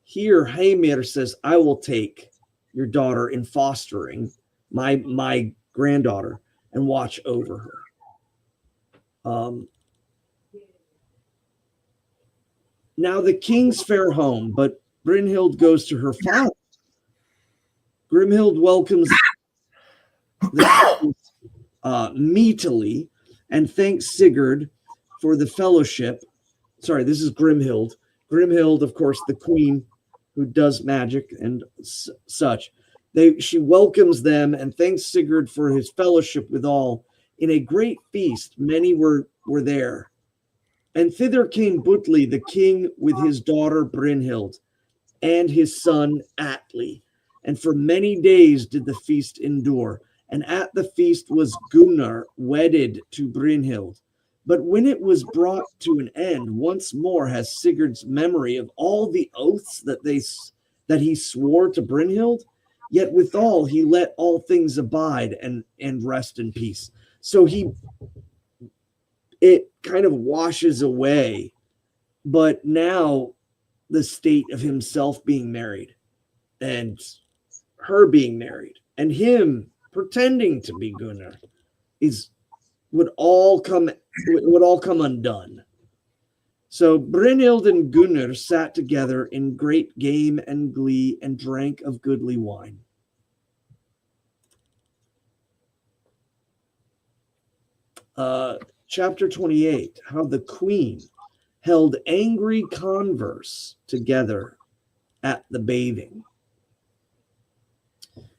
here Heimir says, I will take your daughter in fostering, my granddaughter, and watch over her. Now the kings fare home, but Brynhild goes to her father. Grimhild welcomes the meatily and thanks Sigurd for the fellowship. Sorry, this is Grimhild. Grimhild, of course, the queen who does magic and such. She welcomes them and thanks Sigurd for his fellowship with all. In a great feast, many were there. And thither came Butli, the king, with his daughter Brynhild, and his son Atli. And for many days did the feast endure. And at the feast was Gunnar wedded to Brynhild. But when it was brought to an end, once more has Sigurd's memory of all the oaths that he swore to Brynhild, yet withal he let all things abide and rest in peace. So it kind of washes away, but now the state of himself being married and her being married and him pretending to be Gunnar would all come undone. So Brynhild and Gunnar sat together in great game and glee and drank of goodly wine. Chapter 28, how the queen held angry converse together at the bathing.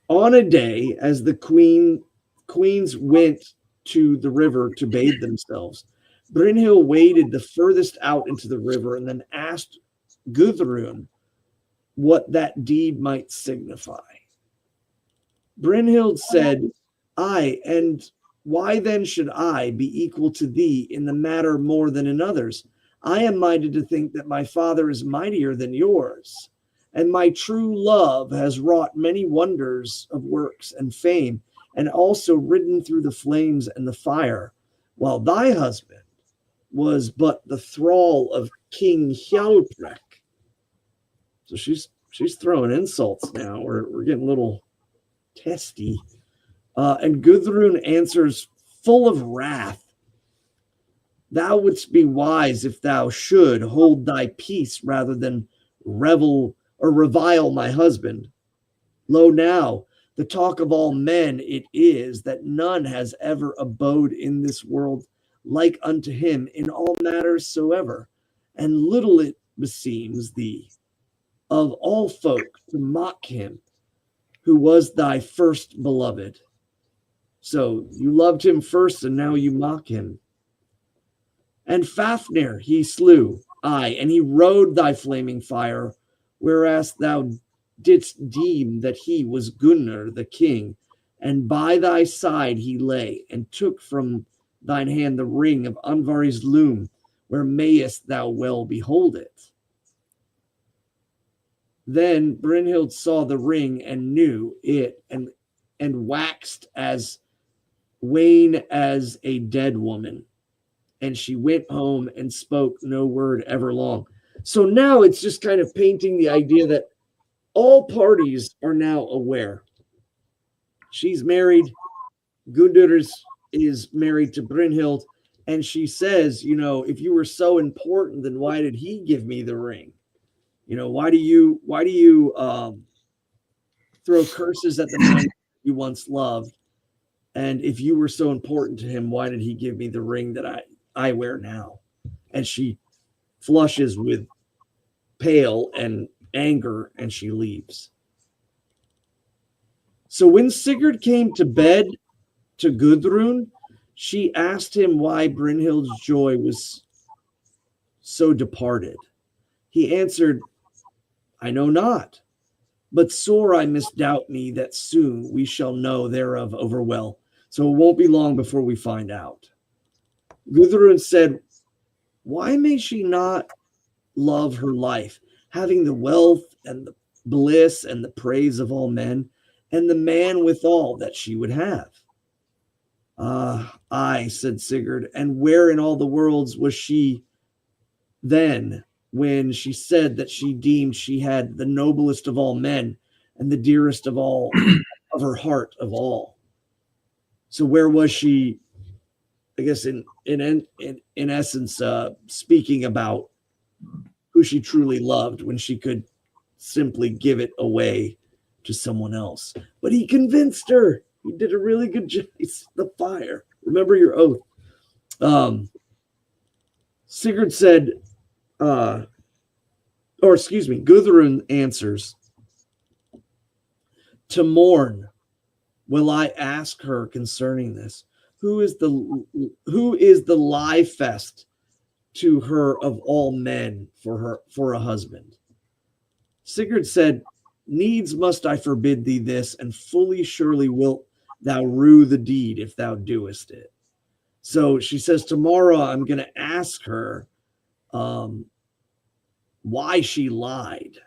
On a day, as the queens went to the river to bathe themselves, Brynhild waded the furthest out into the river and then asked Gudrun what that deed might signify. Brynhild said, Aye, and why then should I be equal to thee in the matter more than in others? I am minded to think that my father is mightier than yours, and my true love has wrought many wonders of works and fame, and also ridden through the flames and the fire, while thy husband was but the thrall of King Hjalprek. So she's throwing insults now. We're getting a little testy. And Gudrun answers full of wrath. Thou wouldst be wise if thou should hold thy peace rather than revile my husband. Lo now, the talk of all men it is that none has ever abode in this world like unto him in all matters soever, and little it beseems thee of all folk to mock him who was thy first beloved. So you loved him first, and now you mock him. And Fafnir he slew, aye, and he rode thy flaming fire, whereas thou didst deem that he was Gunnar the king, and by thy side he lay, and took from thine hand the ring of Andvari's loom, where mayest thou well behold it. Then Brynhild saw the ring and knew it, and waxed as wan as a dead woman, and she went home and spoke no word ever long. So now it's just kind of painting the idea that all parties are now aware. She's married, Gunnar is married to Brynhild, And she says, if you were so important, then why did he give me the ring? Why do you throw curses at the man you once loved? And if you were so important to him, why did he give me the ring that I wear now? And she flushes with pale and anger, and she leaves. So when Sigurd came to bed to Gudrun, she asked him why Brynhild's joy was so departed. He answered, I know not, but sore I misdoubt me that soon we shall know thereof overwell. So it won't be long before we find out. Gudrun said, why may she not love her life, having the wealth and the bliss and the praise of all men, and the man withal that she would have? Aye, said Sigurd, and where in all the worlds was she then, when she said that she deemed she had the noblest of all men and the dearest of all of her heart of all? So where was she, I guess, in essence, speaking about who she truly loved when she could simply give it away to someone else? But he convinced her. He did a really good job. It's the fire. Remember your oath. Sigurd said, Gudrun answers, to mourn will I ask her concerning this. Who is the lie fest to her of all men for a husband? Sigurd said, needs must I forbid thee this, and fully surely wilt thou rue the deed if thou doest it. So she says, tomorrow I'm going to ask her why she lied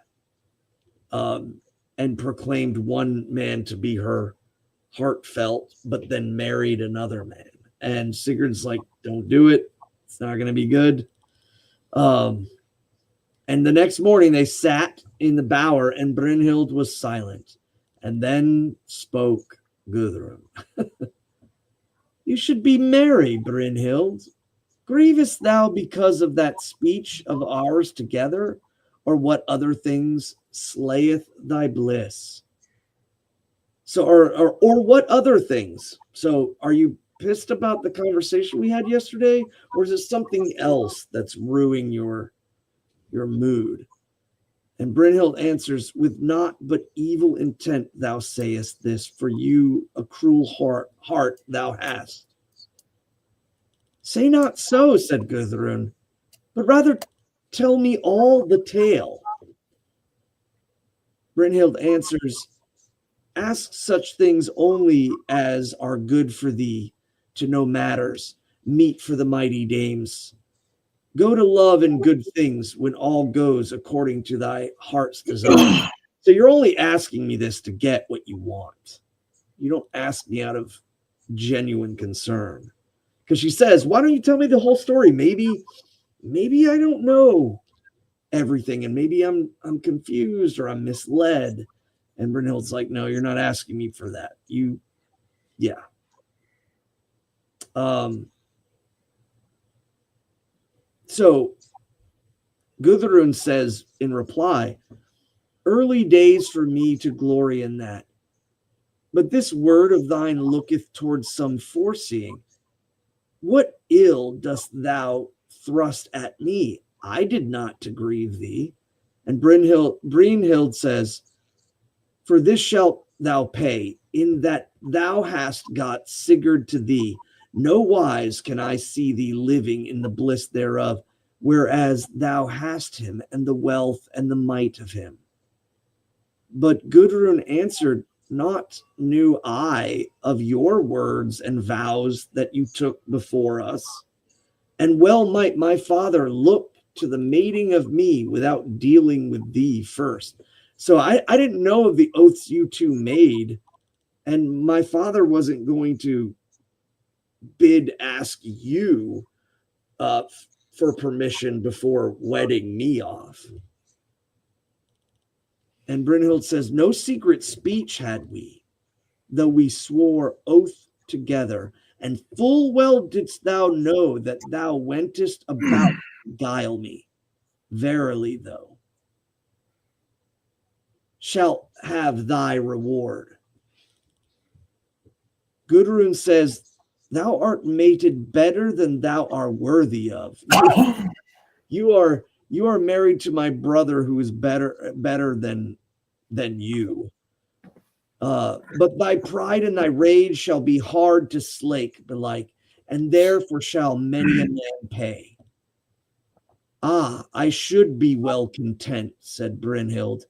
and proclaimed one man to be her heartfelt, but then married another man. And Sigurd's like, don't do it. It's not going to be good. And the next morning they sat in the bower, and Brynhild was silent. And then spoke Gudrun. You should be merry, Brynhild. Grievest thou because of that speech of ours together, or what other things slayeth thy bliss? So, or what other things? So, are you pissed about the conversation we had yesterday, or is it something else that's ruining your mood? And Brynhild answers, with naught but evil intent thou sayest this, for you a cruel heart thou hast. Say not so, said Gudrun, but rather tell me all the tale. Brynhild answers, ask such things only as are good for thee to know matters, meet for the mighty dames. Go to love and good things when all goes according to thy heart's desire. So you're only asking me this to get what you want. You don't ask me out of genuine concern. Because she says, why don't you tell me the whole story? Maybe I don't know everything, and maybe I'm confused or I'm misled. And Brynhild's like, no, you're not asking me for that. So Gudrun says in reply, early days for me to glory in that. But this word of thine looketh towards some foreseeing. What ill dost thou thrust at me? I did not to grieve thee. And Brynhild says, for this shalt thou pay, in that thou hast got Sigurd to thee. No wise can I see thee living in the bliss thereof, whereas thou hast him, and the wealth and the might of him. But Gudrun answered, not knew I of your words and vows that you took before us. And well might my father look to the mating of me without dealing with thee first. So I didn't know of the oaths you two made, and my father wasn't going to ask you for permission before wedding me off. And Brynhild says, no secret speech had we, though we swore oath together, and full well didst thou know that thou wentest about to guile me. Verily, though, shalt have thy reward. Gudrun says, thou art mated better than thou art worthy of. You are married to my brother who is better than you. But thy pride and thy rage shall be hard to slake, belike, and therefore shall many a man pay. Ah, I should be well content, said Brynhild,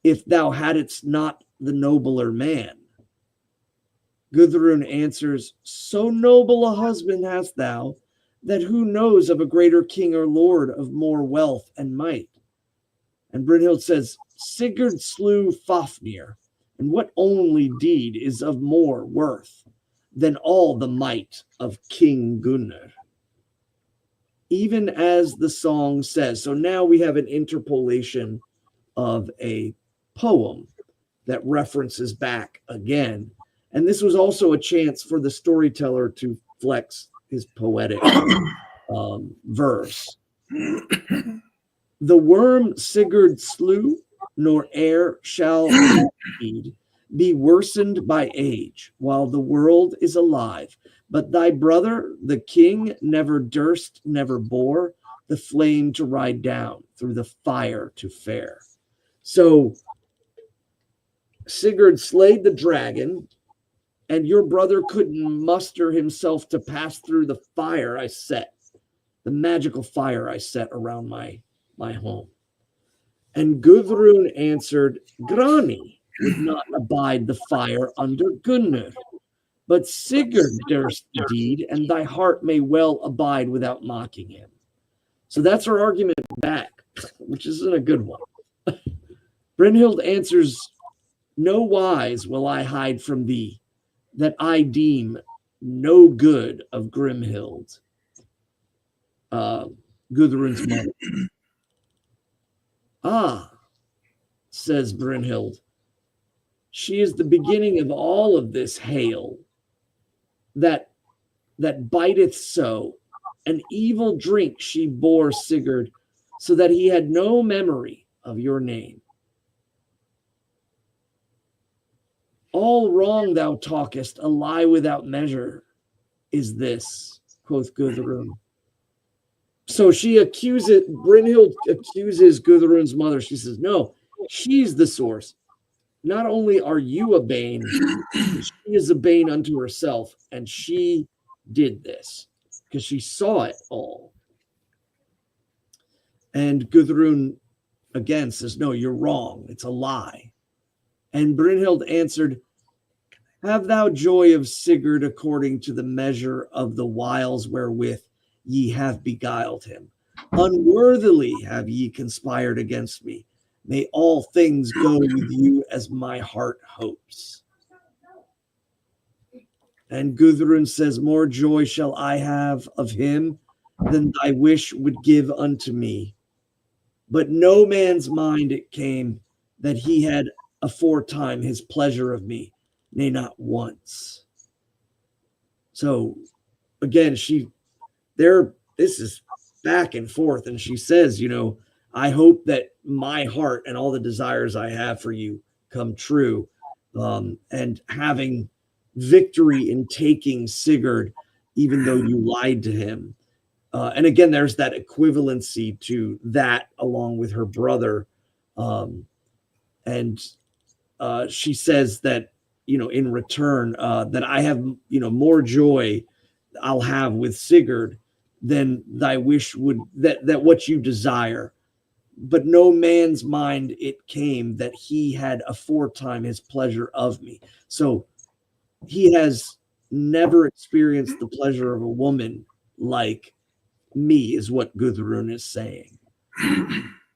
if thou hadst not the nobler man. Gudrun answers, so noble a husband hast thou, that who knows of a greater king or lord of more wealth and might? And Brynhild says, Sigurd slew Fafnir, and what only deed is of more worth than all the might of King Gunnar? Even as the song says. So now we have an interpolation of a poem that references back again. And this was also a chance for the storyteller to flex his poetic verse. The worm Sigurd slew, nor e'er shall indeed be worsened by age, while the world is alive. But thy brother, the king, never durst, never bore the flame to ride down through the fire to fare. So Sigurd slayed the dragon, and your brother couldn't muster himself to pass through the fire I set, the magical fire I set around my home. And Gudrun answered, Grani would not abide the fire under Gunnar, but Sigurd durst the deed, and thy heart may well abide without mocking him. So that's her argument back, which isn't a good one. Brynhild answers, no wise will I hide from thee, that I deem no good of Grimhild, Gudrun's mother. Ah, says Brynhild, she is the beginning of all of this hail that biteth so. An evil drink she bore Sigurd, so that he had no memory of your name. All wrong thou talkest, a lie without measure is this, quoth Gudrun. So Brynhild accuses Gudrun's mother. She says, no, she's the source. Not only are you a bane, she is a bane unto herself, and she did this because she saw it all. And Gudrun again says, no, you're wrong. It's a lie. And Brynhild answered, have thou joy of Sigurd according to the measure of the wiles wherewith ye have beguiled him. Unworthily have ye conspired against me. May all things go with you as my heart hopes. And Gudrun says, more joy shall I have of him than thy wish would give unto me. But no man's mind it came that he had aforetime his pleasure of me, nay, not once. So again, this is back and forth, and she says, I hope that my heart and all the desires I have for you come true. And having victory in taking Sigurd, even though you lied to him. And again, there's that equivalency to that along with her brother. And she says that, in return, that I have, more joy I'll have with Sigurd than thy wish would, that what you desire. But no man's mind it came that he had aforetime his pleasure of me. So he has never experienced the pleasure of a woman like me, is what Gudrun is saying.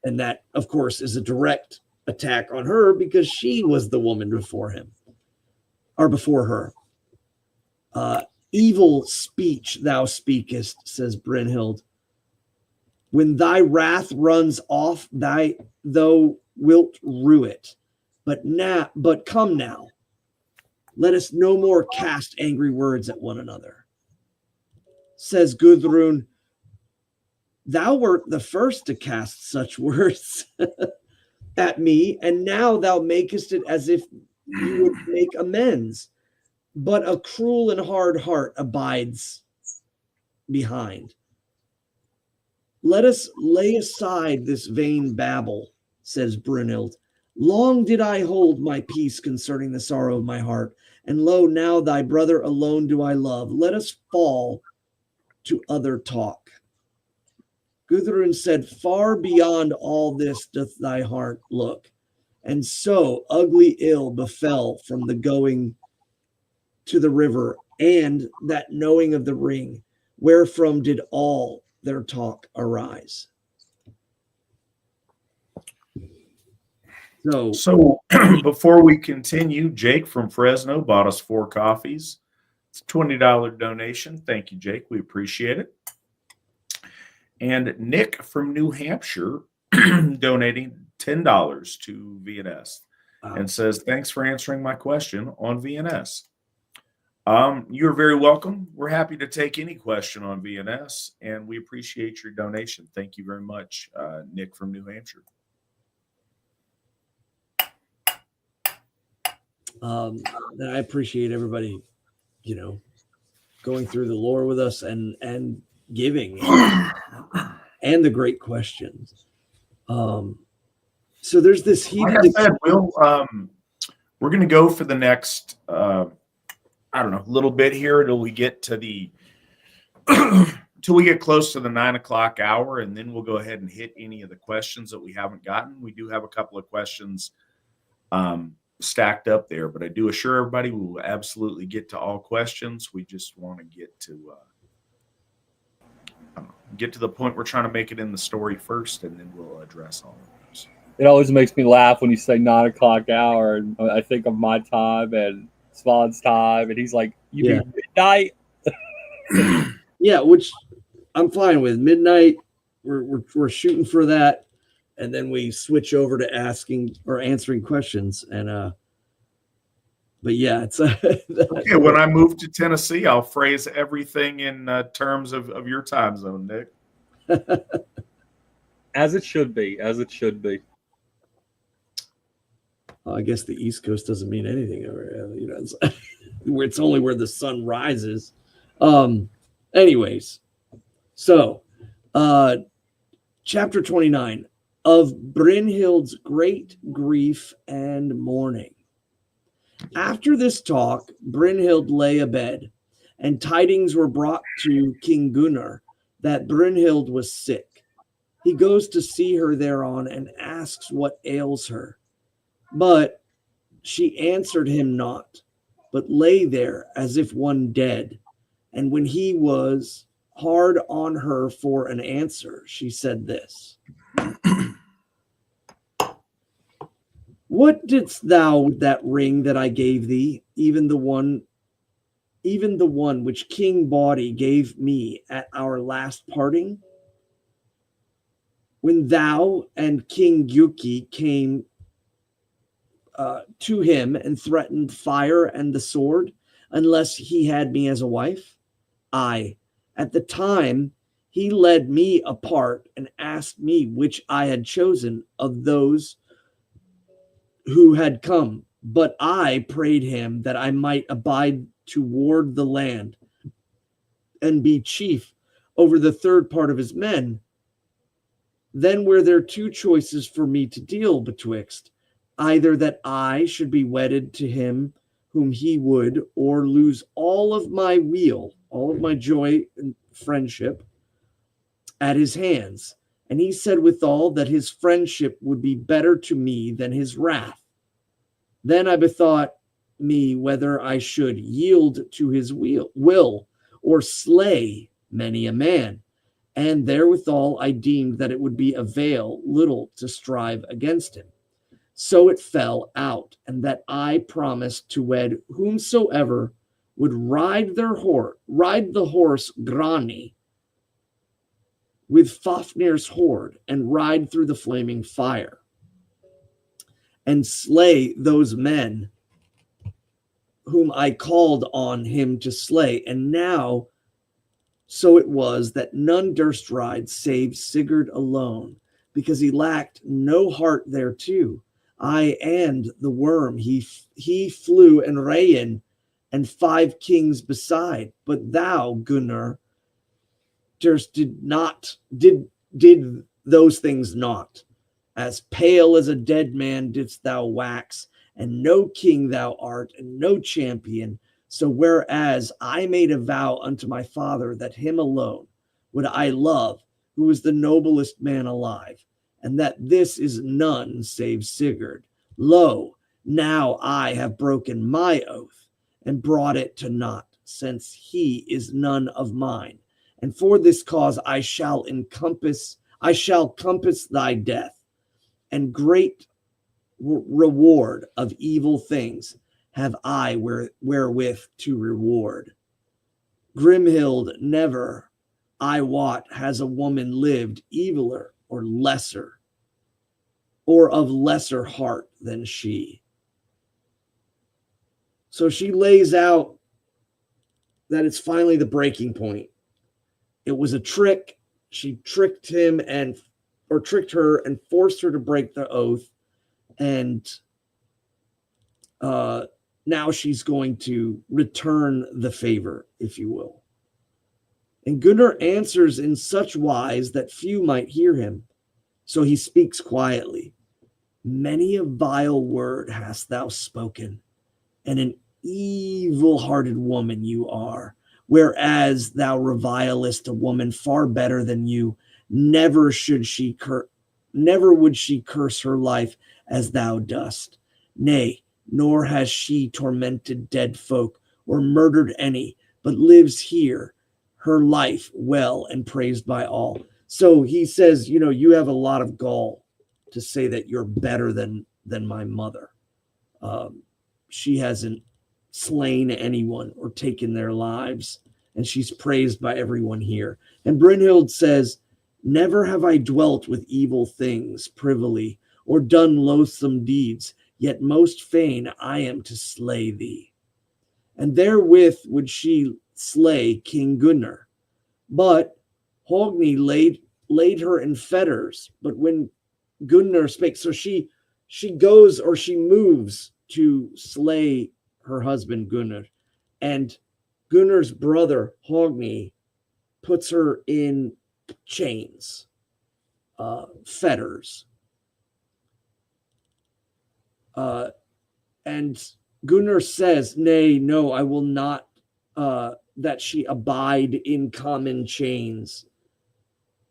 And that, of course, is a direct attack on her because she was the woman before him, or before her. Evil speech thou speakest, says Brynhild. When thy wrath runs off, thou wilt rue it. But come now, let us no more cast angry words at one another. says Gudrun, thou wert the first to cast such words at me, and now thou makest it as if you would make amends. But a cruel and hard heart abides behind. Let us lay aside this vain babble, says Brynhild. Long did I hold my peace concerning the sorrow of my heart, and lo, now thy brother alone do I love. Let us fall to other talk. Gudrun said, far beyond all this doth thy heart look, and so ugly ill befell from the going to the river, and that knowing of the ring, wherefrom did all their talk arise. So before we continue, Jake from Fresno bought us 4 coffees. It's a $20 donation. Thank you, Jake. We appreciate it. And Nick from New Hampshire donating $10 to VNS and says, thanks for answering my question on VNS. You're very welcome. We're happy to take any question on VNS, and we appreciate your donation. Thank you very much, Nick from New Hampshire. And I appreciate everybody, going through the lore with us and giving and the great questions. So there's this heated. Like I said, we're going to go for the next, little bit here until we get to until we get close to the 9 o'clock hour, and then we'll go ahead and hit any of the questions that we haven't gotten. We do have a couple of questions stacked up there, but I do assure everybody we will absolutely get to all questions. We just want to get to the point we're trying to make it in the story first, and then we'll address all of those. It always makes me laugh when you say 9 o'clock hour, and I think of my time and Svan's time, and he's like, "You mean midnight?" Yeah, which I'm fine with. Midnight, we're shooting for that, and then we switch over to asking or answering questions. And but yeah, it's okay. When I move to Tennessee, I'll phrase everything in terms of your time zone, Nick. As it should be. As it should be. I guess the East Coast doesn't mean anything over, it's only where the sun rises. Anyways, so chapter 29 of Brynhild's great grief and mourning. After this talk, Brynhild lay abed, and tidings were brought to King Gunnar that Brynhild was sick. He goes to see her thereon and asks what ails her. But she answered him not, but lay there as if one dead. And when he was hard on her for an answer, she said this: What didst thou with that ring that I gave thee, even the one which King Bawdy gave me at our last parting? When thou and King Gyuki came to him and threatened fire and the sword, unless he had me as a wife? Aye, at the time he led me apart and asked me which I had chosen of those who had come, but I prayed him that I might abide to ward the land and be chief over the third part of his men. Then were there 2 choices for me to deal betwixt, either that I should be wedded to him whom he would, or lose all of my weal, all of my joy and friendship at his hands. And he said withal that his friendship would be better to me than his wrath. Then I bethought me whether I should yield to his will or slay many a man. And therewithal I deemed that it would be avail little to strive against him. So it fell out, and that I promised to wed whomsoever would ride the horse Grani with Fafnir's horde, and ride through the flaming fire, and slay those men whom I called on him to slay. And now So it was that none durst ride save Sigurd alone, because he lacked no heart thereto. I and the worm he flew, and Rayen and 5 kings beside. But thou, Gunnar, durst did those things not. As pale as a dead man didst thou wax, and no king thou art, and no champion. So whereas I made a vow unto my father that him alone would I love, who was the noblest man alive, and that this is none save Sigurd. Lo, now I have broken my oath and brought it to naught, since he is none of mine. And for this cause I shall compass thy death, and great reward of evil things have I wherewith to reward. Grimhild never, I wot, has a woman lived eviler or lesser, or of lesser heart than she. So she lays out that it's finally the breaking point. It was a trick. She tricked him tricked her and forced her to break the oath. And now she's going to return the favor, if you will. And Gunnar answers in such wise that few might hear him. So he speaks quietly. Many a vile word hast thou spoken, and an evil-hearted woman you are, whereas thou revilest a woman far better than you. Never would she curse her life as thou dost. Nay, nor has she tormented dead folk or murdered any, but lives here her life well and praised by all. So he says, you have a lot of gall to say that you're better than my mother. She hasn't slain anyone or taken their lives, and she's praised by everyone here. And Brynhild says, never have I dwelt with evil things privily, or done loathsome deeds, yet most fain I am to slay thee. And therewith would she slay King Gunnar. But Hogni laid her in fetters. But when Gunnar spake, so she goes, or she moves to slay her husband Gunnar. And Gunnar's brother Hogni puts her in chains, fetters. And Gunnar says, nay, no, I will not, that she abide in common chains.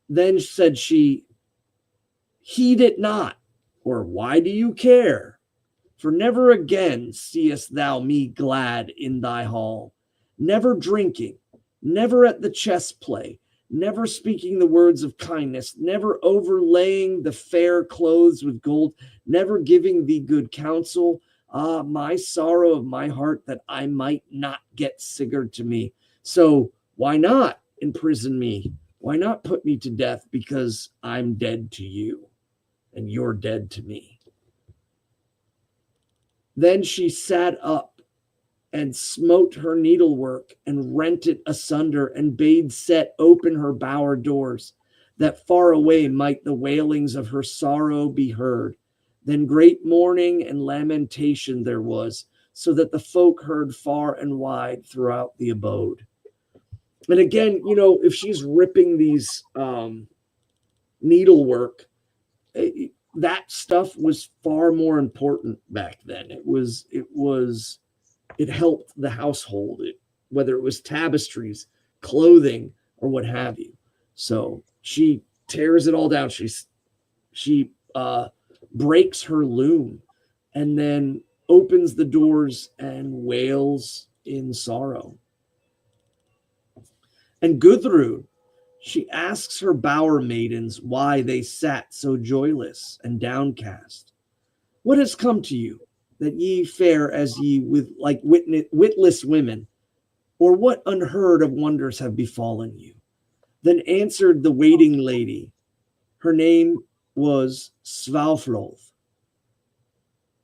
Then said she, heed it not, or why do you care? For never again seest thou me glad in thy hall, never drinking, never at the chess play, never speaking the words of kindness, never overlaying the fair clothes with gold, never giving thee good counsel. Ah, my sorrow of my heart that I might not get Sigurd to me. So why not imprison me? Why not put me to death? Because I'm dead to you and you're dead to me. Then she sat up and smote her needlework and rent it asunder, and bade set open her bower doors, that far away might the wailings of her sorrow be heard. Then great mourning and lamentation there was, so that the folk heard far and wide throughout the abode. And again, if she's ripping these needlework, that stuff was far more important back then. It helped the household, whether it was tapestries, clothing, or what have you. So she tears it all down. She breaks her loom, and then opens the doors and wails in sorrow. And Gudrun, she asks her bower maidens why they sat so joyless and downcast. What has come to you, that ye fare as ye with like witless women, or what unheard of wonders have befallen you? Then answered the waiting lady, her name was Svalfloth.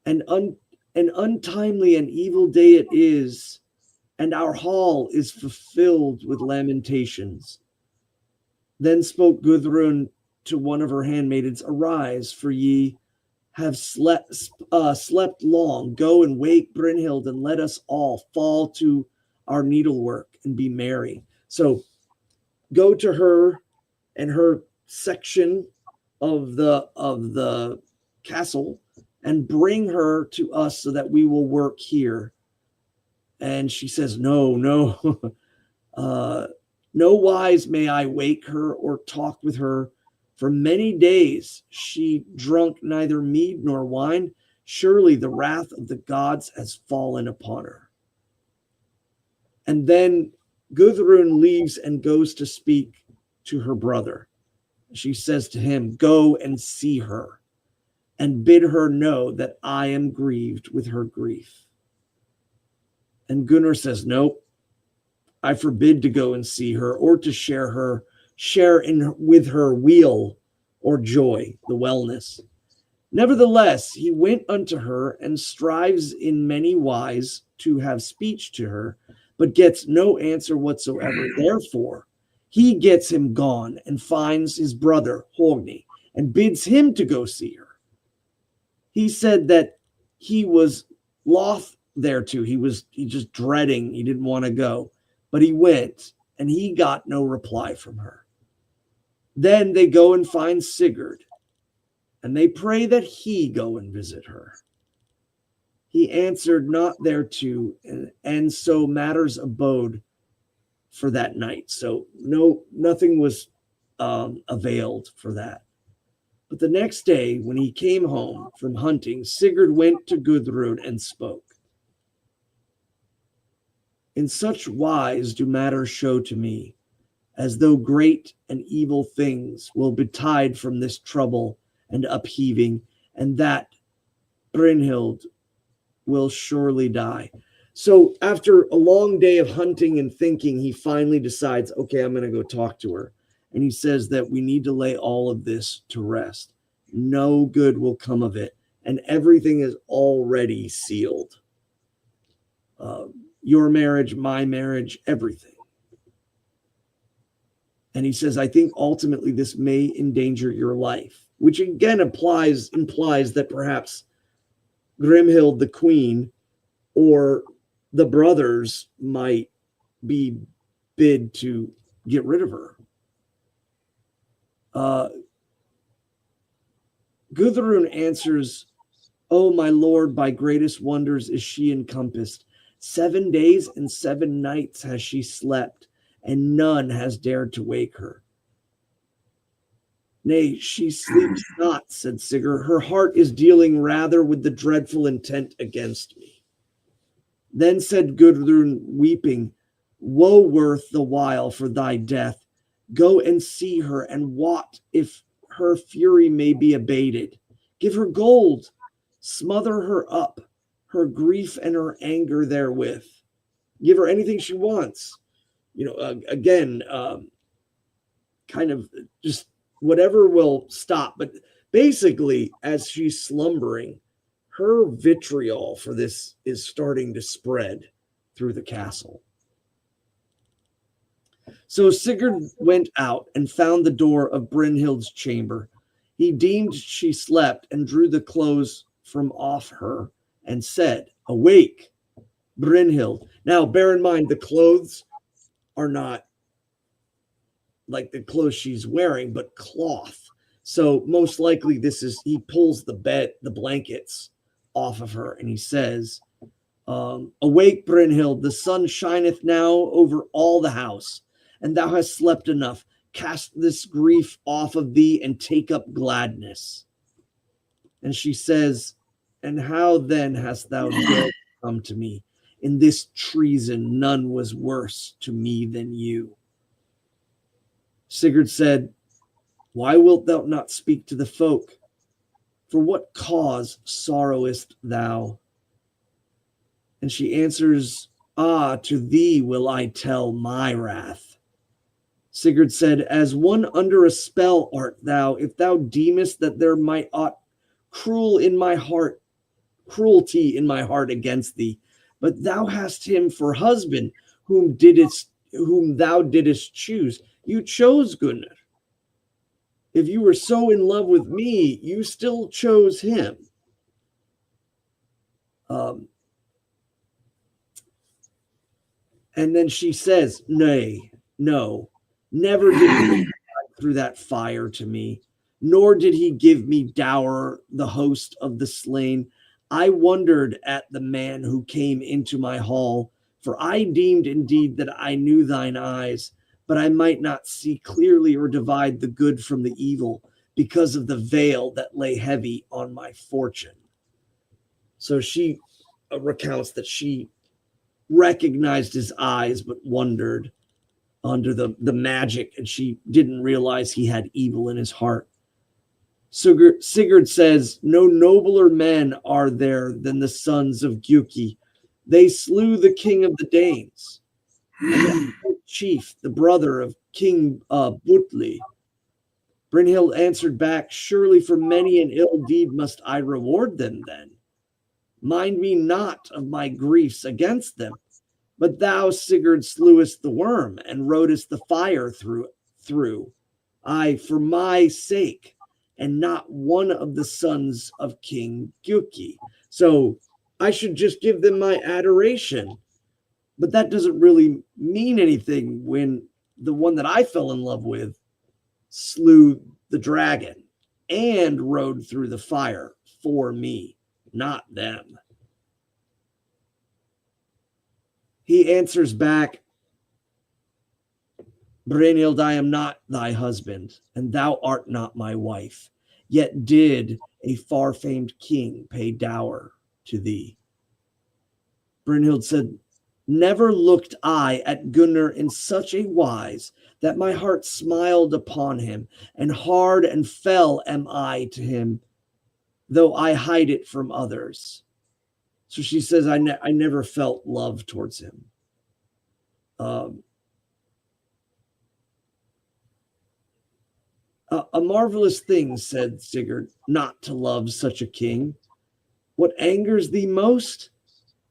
An untimely and evil day it is, and our hall is fulfilled with lamentations. Then spoke Gudrun to one of her handmaidens, Arise, for ye have slept long. Go and wake Brynhild, and let us all fall to our needlework and be merry. So go to her and her section of the castle and bring her to us so that we will work here. And she says, no, no wise may I wake her or talk with her. For many days she drunk neither mead nor wine. Surely the wrath of the gods has fallen upon her. And then Gudrun leaves and goes to speak to her brother. She says to him, Go and see her, and bid her know that I am grieved with her grief. And Gunnar says, Nope, I forbid to go and see her or to share with her weal or joy, the wellness. Nevertheless, he went unto her and strives in many wise to have speech to her, but gets no answer whatsoever. Therefore, he gets him gone and finds his brother Hogni and bids him to go see her. He said that he was loth thereto. He just dreading. He didn't want to go, but he went and he got no reply from her. Then they go and find Sigurd and they pray that he go and visit her. He answered not thereto, and so matters abode for that night. So nothing was availed for that. But the next day, when he came home from hunting, Sigurd went to Gudrun and spoke. In such wise do matters show to me, as though great and evil things will betide from this trouble and upheaving, and that Brynhild will surely die. So after a long day of hunting and thinking, he finally decides, okay, I'm going to go talk to her. And he says that we need to lay all of this to rest. No good will come of it. And everything is already sealed. Your marriage, my marriage, everything. And he says, I think ultimately this may endanger your life, which again implies that perhaps Grimhild, the queen, or the brothers might be bid to get rid of her. Gudrun answers, O my lord, by greatest wonders is she encompassed. 7 days and 7 nights has she slept, and none has dared to wake her. Nay, she sleeps not, said Sigurd. Her heart is dealing rather with the dreadful intent against me. Then said Gudrun, weeping, Woe worth the while for thy death. Go and see her, and wot if her fury may be abated. Give her gold, smother her up, her grief and her anger therewith. Give her anything she wants. Kind of just whatever will stop. But basically, as she's slumbering, her vitriol for this is starting to spread through the castle. So Sigurd went out and found the door of Brynhild's chamber. He deemed she slept and drew the clothes from off her and said, Awake, Brynhild. Now, bear in mind, the clothes are not like the clothes she's wearing, but cloth. So most likely he pulls the blankets off of her and he says, Awake, Brynhild, the sun shineth now over all the house, and thou hast slept enough. Cast this grief off of thee and take up gladness. And she says, And how then hast thou dared come to me? In this treason none was worse to me than you. Sigurd said, Why wilt thou not speak to the folk? For what cause sorrowest thou? And she answers, to thee will I tell my wrath. Sigurd said, As one under a spell art thou, if thou deemest that there might aught cruelty in my heart against thee. but thou hast him for husband, whom thou didst choose. You chose Gunnar. If you were so in love with me, you still chose him. And then she says, nay, no, never did he through that fire to me, nor did he give me dower the host of the slain. I wondered at the man who came into my hall, for I deemed indeed that I knew thine eyes, but I might not see clearly or divide the good from the evil, because of the veil that lay heavy on my fortune. So she recounts that she recognized his eyes, but wondered under the magic, and she didn't realize he had evil in his heart. Sigurd says, no nobler men are there than the sons of Gjuki. They slew the king of the Danes, and the chief, the brother of King Butli. Brynhild answered back, surely for many an ill deed must I reward them then. Mind me not of my griefs against them. But thou, Sigurd, slewest the worm and rodest the fire through. I, for my sake, and not one of the sons of King Gjuki. So I should just give them my adoration. But that doesn't really mean anything when the one that I fell in love with slew the dragon and rode through the fire for me, not them. He answers back, Brynhild, I am not thy husband, and thou art not my wife. Yet did a far-famed king pay dower to thee. Brynhild said, never looked I at Gunnar in such a wise that my heart smiled upon him, and hard and fell am I to him, though I hide it from others. So she says, I never felt love towards him. A marvelous thing, said Sigurd, not to love such a king. What angers thee most?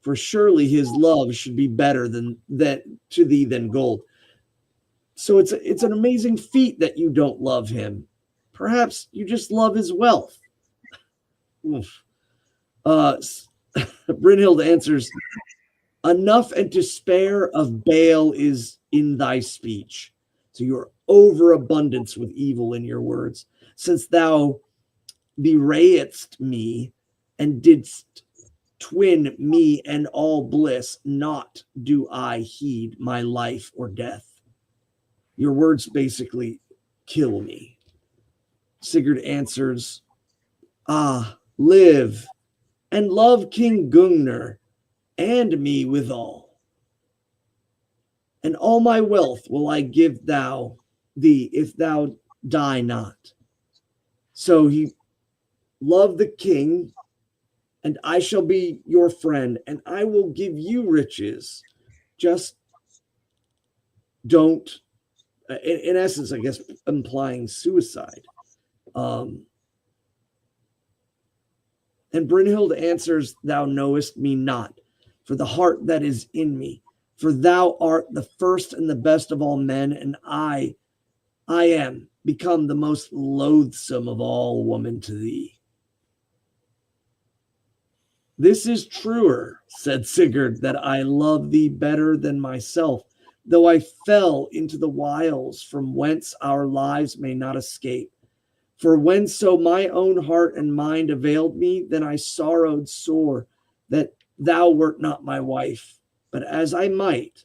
For surely his love should be better than that to thee than gold. So it's an amazing feat that you don't love him. Perhaps you just love his wealth. Oof. Brynhild answers, enough and to spare of bale is in thy speech. So your overabundance with evil in your words, since thou bewrayedst me and didst twin me and all bliss, not do I heed my life or death. Your words basically kill me. Sigurd answers, live and love King Gunnar and me withal. And all my wealth will I give thee if thou die not. So he loved the king, and I shall be your friend, and I will give you riches. Just don't, in essence, I guess, implying suicide. And Brynhild answers, thou knowest me not, for the heart that is in me. For thou art the first and the best of all men, and I am become the most loathsome of all women to thee. This is truer, said Sigurd, that I love thee better than myself, though I fell into the wiles from whence our lives may not escape. For when so my own heart and mind availed me, then I sorrowed sore that thou wert not my wife. But as I might,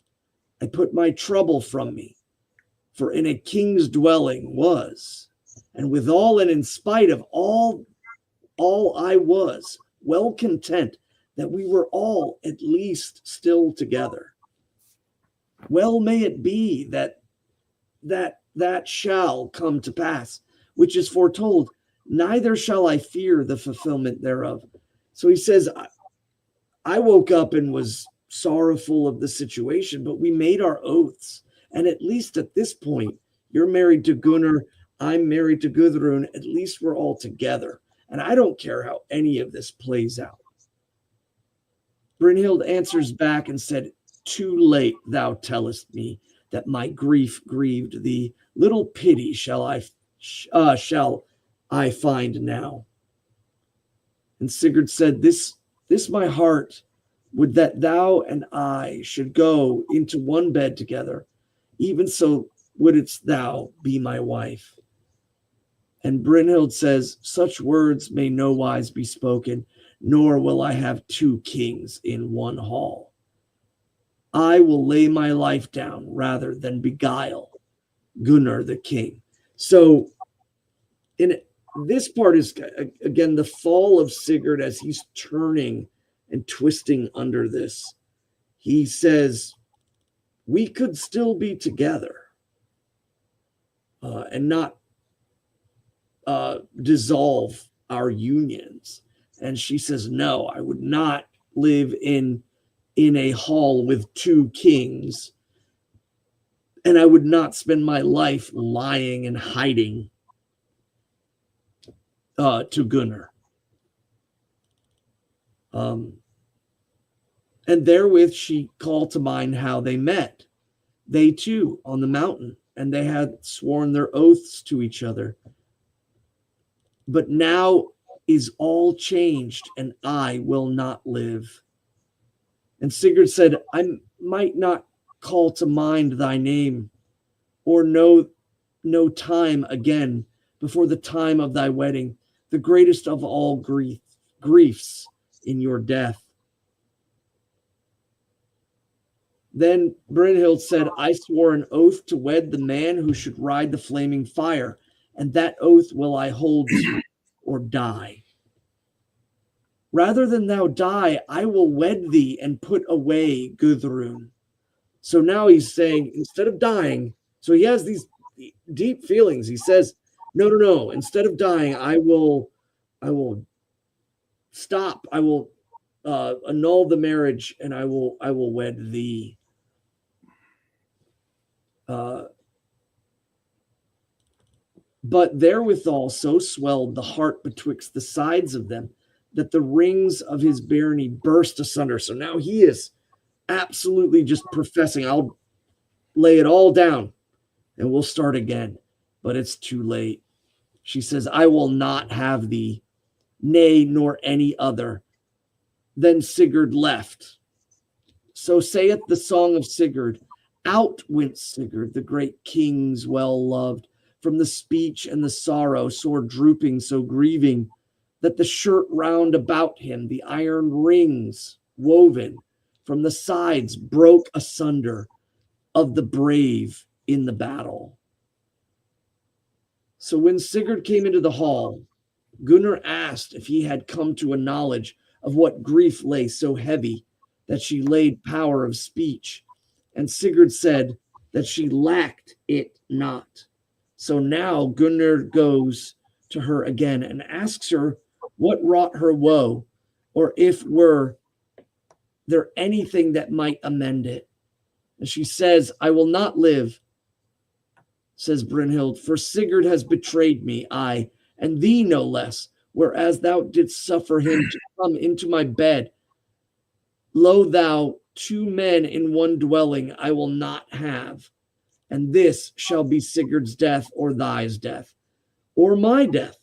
I put my trouble from me, for in a king's dwelling was, and withal and in spite of all I was well content that we were all at least still together. Well may it be that shall come to pass, which is foretold, neither shall I fear the fulfillment thereof. So he says, I woke up and was sorrowful of the situation, but we made our oaths. And at least at this point, you're married to Gunnar, I'm married to Gudrun, at least we're all together. And I don't care how any of this plays out. Brynhild answers back and said, "Too late thou tellest me that my grief grieved thee. Little pity shall I find now." And Sigurd said, This my heart would that thou and I should go into one bed together. Even so wouldst thou be my wife. And Brynhild says, "Such words may no wise be spoken, nor will I have two kings in one hall. I will lay my life down rather than beguile Gunnar the king." So in this part is, again, the fall of Sigurd as he's turning and twisting under this. He says, we could still be together and not dissolve our unions. And she says, no, I would not live in a hall with two kings, and I would not spend my life lying and hiding to Gunnar. And therewith she called to mind how they met, they too, on the mountain, and they had sworn their oaths to each other. But now is all changed, and I will not live. And Sigurd said, I might not call to mind thy name, or know no time again before the time of thy wedding, the greatest of all griefs in your death. Then Brynhild said, I swore an oath to wed the man who should ride the flaming fire, and that oath will I hold to or die. Rather than thou die, I will wed thee and put away Gudrun. So now he's saying, instead of dying, so he has these deep feelings. He says, no. Instead of dying, I will stop. I will annul the marriage, and I will wed thee. But therewithal so swelled the heart betwixt the sides of them that the rings of his barony burst asunder. So now he is absolutely just professing, I'll lay it all down and we'll start again. But it's too late. She says, I will not have thee, nay, nor any other. Then Sigurd left. So saith the song of Sigurd, out went Sigurd, the great king's well loved, from the speech and the sorrow, sore drooping, so grieving, that the shirt round about him, the iron rings woven from the sides, broke asunder of the brave in the battle. So when Sigurd came into the hall, Gunnar asked if he had come to a knowledge of what grief lay so heavy that she laid power of speech. And Sigurd said that she lacked it not. So now Gunnar goes to her again and asks her what wrought her woe, or if were there anything that might amend it. And she says, I will not live, says Brynhild, for Sigurd has betrayed me, I, and thee no less, whereas thou didst suffer him to come into my bed. Lo thou, two men in one dwelling I will not have, and this shall be Sigurd's death, or thy death, or my death.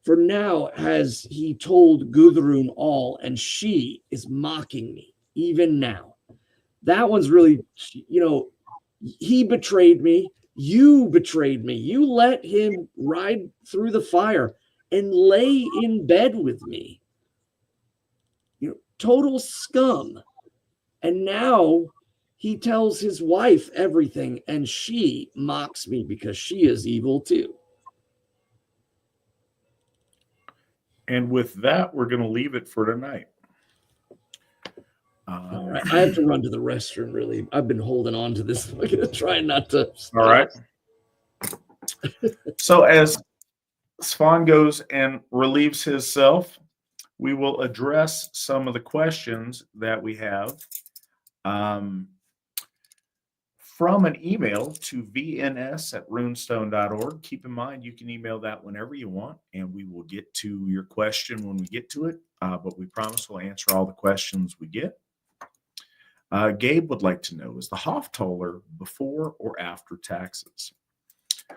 For now has he told Gudrun all, and she is mocking me, even now. That one's really, he betrayed me. You betrayed me. You let him ride through the fire and lay in bed with me. Total scum. And now he tells his wife everything, and she mocks me because she is evil too. And with that, we're going to leave it for tonight. All right. I have to run to the restroom, really. I've been holding on to this. I'm going to try not to stop. All right. So as Svan goes and relieves himself, we will address some of the questions that we have from an email to vns@runestone.org. Keep in mind, you can email that whenever you want, and we will get to your question when we get to it. But we promise we'll answer all the questions we get. Gabe would like to know, is the Hoftoller before or after taxes?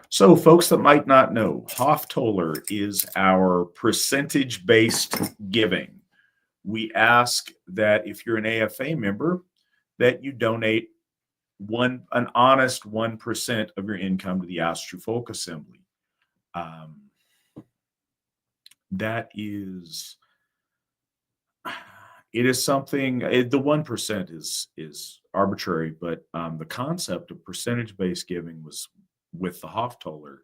So folks that might not know, Hoftoller is our percentage-based giving. We ask that if you're an AFA member, that you donate an honest 1% of your income to the Asatru Folk Assembly. That is, it is something, the 1% is arbitrary, but the concept of percentage-based giving was with the Hoftoller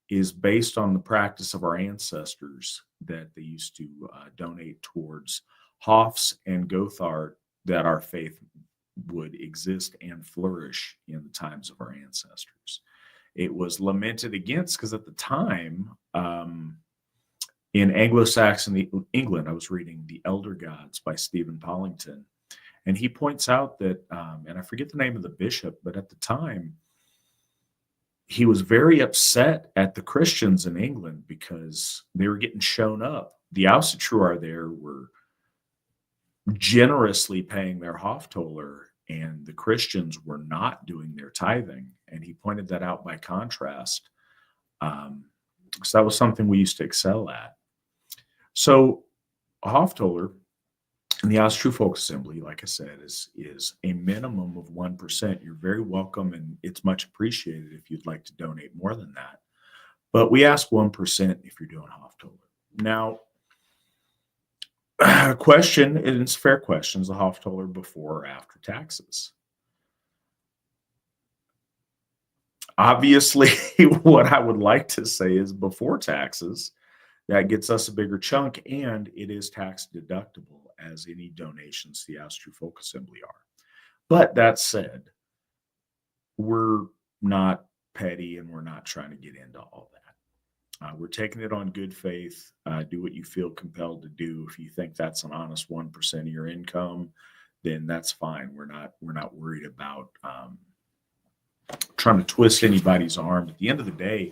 is based on the practice of our ancestors that they used to donate towards Hofs and Gothar, that our faith would exist and flourish in the times of our ancestors. It was lamented against because at the time, in Anglo-Saxon England, I was reading The Elder Gods by Stephen Pollington, and he points out that, and I forget the name of the bishop, but at the time, he was very upset at the Christians in England because they were getting shown up. The Asatru are there were generously paying their Hoftoller, and the Christians were not doing their tithing. And he pointed that out by contrast. So that was something we used to excel at. So a Hoftoller in the Asatru Folk Assembly, like I said, is a minimum of 1%. You're very welcome, and it's much appreciated if you'd like to donate more than that. But we ask 1% if you're doing Hoftoller. Now, question, and it's a fair question, is the Hoftoller before or after taxes? Obviously, what I would like to say is before taxes. That gets us a bigger chunk, and it is tax deductible as any donations to the Asatru Folk Assembly are. But that said, we're not petty, and we're not trying to get into all that. We're taking it on good faith. Do what you feel compelled to do. If you think that's an honest 1% of your income, then that's fine. We're not worried about trying to twist anybody's arm. At the end of the day,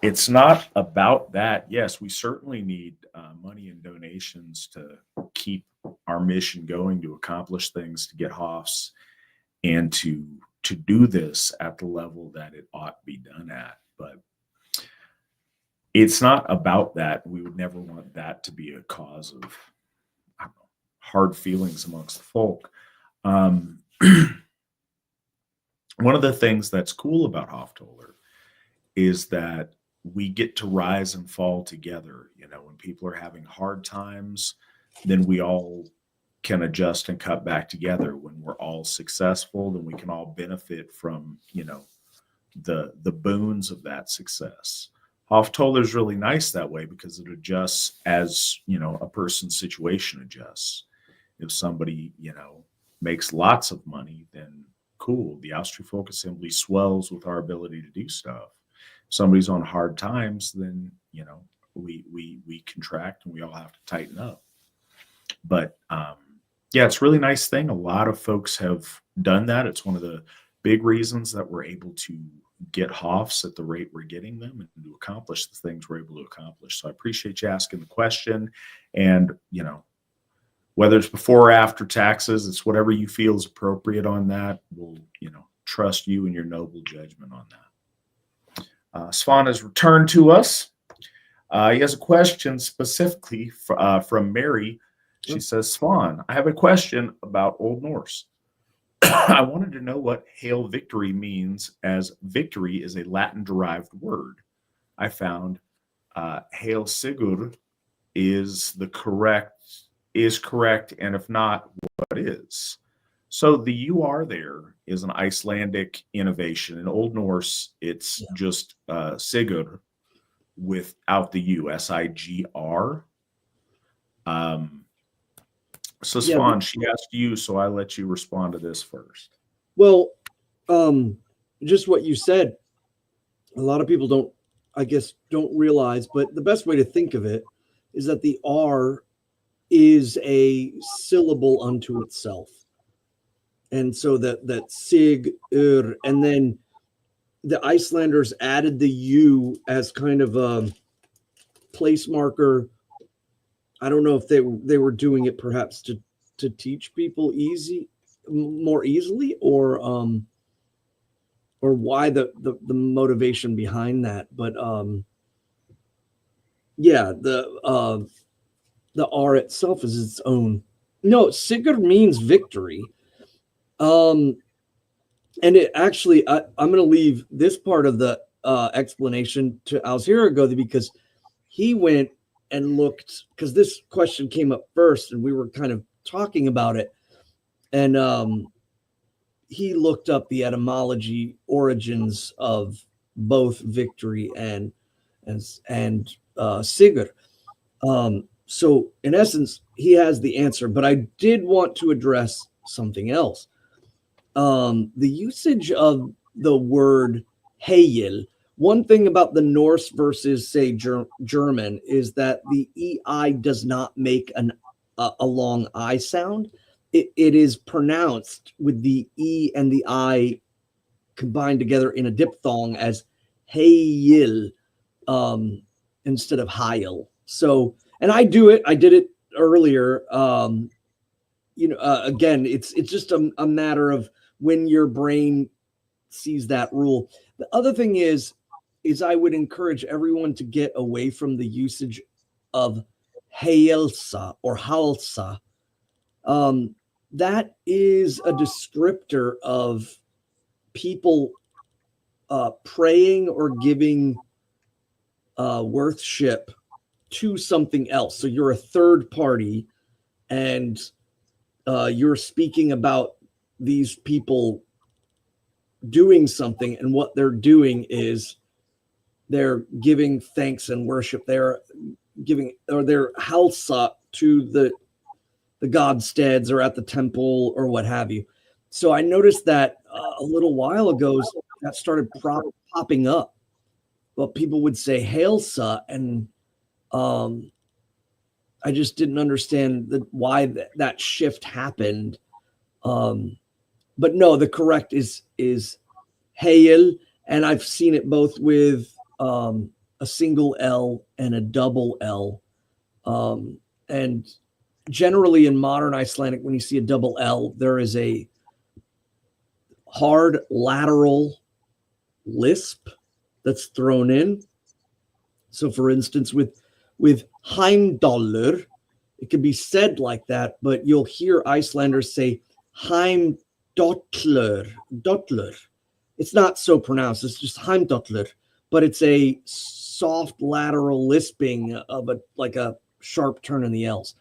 it's not about that. Yes, we certainly need money and donations to keep our mission going, to accomplish things, to get Hofs, and to do this at the level that it ought to be done at. But it's not about that. We would never want that to be a cause of, I don't know, hard feelings amongst the folk. One of the things that's cool about Hoftoller is that we get to rise and fall together. You know, when people are having hard times, then we all can adjust and cut back together. When we're all successful, then we can all benefit from, you know, the boons of that success. Hoftoller is really nice that way because it adjusts as, you know, a person's situation adjusts. If somebody, you know, makes lots of money, then cool. The Asatru Folk Assembly swells with our ability to do stuff. If somebody's on hard times, then, you know, we contract and we all have to tighten up. But yeah, it's a really nice thing. A lot of folks have done that. It's one of the big reasons that we're able to get Hofs at the rate we're getting them and to accomplish the things we're able to accomplish. So I appreciate you asking the question. And, you know, whether it's before or after taxes, it's whatever you feel is appropriate on that. We'll, you know, trust you and your noble judgment on that. Svan has returned to us. He has a question specifically from Mary. She says, Svan, I have a question about Old Norse. I wanted to know what Hail Victory means, as victory is a Latin-derived word. I found Hail Sigurd is correct, and if not, what is? So the UR there is an Icelandic innovation. In Old Norse, it's just Sigurd without the U, S-I-G-R. So Svan, she asked you, so I let you respond to this first. Well, just what you said, a lot of people don't realize, but the best way to think of it is that the R is a syllable unto itself. and so that Sigurd, and then the Icelanders added the U as kind of a place marker. I don't know if they were doing it perhaps to teach people more easily, or why the motivation behind that. But yeah, the R itself is its own. No, Sigurd means victory. And it actually, I'm going to leave this part of the explanation to Alzirago, because he went and looked, because this question came up first and we were kind of talking about it. And he looked up the etymology origins of both victory and Sigurd. So in essence, he has the answer, but I did want to address something else. The usage of the word Heyil. One thing about the Norse versus, say, German is that the EI does not make a long I sound. It is pronounced with the E and the I combined together in a diphthong as Heyil instead of Heil. So, and I did it earlier. Again, it's just a matter of when your brain sees that rule. The other thing is I would encourage everyone to get away from the usage of Heilsa or Halsa. That is a descriptor of people praying or giving worship to something else. So you're a third party, and you're speaking about these people doing something, and what they're doing is they're giving thanks and worship. They're giving, or they're halsa to the godsteads or at the temple or what have you. So I noticed that a little while ago that started popping up. Well, people would say Hailsa, and I just didn't understand why that shift happened. But no, the correct is Hail, and I've seen it both with a single L and a double L. And generally in modern Icelandic, when you see a double L, there is a hard lateral lisp that's thrown in. So for instance, with Heimdallur, it can be said like that, but you'll hear Icelanders say Heimdallur. It's not so pronounced. It's just Heimdallur, but it's a soft lateral lisping of like a sharp turn in the L's.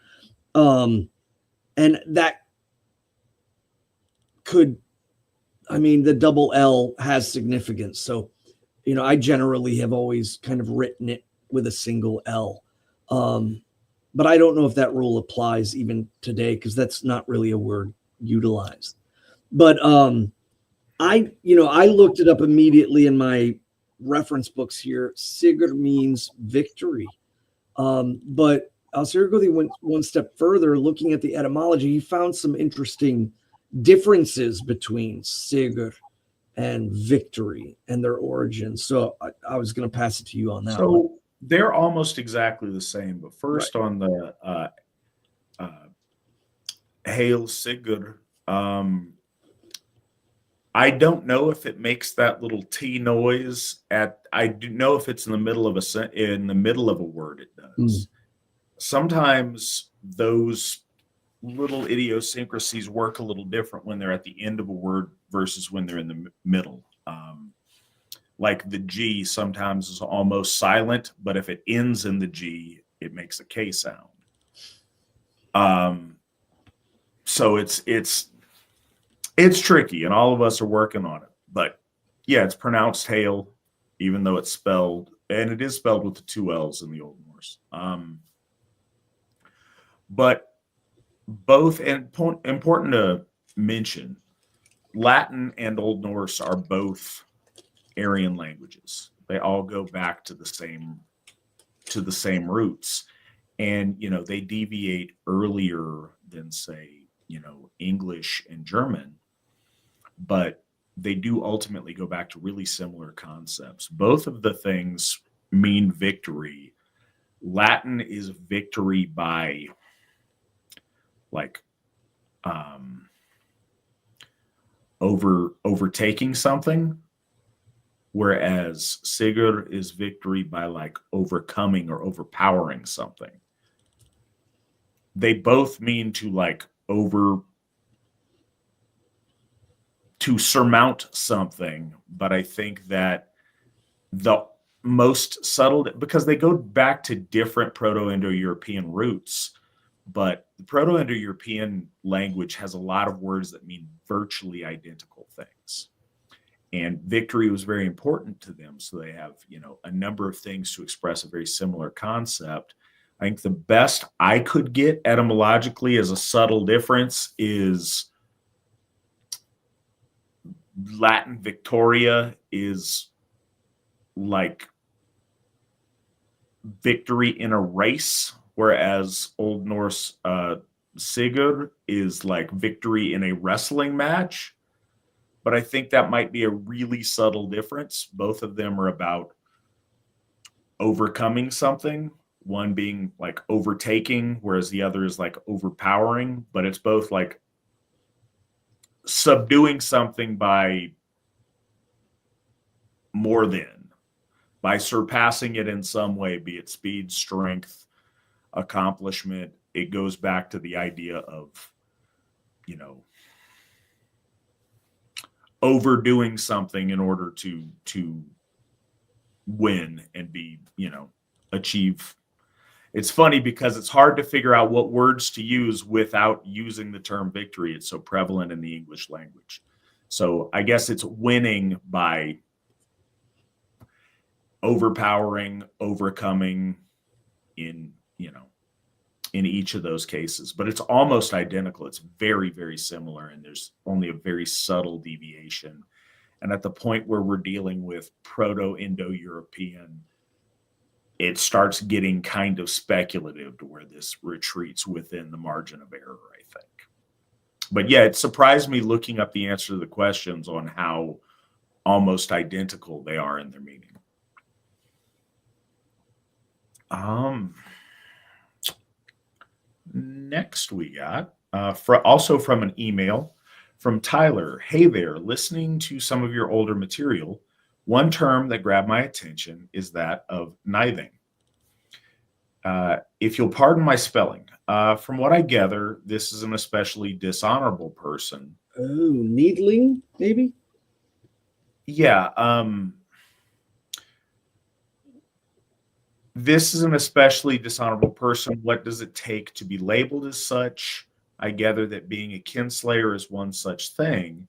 And that could, the double L has significance. So, I generally have always kind of written it with a single L. But I don't know if that rule applies even today, because that's not really a word utilized. But I looked it up immediately in my reference books here. Sigurd means victory. But Alcirgodi went one step further, looking at the etymology. He found some interesting differences between Sigurd and victory and their origins. So I was going to pass it to you on that one. They're almost exactly the same. But first, right, on the Hail Sigurd, I don't know if it makes that little T noise I do know if it's in the middle of a word, it does. Sometimes those little idiosyncrasies work a little different when they're at the end of a word versus when they're in the middle. Like the G sometimes is almost silent, but if it ends in the G, it makes a K sound. So it's tricky, and all of us are working on it. But yeah, it's pronounced hail, even though it's spelled, and it is spelled with the two L's in the Old Norse. But both, and important to mention, Latin and Old Norse are both Aryan languages. They all go back to the same roots, and they deviate earlier than, say, English and German. but they do ultimately go back to really similar concepts. Both of the things mean victory. Latin is victory by like overtaking something, whereas Sigurd is victory by like overcoming or overpowering something. They both mean to like to surmount something, but I think that the most subtle, because they go back to different Proto-Indo-European roots, but the Proto-Indo-European language has a lot of words that mean virtually identical things. And victory was very important to them. So they have, a number of things to express a very similar concept. I think the best I could get etymologically as a subtle difference is Latin victoria is like victory in a race, whereas Old Norse Sigurd is like victory in a wrestling match. But I think that might be a really subtle difference. Both of them are about overcoming something, one being like overtaking, whereas the other is like overpowering, but it's both like subduing something by more than, by surpassing it in some way, be it speed, strength, accomplishment. It goes back to the idea of, overdoing something in order to win and be, achieve. It's funny because it's hard to figure out what words to use without using the term victory. It's so prevalent in the English language. So I guess it's winning by overpowering, overcoming in each of those cases, but it's almost identical. It's very, very similar, and there's only a very subtle deviation. And at the point where we're dealing with Proto-Indo-European, it starts getting kind of speculative to where this retreats within the margin of error, I think. But yeah, it surprised me looking up the answer to the questions on how almost identical they are in their meaning. Next we got, also from an email from Tyler. Hey there, listening to some of your older material, one term that grabbed my attention is that of nithing. If you'll pardon my spelling, from what I gather, this is an especially dishonorable person. Oh, needling, maybe? Yeah. This is an especially dishonorable person. What does it take to be labeled as such? I gather that being a kinslayer is one such thing,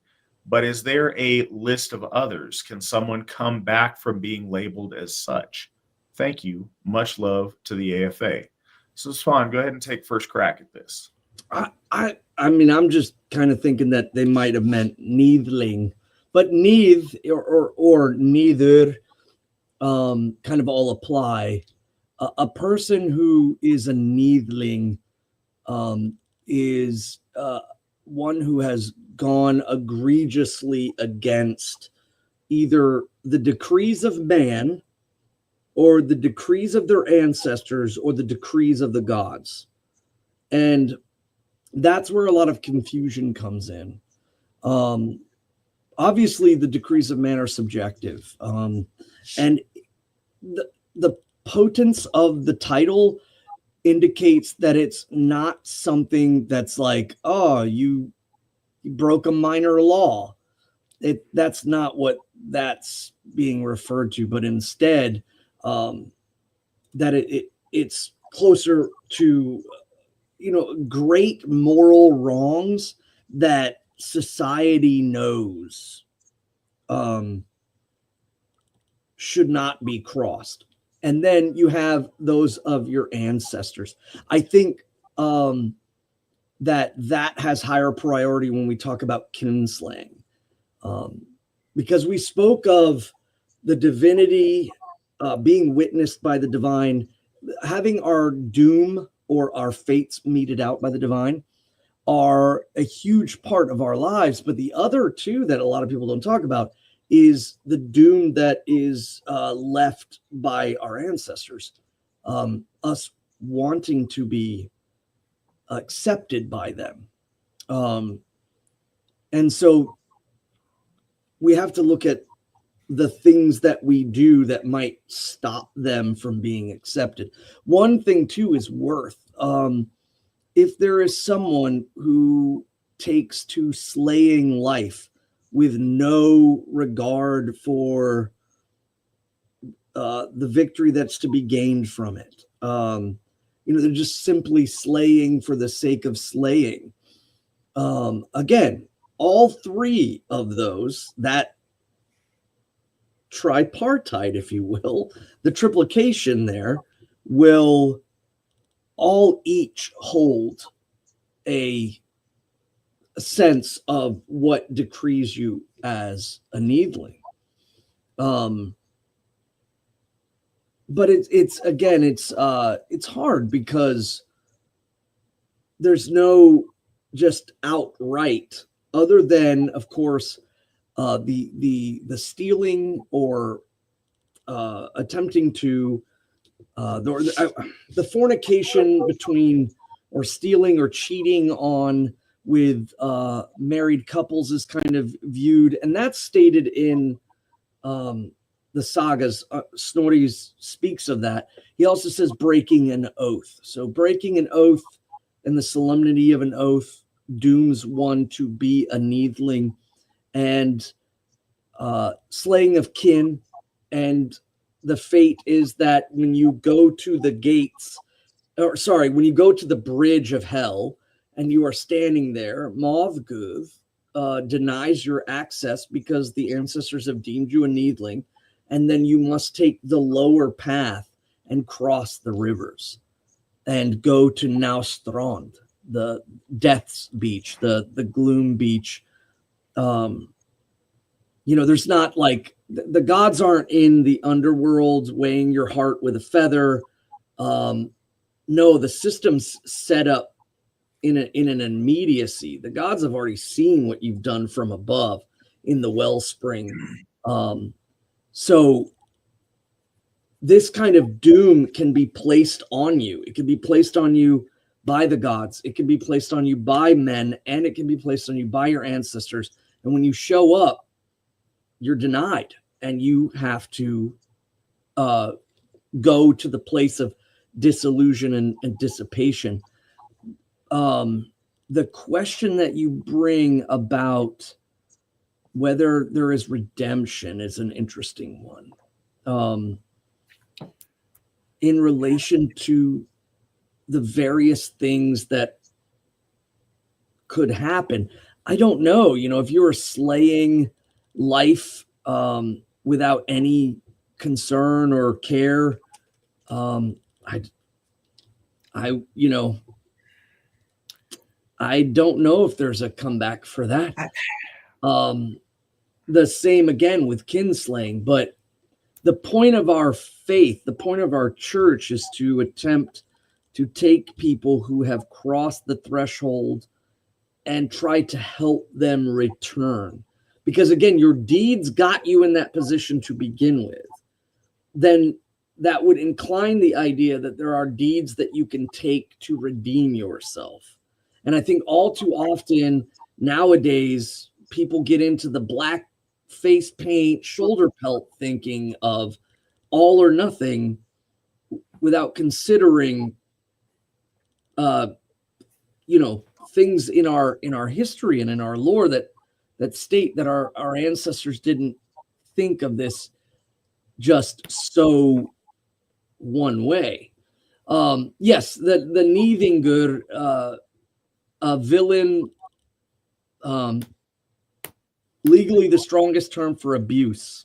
but is there a list of others? Can someone come back from being labeled as such? Thank you. Much love to the AFA. So Svan, go ahead and take first crack at this. I mean, I'm just kind of thinking that they might have meant needling, but neith or neither kind of all apply. A person who is a needling is one who has gone egregiously against either the decrees of man or the decrees of their ancestors or the decrees of the gods. And that's where a lot of confusion comes in. Obviously, the decrees of man are subjective. And the potence of the title indicates that it's not something that's like, oh, you broke a minor law. That's not what that's being referred to, but instead that it's closer to, great moral wrongs that society knows should not be crossed. And then you have those of your ancestors. I think that has higher priority when we talk about kinslaying, because we spoke of the divinity being witnessed by the divine, having our doom or our fates meted out by the divine. are a huge part of our lives. But the other two that a lot of people don't talk about is the doom that is left by our ancestors, us wanting to be accepted by them. And so we have to look at the things that we do that might stop them from being accepted. One thing too is worth. If there is someone who takes to slaying life with no regard for the victory that's to be gained from it, they're just simply slaying for the sake of slaying. Again, all three of those, that tripartite, if you will, the triplication there, will all each hold a sense of what decrees you as a needling. But it's hard because there's no just outright, other than, of course, the stealing or attempting to the fornication between, or stealing or cheating on with married couples is kind of viewed, and that's stated in the sagas. Snorri speaks of that. He also says breaking an oath. So breaking an oath and the solemnity of an oath dooms one to be a needling, and slaying of kin. And the fate is that when you go to the gates, when you go to the bridge of hell and you are standing there, Mavguv denies your access because the ancestors have deemed you a needling, and then you must take the lower path and cross the rivers and go to Naustrand, the Death's Beach, the Gloom Beach. There's not like the gods aren't in the underworld weighing your heart with a feather. No, the system's set up in an immediacy. The gods have already seen what you've done from above in the wellspring. So this kind of doom can be placed on you. It can be placed on you by the gods. It can be placed on you by men, and it can be placed on you by your ancestors. And when you show up, you're denied, and you have to go to the place of disillusion and dissipation. The question that you bring about whether there is redemption is an interesting one. In relation to the various things that could happen, I don't know. If you were slaying life without any concern or care, I don't know if there's a comeback for that. The same again with kinslaying, but the point of our faith, the point of our church, is to attempt to take people who have crossed the threshold and try to help them return. Because again, your deeds got you in that position to begin with. Then that would incline the idea that there are deeds that you can take to redeem yourself. And I think all too often nowadays, people get into the black face paint, shoulder pelt thinking of all or nothing without considering, things in our history and in our lore that state that our ancestors didn't think of this just so one way. Yes, the Nýðingur, a villain, legally the strongest term for abuse.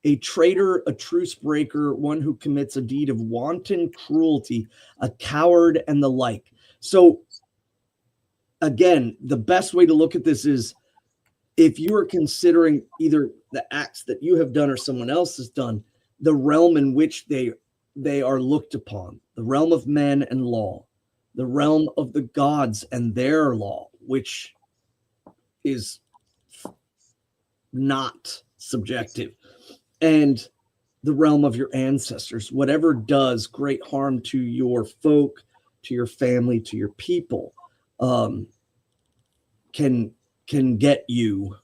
A traitor, a truce breaker, one who commits a deed of wanton cruelty, a coward, and the like. So again, the best way to look at this is if you are considering either the acts that you have done or someone else has done, the realm in which they are looked upon, the realm of men and law. the realm of the gods and their law, which is not subjective, and the realm of your ancestors, whatever does great harm to your folk, to your family, to your people, can get you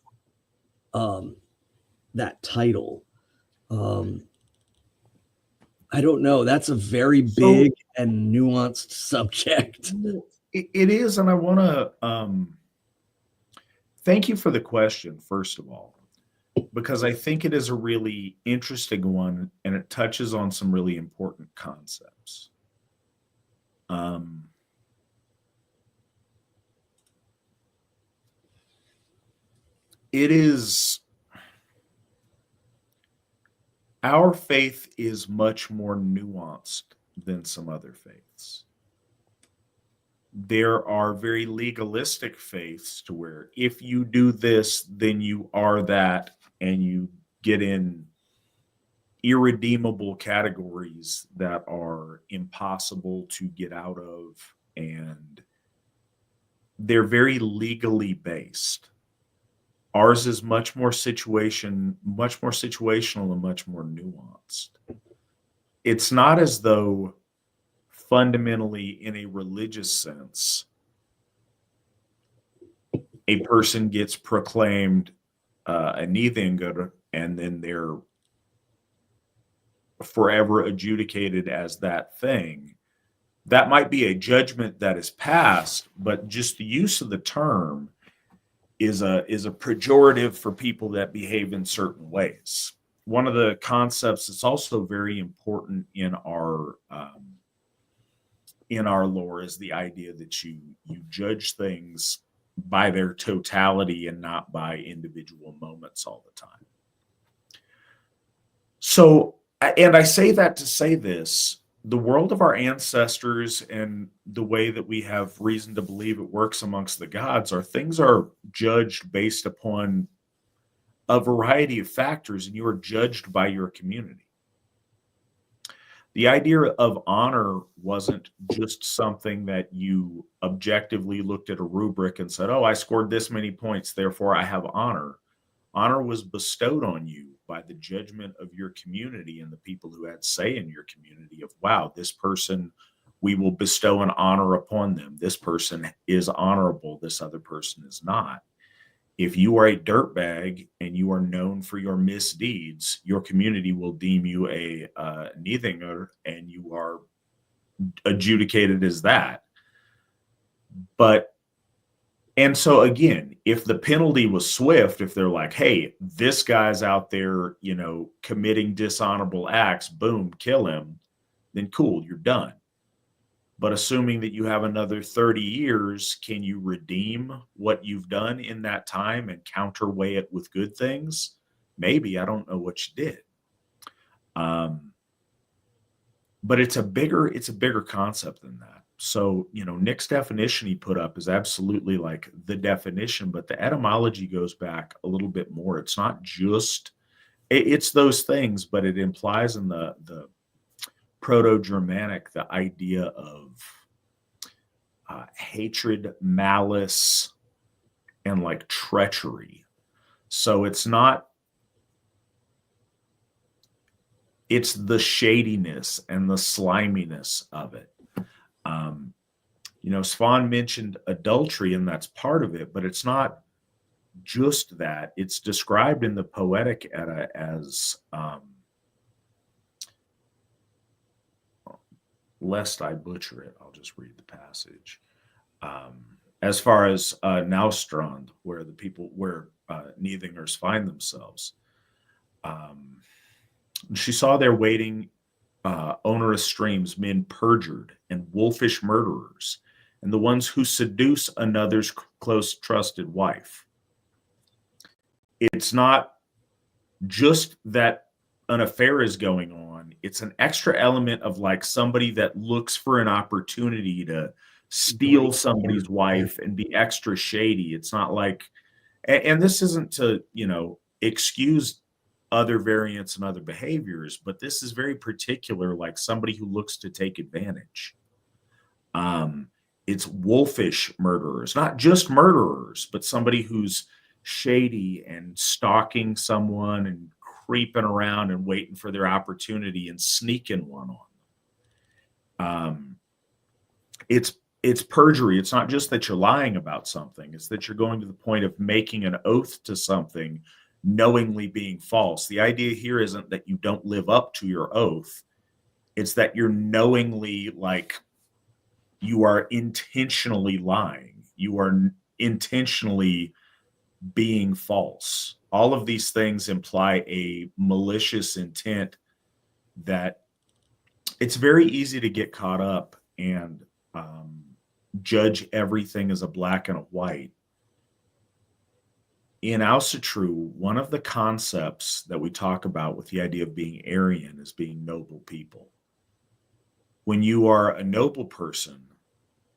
that title. I don't know. That's a very big and nuanced subject. It is, and I want to thank you for the question, first of all, because I think it is a really interesting one, and it touches on some really important concepts. It is, our faith is much more nuanced than some other faiths. There are very legalistic faiths to where if you do this, then you are that, and you get in irredeemable categories that are impossible to get out of, and they're very legally based. Ours is much more situational and much more nuanced. It's not as though fundamentally, in a religious sense, a person gets proclaimed a Nithingr and then they're forever adjudicated as that thing. That might be a judgment that is passed, but just the use of the term is a pejorative for people that behave in certain ways. One of the concepts that's also very important in our lore is the idea that you judge things by their totality and not by individual moments all the time. So, and I say that to say this, the world of our ancestors and the way that we have reason to believe it works amongst the gods are things are judged based upon a variety of factors, and you are judged by your community. The idea of honor wasn't just something that you objectively looked at a rubric and said, oh, I scored this many points, therefore I have honor. Honor was bestowed on you by the judgment of your community and the people who had say in your community of, wow, this person, we will bestow an honor upon them. This person is honorable. This other person is not. If you are a dirtbag and you are known for your misdeeds, your community will deem you a Nithingr, and you are adjudicated as that. And so again, if the penalty was swift, if they're like, hey, this guy's out there, committing dishonorable acts, boom, kill him, then cool, you're done. But assuming that you have another 30 years, can you redeem what you've done in that time and counterweigh it with good things? Maybe. I don't know what you did. But it's a bigger concept than that. So, Nick's definition he put up is absolutely like the definition, but the etymology goes back a little bit more. It's not just, it's those things, but it implies in the Proto-Germanic the idea of hatred, malice, and like treachery. So it's the shadiness and the sliminess of it. Svan mentioned adultery, and that's part of it, but it's not just that. It's described in the Poetic Edda as, lest I butcher it, I'll just read the passage. As far as Naustrand, where Nithingrs find themselves, she saw there waiting onerous streams, men perjured and wolfish murderers, and the ones who seduce another's close trusted wife. It's not just that an affair is going on. It's an extra element of like somebody that looks for an opportunity to steal somebody's wife and be extra shady. It's not like, and this isn't to, excuse other variants and other behaviors, but this is very particular, like somebody who looks to take advantage. it's wolfish murderers, not just murderers, but somebody who's shady and stalking someone and creeping around and waiting for their opportunity and sneaking one on them. It's perjury. It's not just that you're lying about something. It's that you're going to the point of making an oath to something, knowingly being false. The idea here isn't that you don't live up to your oath. It's that you're knowingly, like, you are intentionally lying. You are intentionally being false. All of these things imply a malicious intent that it's very easy to get caught up and judge everything as a black and a white. In Asatru, one of the concepts that we talk about with the idea of being Aryan is being noble people. When you are a noble person,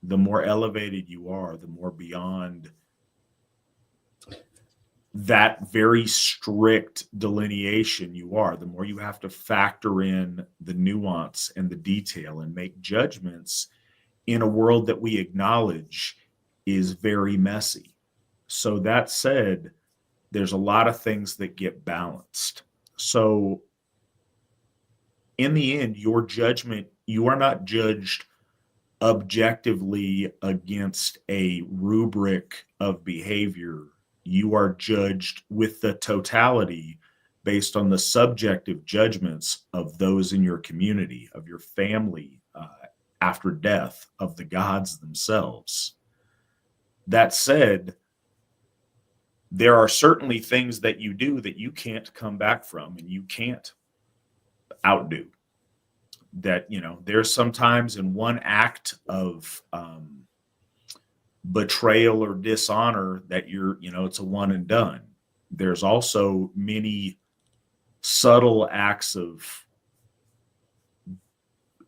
the more elevated you are, the more beyond that very strict delineation you are, the more you have to factor in the nuance and the detail and make judgments in a world that we acknowledge is very messy. So that said, there's a lot of things that get balanced. So in the end, your judgment, you are not judged objectively against a rubric of behavior. You are judged with the totality based on the subjective judgments of those in your community, of your family, after death, of the gods themselves. That said, there are certainly things that you do that you can't come back from and you can't outdo. That, you know, there's sometimes in one act of betrayal or dishonor that you're, you know, it's a one and done. There's also many subtle acts of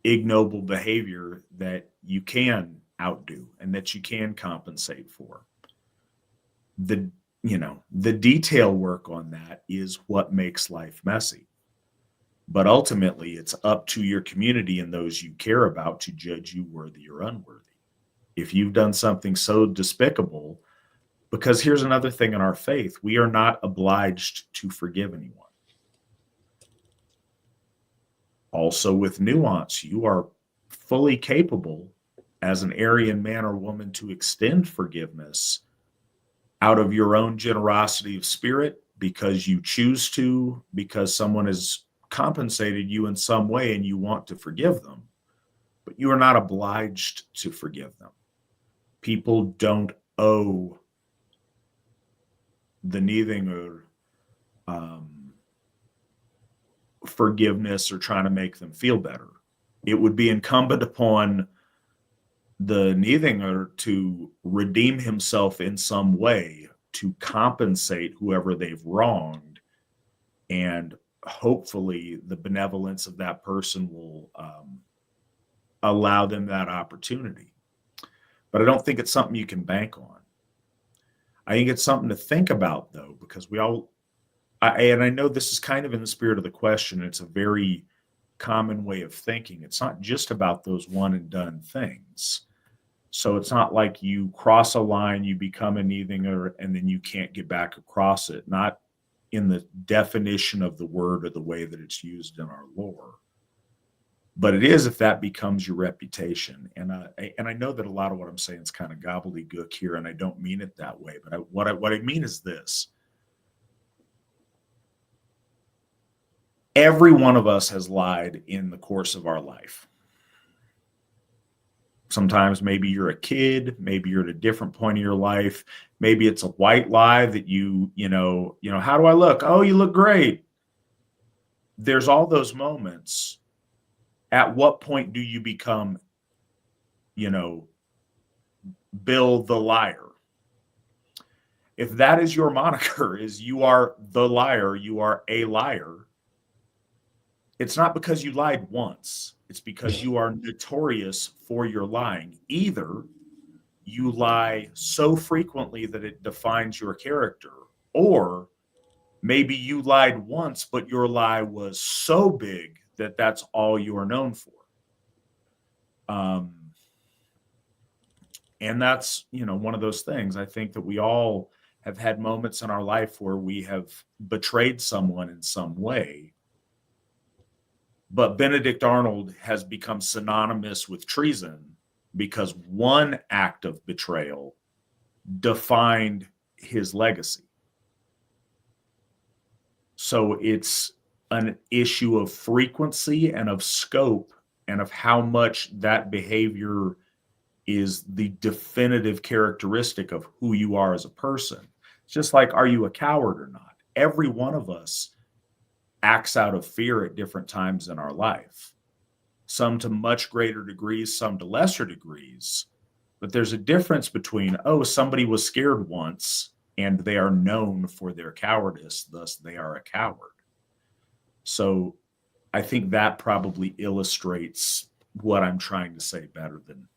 ignoble behavior that you can outdo and that you can compensate for. The, you know, the detail work on that is what makes life messy. But ultimately, it's up to your community and those you care about to judge you worthy or unworthy. If you've done something so despicable, because here's another thing in our faith, we are not obliged to forgive anyone. Also, with nuance, you are fully capable as an Aryan man or woman to extend forgiveness out of your own generosity of spirit because you choose to, because someone has compensated you in some way and you want to forgive them, but you are not obliged to forgive them. People don't owe the neithing or forgiveness or trying to make them feel better. It would be incumbent upon the neithinger to redeem himself in some way to compensate whoever they've wronged, and hopefully the benevolence of that person will allow them that opportunity. But I don't think it's something you can bank on. I think it's something to think about, though, because and I know this is kind of in the spirit of the question. It's a very common way of thinking. It's not just about those one and done things. So it's not like you cross a line, you become a neithinger, and then you can't get back across it. Not in the definition of the word or the way that it's used in our lore. But it is if that becomes your reputation. And I know that a lot of what I'm saying is kind of gobbledygook here, and I don't mean it that way. But what I mean is this. Every one of us has lied in the course of our life. Sometimes maybe you're a kid, maybe you're at a different point in your life. Maybe it's a white lie that you know, how do I look? Oh, you look great. There's all those moments. At what point do you become, Bill the liar? If that is your moniker, is you are the liar, you are a liar, it's not because you lied once. It's because you are notorious for your lying. Either you lie so frequently that it defines your character, or maybe you lied once, but your lie was so big that that's all you are known for. And that's, one of those things. I think that we all have had moments in our life where we have betrayed someone in some way. But Benedict Arnold has become synonymous with treason because one act of betrayal defined his legacy. So it's an issue of frequency and of scope and of how much that behavior is the definitive characteristic of who you are as a person. It's just like, are you a coward or not? Every one of us acts out of fear at different times in our life, some to much greater degrees, some to lesser degrees. But there's a difference between, somebody was scared once and they are known for their cowardice, thus they are a coward. So I think that probably illustrates what I'm trying to say better than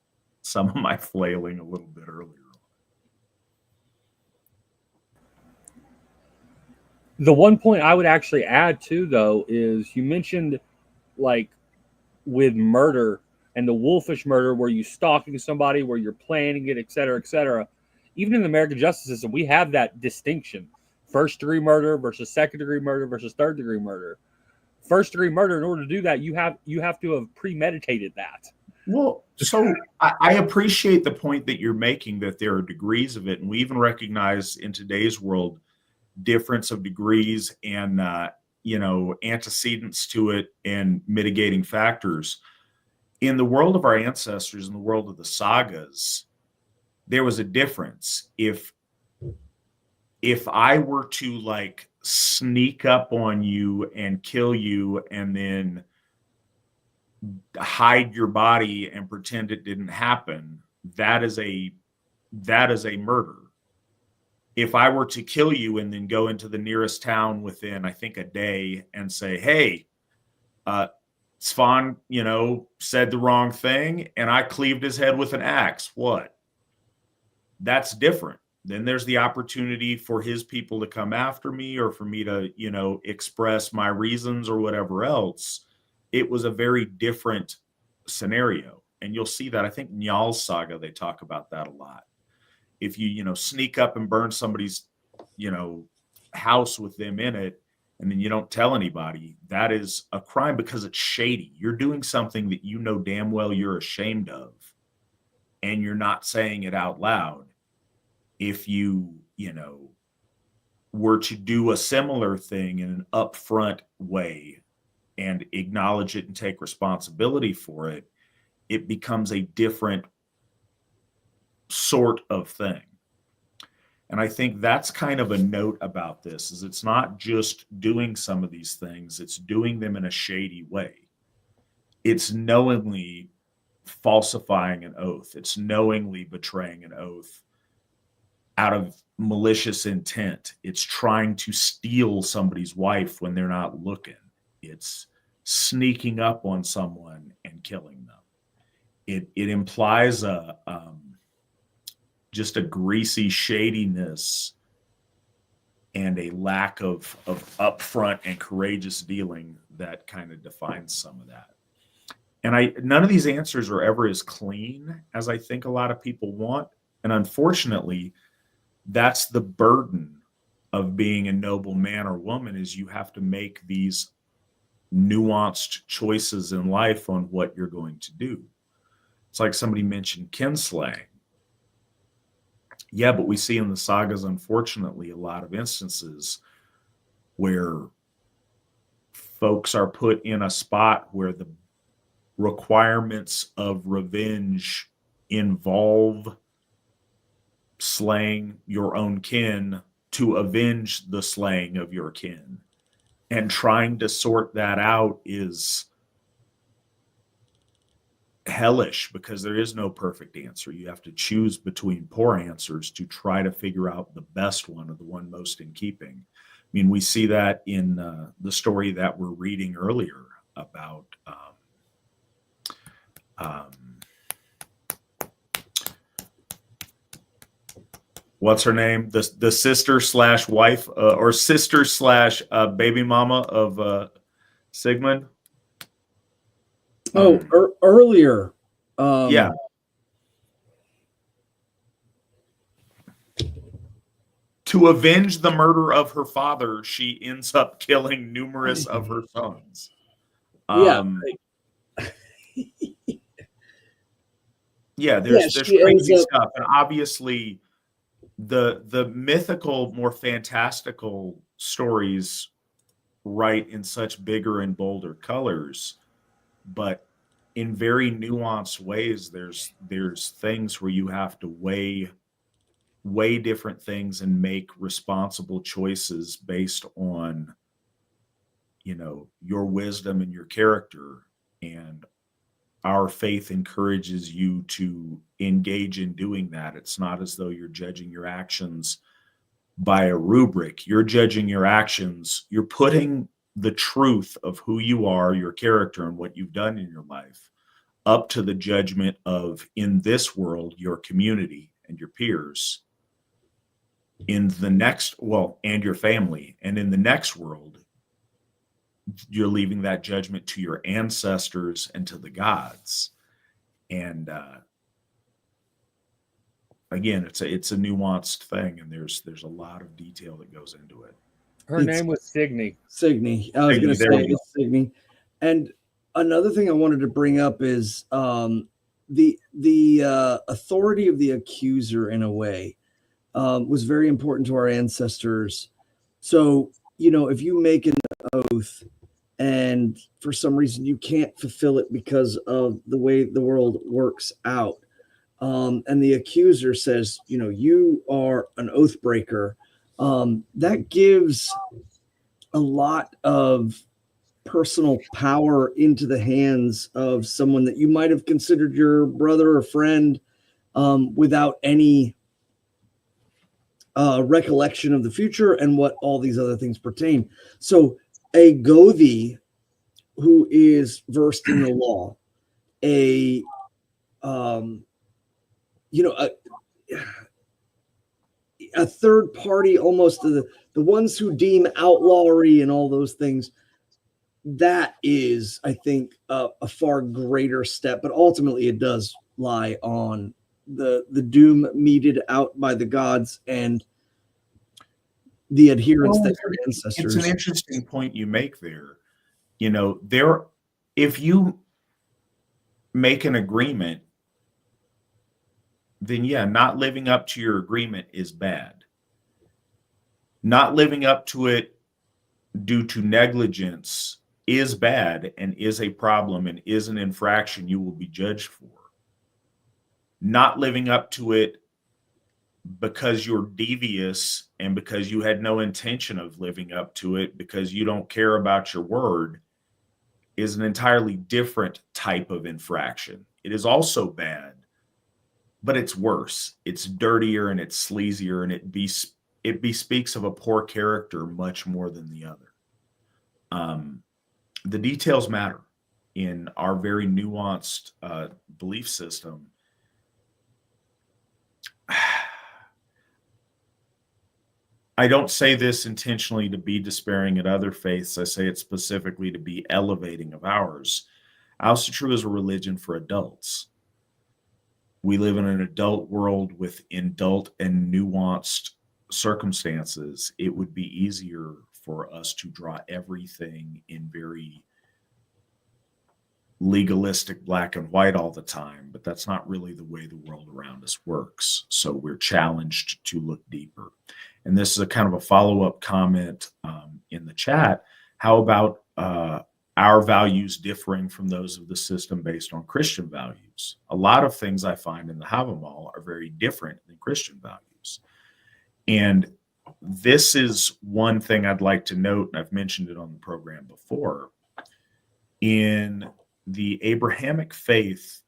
some of my flailing a little bit earlier. The one point I would actually add too, though, is you mentioned like with murder and the wolfish murder where you stalking somebody, where you're planning it, et cetera, et cetera. Even in the American justice system, we have that distinction: first degree murder versus second degree murder versus third degree murder. First degree murder, in order to do that, you have to have premeditated that. Well, so I appreciate the point that you're making, that there are degrees of it. And we even recognize in today's world difference of degrees and, antecedents to it and mitigating factors. In the world of our ancestors, in the world of the sagas, there was a difference. If I were to like sneak up on you and kill you and then hide your body and pretend it didn't happen, that is a murder. If I were to kill you and then go into the nearest town within, I think, a day and say, hey, Svan, said the wrong thing and I cleaved his head with an axe, what? That's different. Then there's the opportunity for his people to come after me or for me to, express my reasons or whatever else. It was a very different scenario. And you'll see that, I think, Njal's Saga, they talk about that a lot. If you, sneak up and burn somebody's, house with them in it, and then you don't tell anybody, that is a crime because it's shady. You're doing something that you know damn well you're ashamed of, and you're not saying it out loud. If you, were to do a similar thing in an upfront way and acknowledge it and take responsibility for it, it becomes a different sort of thing. And I think that's kind of a note about this, is it's not just doing some of these things, it's doing them in a shady way. It's knowingly falsifying an oath. It's knowingly betraying an oath out of malicious intent. It's trying to steal somebody's wife when they're not looking. It's sneaking up on someone and killing them. It implies just a greasy shadiness and a lack of upfront and courageous dealing that kind of defines some of that. And none of these answers are ever as clean as I think a lot of people want. And unfortunately, that's the burden of being a noble man or woman, is you have to make these nuanced choices in life on what you're going to do. It's like somebody mentioned kinslaying. Yeah, but we see in the sagas, unfortunately, a lot of instances where folks are put in a spot where the requirements of revenge involve slaying your own kin to avenge the slaying of your kin. And trying to sort that out is hellish because there is no perfect answer. You have to choose between poor answers to try to figure out the best one, or the one most in keeping. I mean, we see that in the story that we're reading earlier about what's her name? The sister slash wife or sister slash baby mama of Sigmund. Earlier. Yeah. to avenge the murder of her father, she ends up killing numerous of her sons. Yeah. Yeah, there's she ends crazy up- stuff, and obviously the mythical, more fantastical stories write in such bigger and bolder colors, but in very nuanced ways. There's things where you have to weigh different things and make responsible choices based on, you know, your wisdom and your character. And our faith encourages you to engage in doing that. It's not as though you're judging your actions by a rubric. You're judging your actions. You're putting the truth of who you are, your character, and what you've done in your life up to the judgment of, in this world, your community and your peers. In the next, well, and your family. And in the next world, you're leaving that judgment to your ancestors and to the gods. And again, it's a nuanced thing, and there's a lot of detail that goes into it. Her name was Signy. Signy. I was going to say it's Signy. And another thing I wanted to bring up is the authority of the accuser, in a way, was very important to our ancestors. So, you know, if you make an oath and for some reason you can't fulfill it because of the way the world works out, and the accuser says, you know, you are an oath breaker, that gives a lot of personal power into the hands of someone that you might have considered your brother or friend, without any recollection of the future and what all these other things pertain. So a Gothi who is versed in the law, a third party, almost the ones who deem outlawry and all those things, that is, I think, a far greater step. But ultimately, it does lie on the doom meted out by the gods and the adherence that your ancestors. It's an interesting point you make there. You know, if you make an agreement, then yeah, not living up to your agreement is bad. Not living up to it due to negligence is bad and is a problem and is an infraction you will be judged for. Not living up to it because you're devious and because you had no intention of living up to it, because you don't care about your word, is an entirely different type of infraction. It is also bad, but it's worse. It's dirtier and it's sleazier, and it bespeaks of a poor character much more than the other. The details matter in our very nuanced belief system. I don't say this intentionally to be despairing at other faiths. I say it specifically to be elevating of ours. Asatru is a religion for adults. We live in an adult world with adult and nuanced circumstances. It would be easier for us to draw everything in very legalistic black and white all the time, but that's not really the way the world around us works. So we're challenged to look deeper. And this is a kind of a follow-up comment in the chat. How about our values differing from those of the system based on Christian values? A lot of things I find in the Havamal are very different than Christian values. And this is one thing I'd like to note, and I've mentioned it on the program before. In the Abrahamic faith,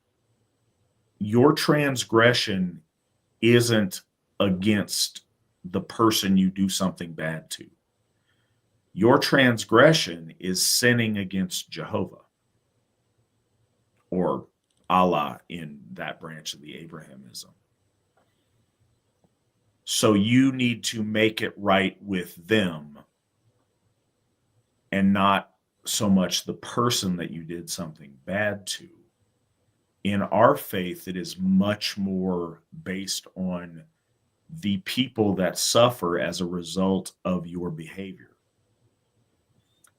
your transgression isn't against the person you do something bad to. Your transgression is sinning against Jehovah, or Allah in that branch of the Abrahamism. So you need to make it right with them and not so much the person that you did something bad to. In our faith, it is much more based on the people that suffer as a result of your behavior.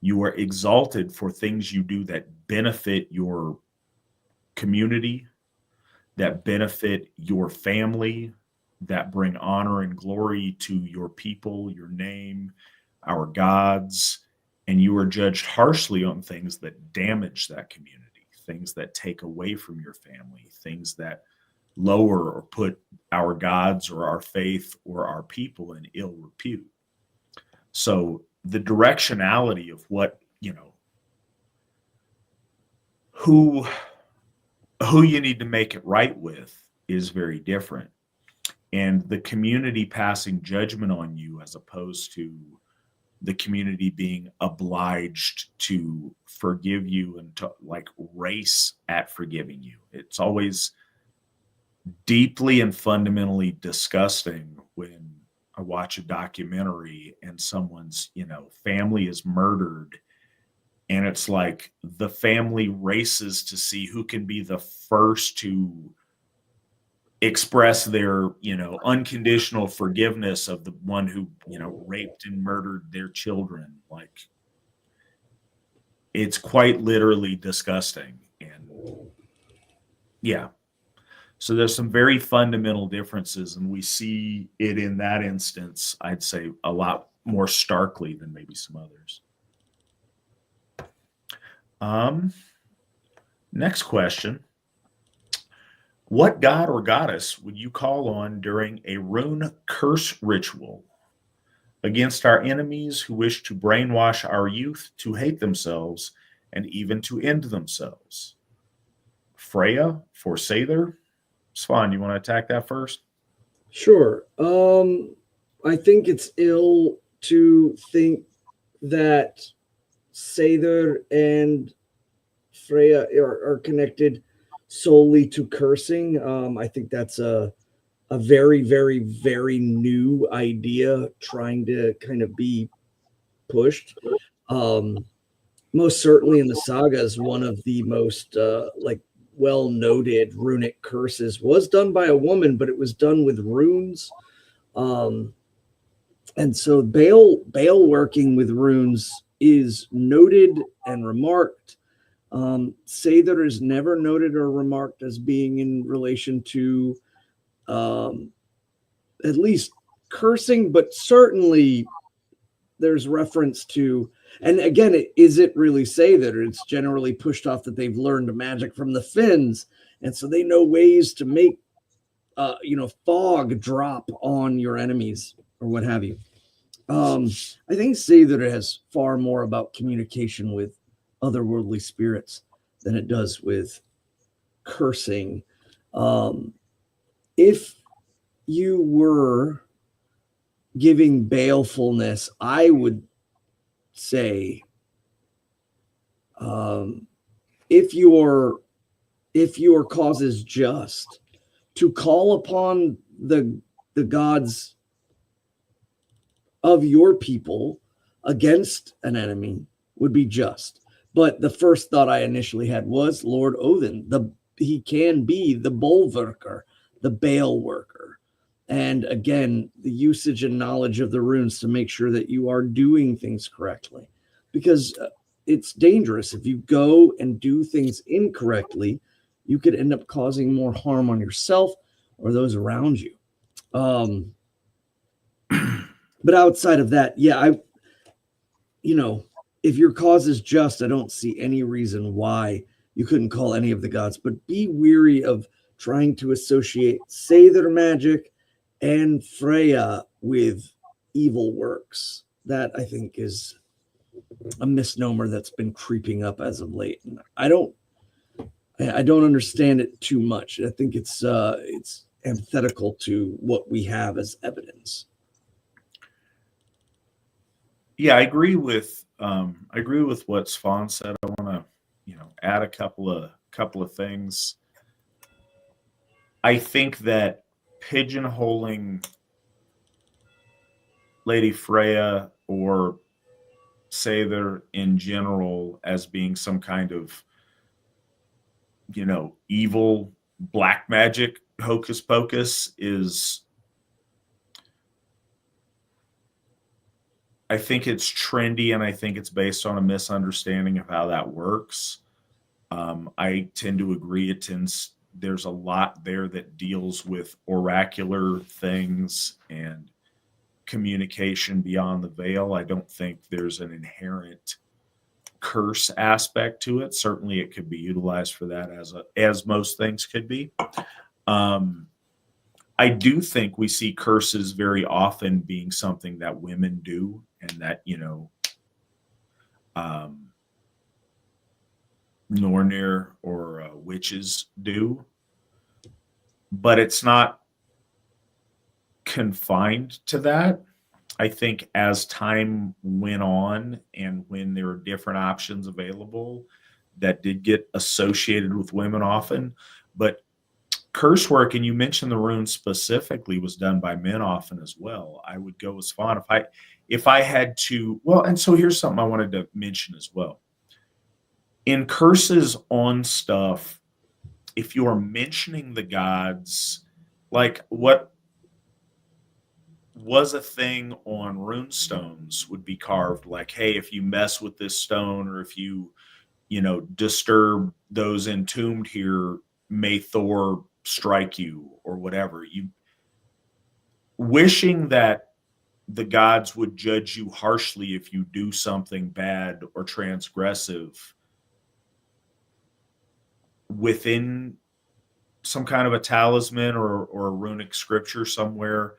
You are exalted for things you do that benefit your community, that benefit your family, that bring honor and glory to your people, your name, our gods, and you are judged harshly on things that damage that community, things that take away from your family, things that lower or put our gods or our faith or our people in ill repute. So the directionality of what, who you need to make it right with is very different. And the community passing judgment on you as opposed to the community being obliged to forgive you and to like race at forgiving you. It's always deeply and fundamentally disgusting when I watch a documentary and someone's, family is murdered, and it's like the family races to see who can be the first to express their, unconditional forgiveness of the one who, raped and murdered their children. Like, it's quite literally disgusting. And yeah. So there's some very fundamental differences, and we see it in that instance, I'd say, a lot more starkly than maybe some others. Next question. What god or goddess would you call on during a rune curse ritual against our enemies who wish to brainwash our youth to hate themselves and even to end themselves? Freya for Sather? Svan, you want to attack that first? Sure. I think it's ill to think that Sather and Freya are connected solely to cursing. I think that's a very, very, very new idea trying to kind of be pushed. Most certainly in the sagas, one of the most well-noted runic curses was done by a woman, but it was done with runes. And so Baal working with runes is noted and remarked. Sather is never noted or remarked as being in relation to at least cursing, but certainly there's reference to, and again, is it really Sather? It's generally pushed off that they've learned magic from the Finns, and so they know ways to make fog drop on your enemies or what have you. I think Sather has far more about communication with otherworldly spirits than it does with cursing. If you were giving balefulness, I would say, if your cause is just, to call upon the gods of your people against an enemy would be just. But the first thought I initially had was Lord Odin. He can be the bulwarker, the Baal worker. And again, the usage and knowledge of the runes to make sure that you are doing things correctly. Because it's dangerous. If you go and do things incorrectly, you could end up causing more harm on yourself or those around you. But outside of that, yeah, if your cause is just, I don't see any reason why you couldn't call any of the gods. But be weary of trying to associate Sather magic and Freya with evil works. That, I think, is a misnomer that's been creeping up as of late. And I don't understand it too much. I think it's antithetical to what we have as evidence. Yeah, I agree with what Svan said. I want to, add a couple of things. I think that pigeonholing Lady Freya or Sather in general as being some kind of, evil black magic hocus pocus is think it's trendy, and I think it's based on a misunderstanding of how that works. I tend to agree. There's a lot there that deals with oracular things and communication beyond the veil. I don't think there's an inherent curse aspect to it. Certainly it could be utilized for that, as most things could be. I do think we see curses very often being something that women do, and that, Nornir or witches do, but it's not confined to that. I think as time went on, and when there were different options available, that did get associated with women often. But curse work, and you mentioned the runes specifically, was done by men often as well. I would go as far if I had to. Well, and so here's something I wanted to mention as well. In curses on stuff, if you are mentioning the gods, like what was a thing on rune stones would be carved, like, hey, if you mess with this stone, or if you disturb those entombed here, may Thor strike you, or whatever. You wishing that the gods would judge you harshly if you do something bad or transgressive within some kind of a talisman or a runic scripture somewhere.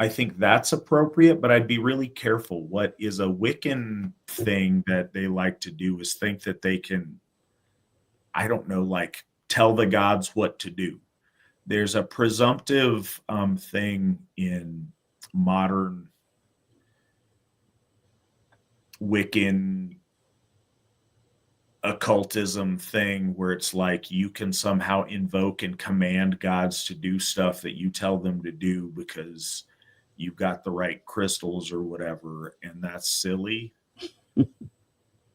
I think that's appropriate, but I'd be really careful. What is a Wiccan thing that they like to do is think that they can, I don't know, like tell the gods what to do. There's a presumptive thing in modern Wiccan occultism thing where it's like you can somehow invoke and command gods to do stuff that you tell them to do because you've got the right crystals or whatever, and that's silly.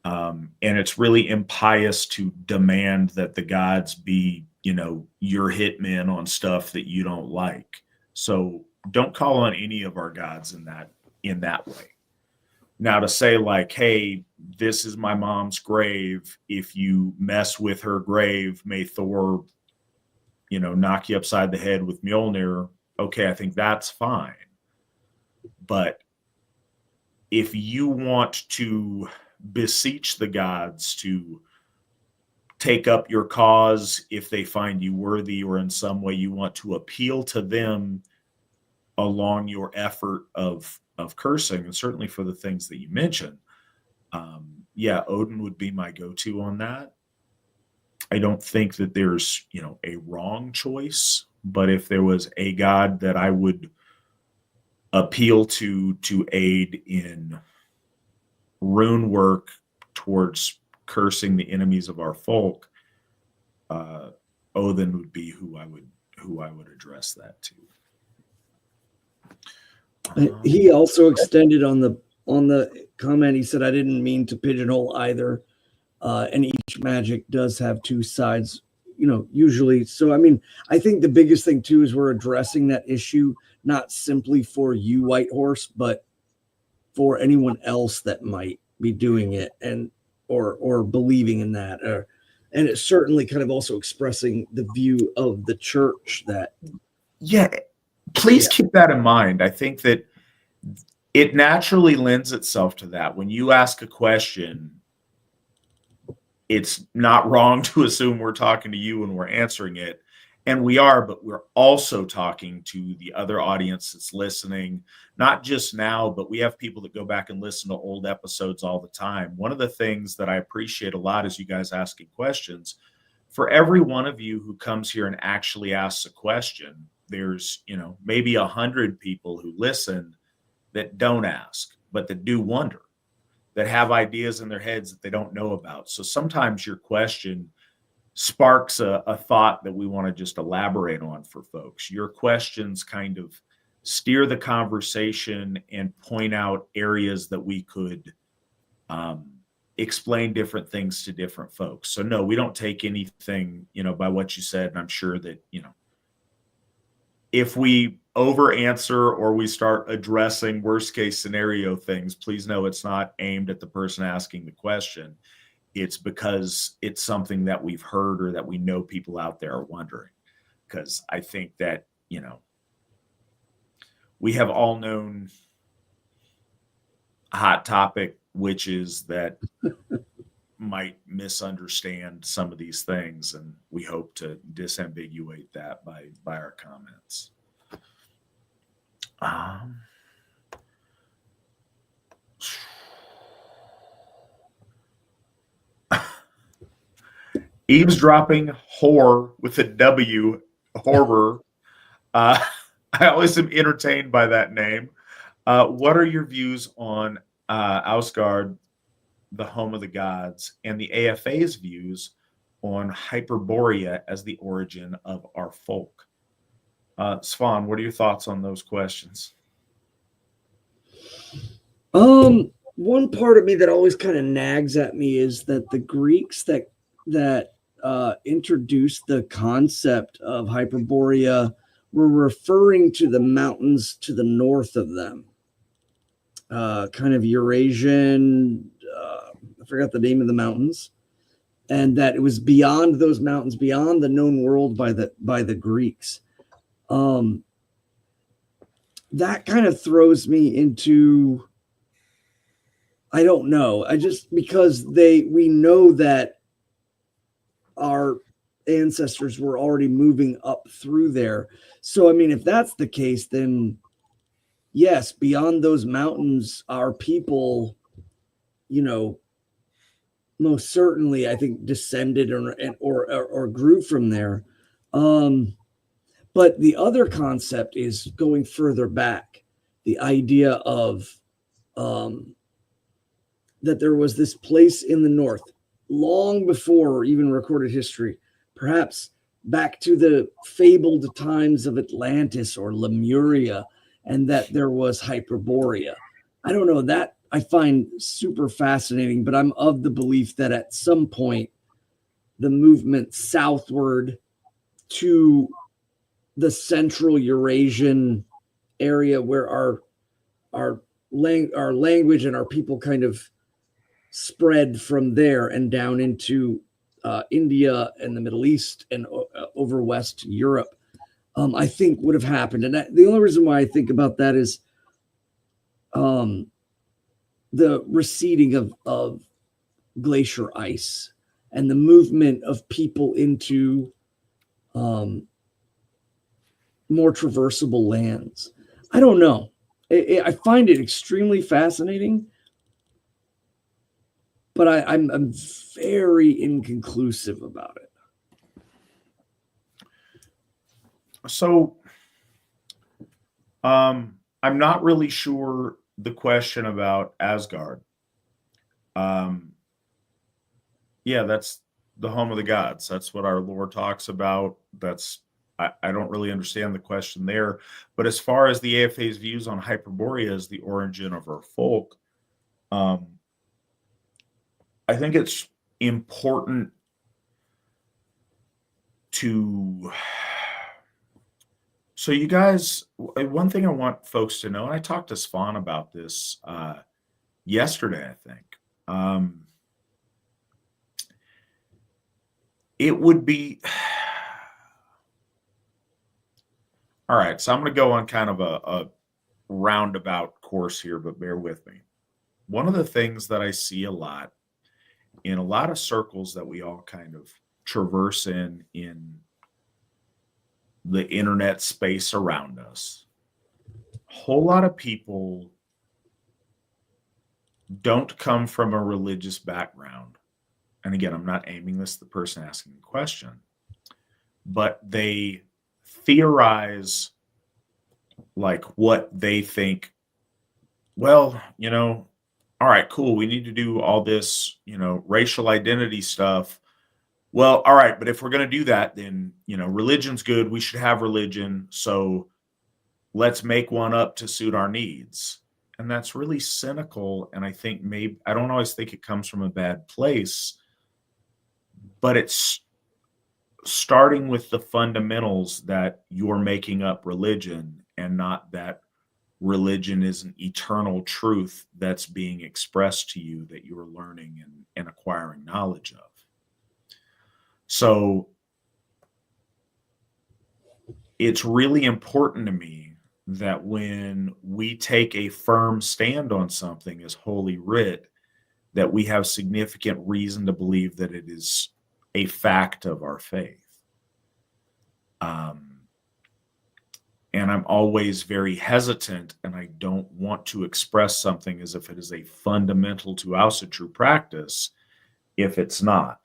And it's really impious to demand that the gods be, your hitmen on stuff that you don't like. So don't call on any of our gods in that way. Now, to say like, hey, this is my mom's grave. If you mess with her grave, may Thor, knock you upside the head with Mjolnir. Okay, I think that's fine. But if you want to beseech the gods to take up your cause, if they find you worthy, or in some way you want to appeal to them along your effort of cursing, and certainly for the things that you mentioned, Odin would be my go-to on that. I don't think that there's a wrong choice, but if there was a god that I would appeal to aid in rune work towards cursing the enemies of our folk, Odin would be who I would address that to. He also extended on the comment. He said, I didn't mean to pigeonhole either. And each magic does have two sides, usually. So, I mean, I think the biggest thing too is we're addressing that issue, not simply for you, White Horse, but for anyone else that might be doing it or believing in that. And it's certainly kind of also expressing the view of the church that. Yeah. Please keep that in mind. I think that it naturally lends itself to that. When you ask a question, it's not wrong to assume we're talking to you when we're answering it. And we are, but we're also talking to the other audience that's listening, not just now, but we have people that go back and listen to old episodes all the time. One of the things that I appreciate a lot is you guys asking questions. For every one of you who comes here and actually asks a question, there's, maybe 100 people who listen that don't ask, but that do wonder, that have ideas in their heads that they don't know about. So sometimes your question sparks a thought that we want to just elaborate on for folks. Your questions kind of steer the conversation and point out areas that we could explain different things to different folks. So no, we don't take anything, by what you said. And I'm sure that, if we over answer or we start addressing worst case scenario things, please know it's not aimed at the person asking the question. It's because it's something that we've heard or that we know people out there are wondering. Because I think that, we have all known hot topic witches that might misunderstand some of these things, and we hope to disambiguate that by our comments. Eavesdropping whore with a W, horror. I always am entertained by that name. What are your views on Asgard, the home of the gods, and the AFA's views on Hyperborea as the origin of our folk? Svan, what are your thoughts on those questions? One part of me that always kind of nags at me is that the Greeks that introduced the concept of Hyperborea were referring to the mountains to the north of them, kind of Eurasian. I forgot the name of the mountains, and that it was beyond those mountains, beyond the known world by the Greeks. That kind of throws me into, I don't know. Because we know that our ancestors were already moving up through there. So, I mean, if that's the case, then yes, beyond those mountains, our people, most certainly, I think, descended or grew from there. But the other concept is going further back. The idea of that there was this place in the north long before even recorded history, perhaps back to the fabled times of Atlantis or Lemuria, and that there was Hyperborea. I don't know, that I find super fascinating, but I'm of the belief that at some point the movement southward to the central Eurasian area where our language and our people kind of spread from there and down into India and the Middle East and over West Europe, I think would have happened. And the only reason why I think about that is the receding of glacier ice and the movement of people into more traversable lands. I don't know. I find it extremely fascinating, but I'm very inconclusive about it. So, I'm not really sure the question about Asgard. Yeah, that's the home of the gods. That's what our lore talks about. I don't really understand the question there. But as far as the AFA's views on Hyperborea as the origin of our folk, I think it's important to. So you guys, one thing I want folks to know, and I talked to Svan about this yesterday, I think. It would be... All right, so I'm going to go on kind of a roundabout course here, but bear with me. One of the things that I see a lot in a lot of circles that we all kind of traverse in the internet space around us, a whole lot of people don't come from a religious background. And again, I'm not aiming this at the person asking the question, but they theorize like what they think. Well, all right, cool. We need to do all this, racial identity stuff. Well, all right, but if we're going to do that, then, religion's good. We should have religion. So let's make one up to suit our needs. And that's really cynical. And I think I don't always think it comes from a bad place, but it's starting with the fundamentals that you're making up religion, and not that religion is an eternal truth that's being expressed to you that you're learning and acquiring knowledge of. So it's really important to me that when we take a firm stand on something as Holy Writ, that we have significant reason to believe that it is a fact of our faith. And I'm always very hesitant, and I don't want to express something as if it is a fundamental to Asatru practice if it's not.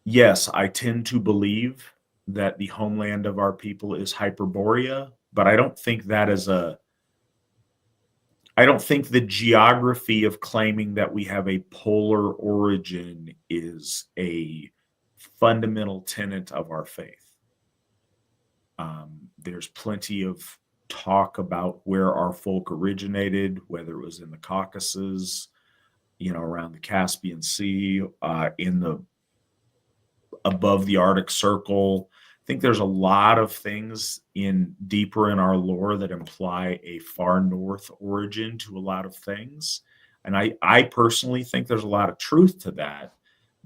Yes, I tend to believe that the homeland of our people is Hyperborea, but I don't think that is I don't think the geography of claiming that we have a polar origin is a fundamental tenet of our faith. There's plenty of talk about where our folk originated, whether it was in the Caucasus, around the Caspian Sea, above the Arctic Circle. I think there's a lot of things deeper in our lore that imply a far north origin to a lot of things. And I personally think there's a lot of truth to that.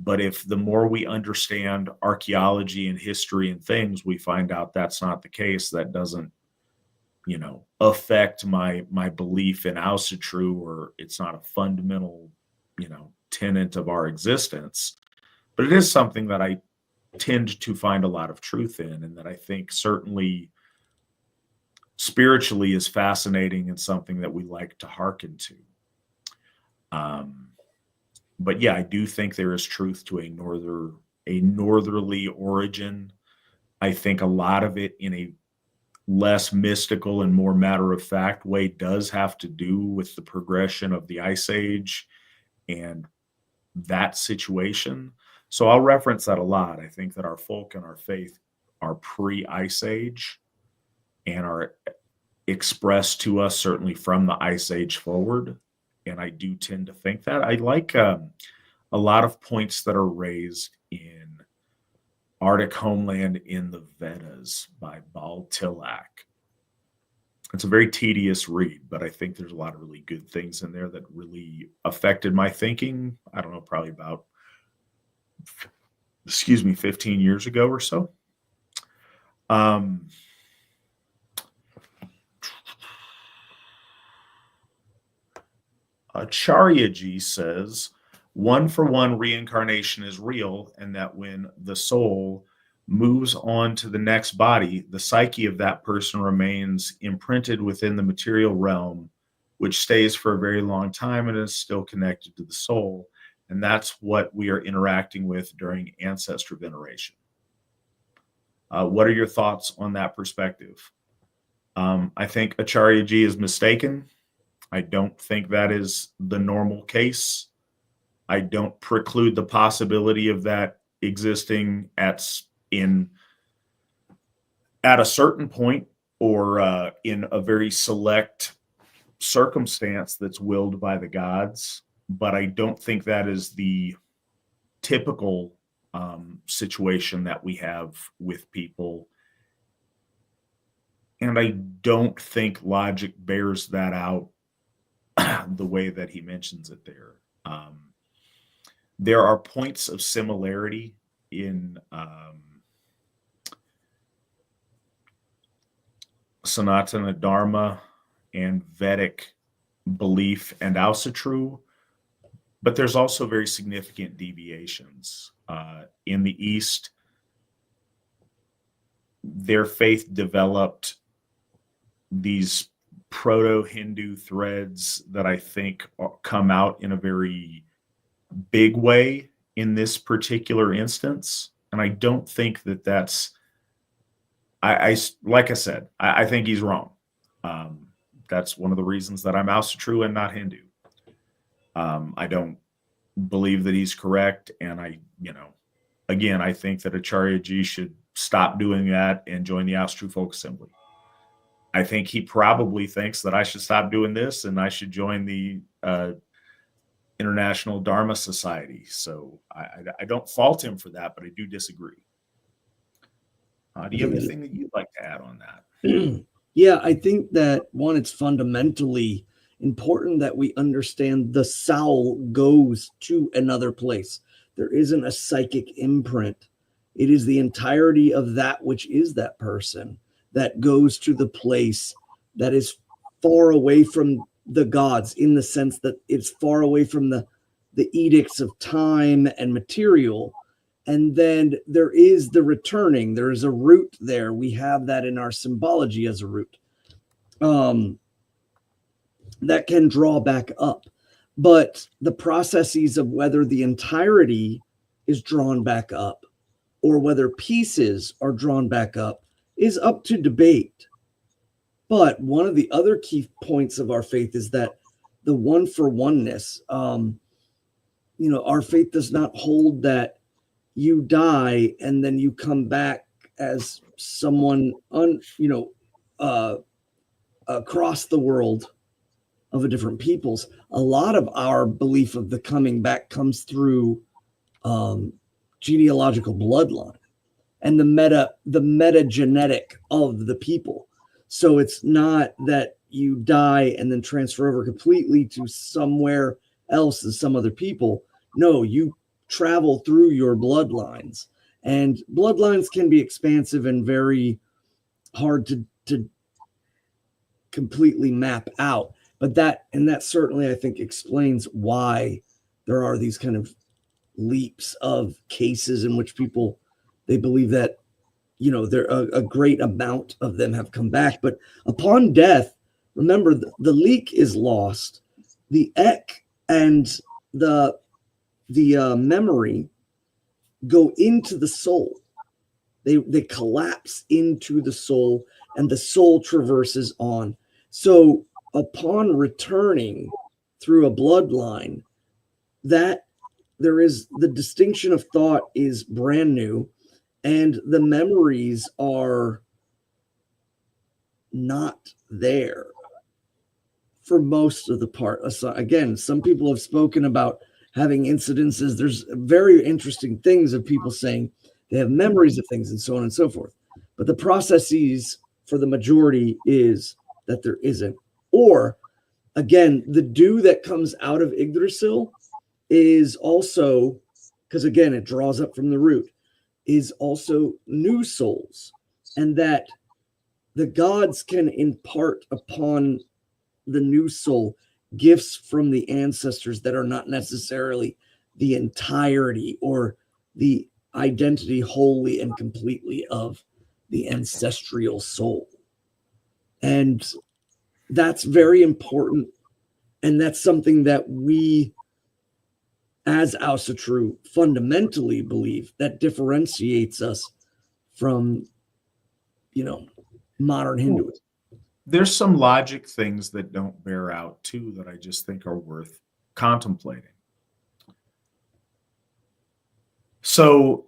But if the more we understand archaeology and history and things, we find out that's not the case, that doesn't, affect my belief in Asatru, or it's not a fundamental, tenet of our existence. But it is something that I tend to find a lot of truth in, and that I think certainly spiritually is fascinating and something that we like to hearken to. But yeah, I do think there is truth to a northerly origin. I think a lot of it, in a less mystical and more matter-of-fact way, does have to do with the progression of the Ice Age and that situation. So I'll reference that a lot. I think that our folk and our faith are pre-Ice Age and are expressed to us certainly from the Ice Age forward. And I do tend to think that. I like a lot of points that are raised in Arctic Homeland in the Vedas by Baal Tilak. It's a very tedious read, but I think there's a lot of really good things in there that really affected my thinking. I don't know, probably about 15 years ago or so. Acharyaji says, 1-for-1 reincarnation is real, and that when the soul moves on to the next body, the psyche of that person remains imprinted within the material realm, which stays for a very long time and is still connected to the soul. And that's what we are interacting with during ancestor veneration. What are your thoughts on that perspective? I think Acharyaji is mistaken. I don't think that is the normal case. I don't preclude the possibility of that existing at a certain point, or in a very select circumstance that's willed by the gods. But I don't think that is the typical situation that we have with people. And I don't think logic bears that out the way that he mentions it there. There are points of similarity in Sanatana Dharma and Vedic belief and Asatru, but there's also very significant deviations. In the East, their faith developed these proto-Hindu threads that I think come out in a very big way in this particular instance. And I don't think that that's, like I said, I think he's wrong. That's one of the reasons that I'm Asatru and not Hindu. I don't believe that he's correct. And I think that Acharyaji should stop doing that and join the Asatru Folk Assembly. I think he probably thinks that I should stop doing this and I should join the International Dharma Society. So I don't fault him for that, but I do disagree. Do you have anything that you'd like to add on that? Yeah, I think that one, it's fundamentally important that we understand the soul goes to another place. There isn't a psychic imprint. It is the entirety of that which is that person that goes to the place that is far away from the gods, in the sense that it's far away from the edicts of time and material. And then there is the returning. There is a root there. We have that in our symbology as a root that can draw back up. But the processes of whether the entirety is drawn back up or whether pieces are drawn back up is up to debate. But one of the other key points of our faith is that the one for oneness, our faith does not hold that you die and then you come back as someone across the world of a different peoples. A lot of our belief of the coming back comes through genealogical bloodline and the metagenetic of the people. So it's not that you die and then transfer over completely to somewhere else as some other people. No, you travel through your bloodlines, and bloodlines can be expansive and very hard to completely map out. But that certainly, I think, explains why there are these kind of leaps of cases in which people, they believe that, there a great amount of them have come back. But upon death, remember, the leak is lost. The ek and the memory go into the soul. They collapse into the soul, and the soul traverses on. So upon returning through a bloodline, that there is the distinction of thought is brand new, and the memories are not there for most of the part. Again, some people have spoken about having incidences. There's very interesting things of people saying they have memories of things and so on and so forth. But the processes for the majority is that there isn't. Or, again, the dew that comes out of Yggdrasil is also, because again, it draws up from the root, is also new souls. And that the gods can impart upon the new soul gifts from the ancestors that are not necessarily the entirety or the identity wholly and completely of the ancestral soul. And that's very important. And that's something that we, as Asatru, fundamentally believe that differentiates us from, modern Hinduism. There's some logic things that don't bear out too that I just think are worth contemplating. So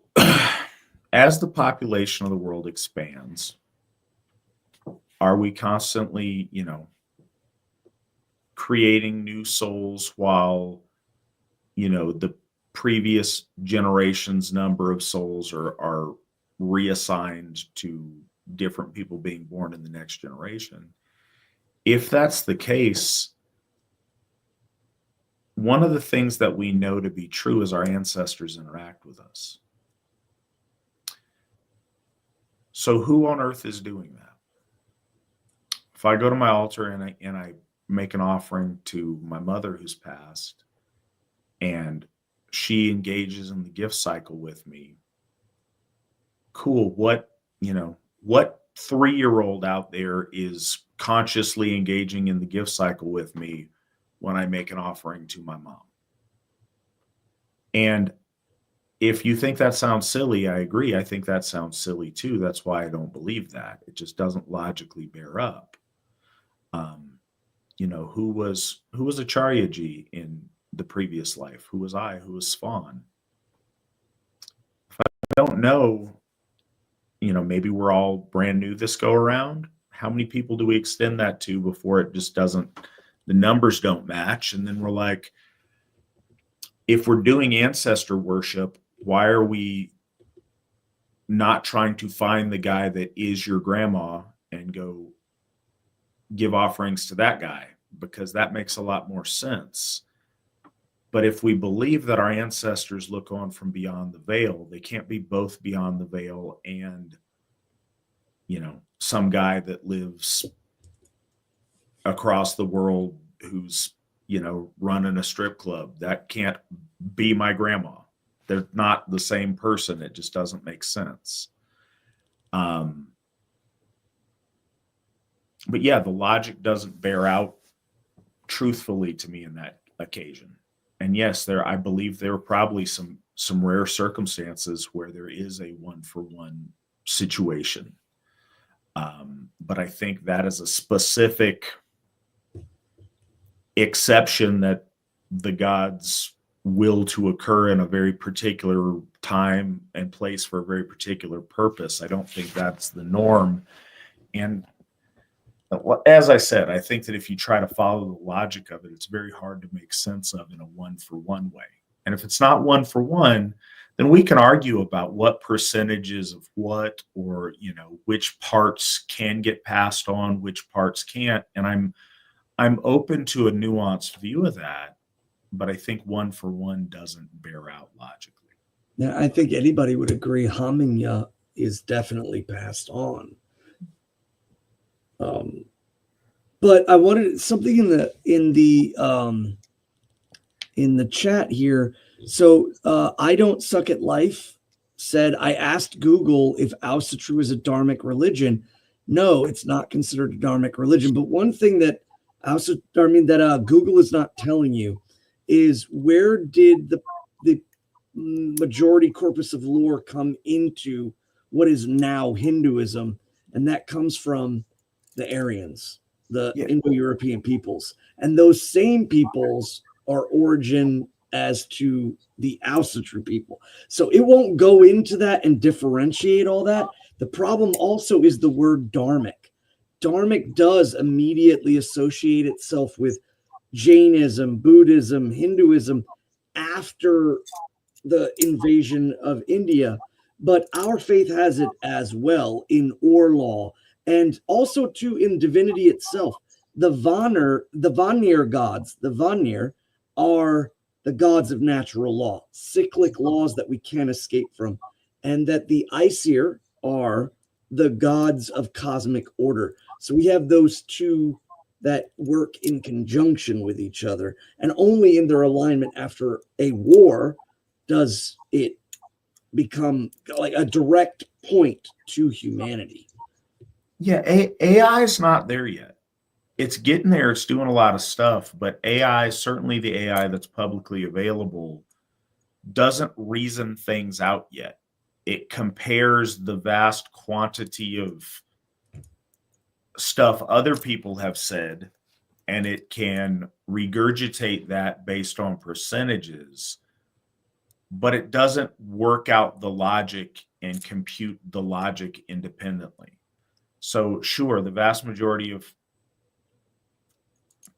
as the population of the world expands, are we constantly, creating new souls while, the previous generation's number of souls are reassigned to different people being born in the next generation? If that's the case, one of the things that we know to be true is our ancestors interact with us. So who on earth is doing that? If I go to my altar and I make an offering to my mother who's passed, and she engages in the gift cycle with me, cool. What 3-year-old out there is consciously engaging in the gift cycle with me when I make an offering to my mom? And if you think that sounds silly, I agree. I think that sounds silly too. That's why I don't believe that. It just doesn't logically bear up. Who was Acharyaji in the previous life? Who was I? Who was Svan? If I don't know, maybe we're all brand new this go around. How many people do we extend that to before it just doesn't, the numbers don't match? And then we're like, if we're doing ancestor worship, why are we not trying to find the guy that is your grandma and go give offerings to that guy? Because that makes a lot more sense. But if we believe that our ancestors look on from beyond the veil, they can't be both beyond the veil and, some guy that lives across the world who's, running a strip club. That can't be my grandma. They're not the same person. It just doesn't make sense. But yeah, the logic doesn't bear out truthfully to me in that occasion. And yes, I believe there are probably some rare circumstances where there is a 1-for-1 situation. But I think that is a specific exception that the gods will to occur in a very particular time and place for a very particular purpose. I don't think that's the norm. And as I said, I think that if you try to follow the logic of it, it's very hard to make sense of in a 1-for-1 way. And if it's not 1-for-1, then we can argue about what percentages of what, or, which parts can get passed on, which parts can't. And I'm open to a nuanced view of that, but I think 1-for-1 doesn't bear out logically. Now, I think anybody would agree Haminya is definitely passed on. But I wanted something in the chat here. So I don't suck at life said, I asked Google if Asatru is a dharmic religion. No, it's not considered a dharmic religion. But one thing that Google is not telling you is, where did the majority corpus of lore come into what is now Hinduism? And that comes from the Aryans, the Indo-European peoples. And those same peoples are origin as to the Asatru people. So it won't go into that and differentiate all that. The problem also is the word dharmic. Dharmic does immediately associate itself with Jainism, Buddhism, Hinduism after the invasion of India. But our faith has it as well in Or law, and also too in divinity itself. The Vanir gods, the Vanir, are the gods of natural law, cyclic laws that we can't escape from, and that the Aesir are the gods of cosmic order. So we have those two that work in conjunction with each other, and only in their alignment after a war does it become like a direct point to humanity. Yeah, AI is not there yet. It's getting there. It's doing a lot of stuff, but AI, certainly the AI that's publicly available, doesn't reason things out yet. It compares the vast quantity of stuff other people have said, and it can regurgitate that based on percentages, but it doesn't work out the logic and compute the logic independently. So sure, the vast majority of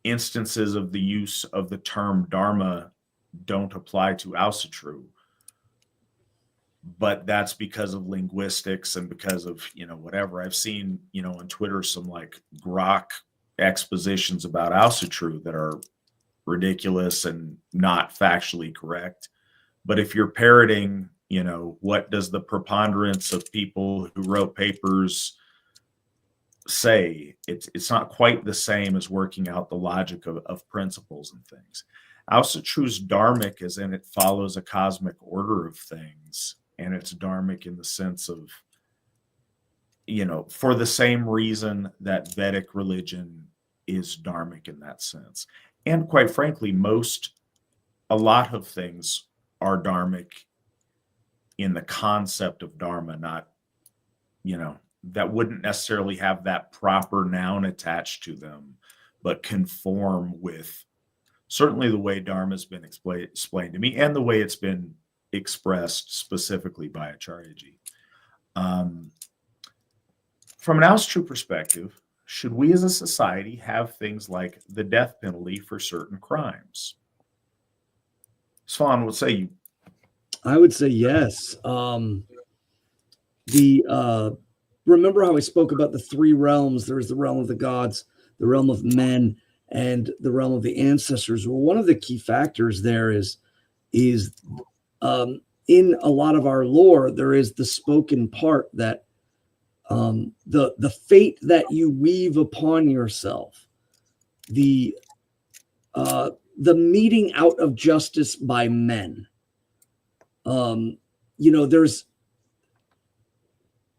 instances of the use of the term dharma don't apply to Asatru, but that's because of linguistics and because of, whatever. I've seen, on Twitter, some like grok expositions about Asatru that are ridiculous and not factually correct. But if you're parroting, what does the preponderance of people who wrote papers say, it's not quite the same as working out the logic of principles and things. Asatru's dharmic is in it follows a cosmic order of things, and it's dharmic in the sense of, for the same reason that Vedic religion is dharmic in that sense. And quite frankly, a lot of things are dharmic in the concept of dharma, not, that wouldn't necessarily have that proper noun attached to them, but conform with certainly the way dharma has been explained to me and the way it's been expressed specifically by Acharyaji. From an Asatru perspective, should we as a society have things like the death penalty for certain crimes? Svan, what say you? I would say yes. Remember how I spoke about the three realms? There is the realm of the gods, the realm of men, and the realm of the ancestors. Well, one of the key factors there is in a lot of our lore, there is the spoken part that the fate that you weave upon yourself, the meting out of justice by men.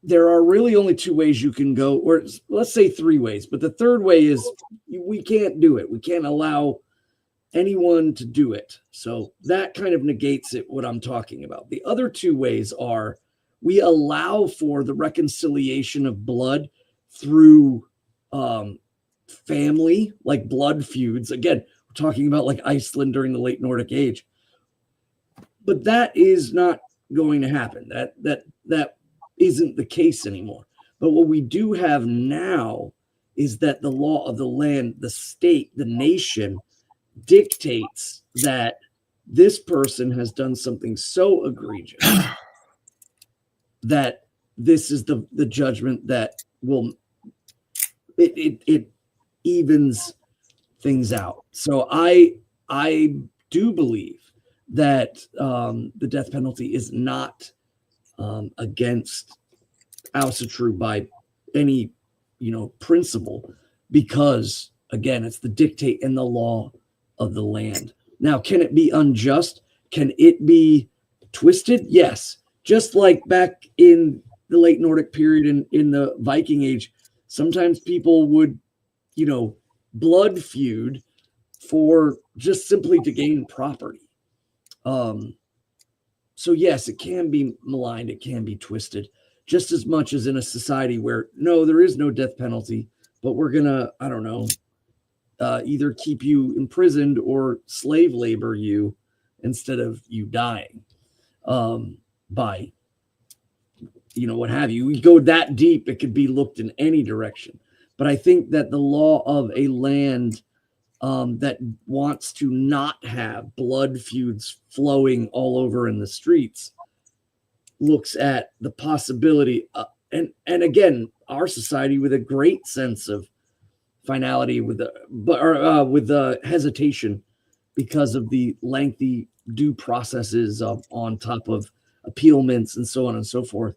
There are really only two ways you can go, or let's say three ways, but the third way is we can't do it. We can't allow anyone to do it. So that kind of negates it, what I'm talking about. The other two ways are we allow for the reconciliation of blood through family, like blood feuds. Again, we're talking about like Iceland during the late Nordic age. But that is not going to happen. That isn't the case anymore. But what we do have now is that the law of the land, the state, the nation dictates that this person has done something so egregious that this is the judgment that will it evens things out. So I do believe that the death penalty is not against Asatru by any principle, because again, it's the dictate and the law of the land. Now, can it be unjust? Can it be twisted? Yes. Just like back in the late Nordic period in the Viking Age, sometimes people would, blood feud for just simply to gain property. So yes, it can be maligned, it can be twisted, just as much as in a society where no, there is no death penalty, but we're gonna, I don't know, either keep you imprisoned or slave labor you instead of you dying by, what have you. We go that deep, it could be looked in any direction. But I think that the law of a land that wants to not have blood feuds flowing all over in the streets looks at the possibility, and again, our society with a great sense of finality with the hesitation because of the lengthy due processes on top of appealments and so on and so forth.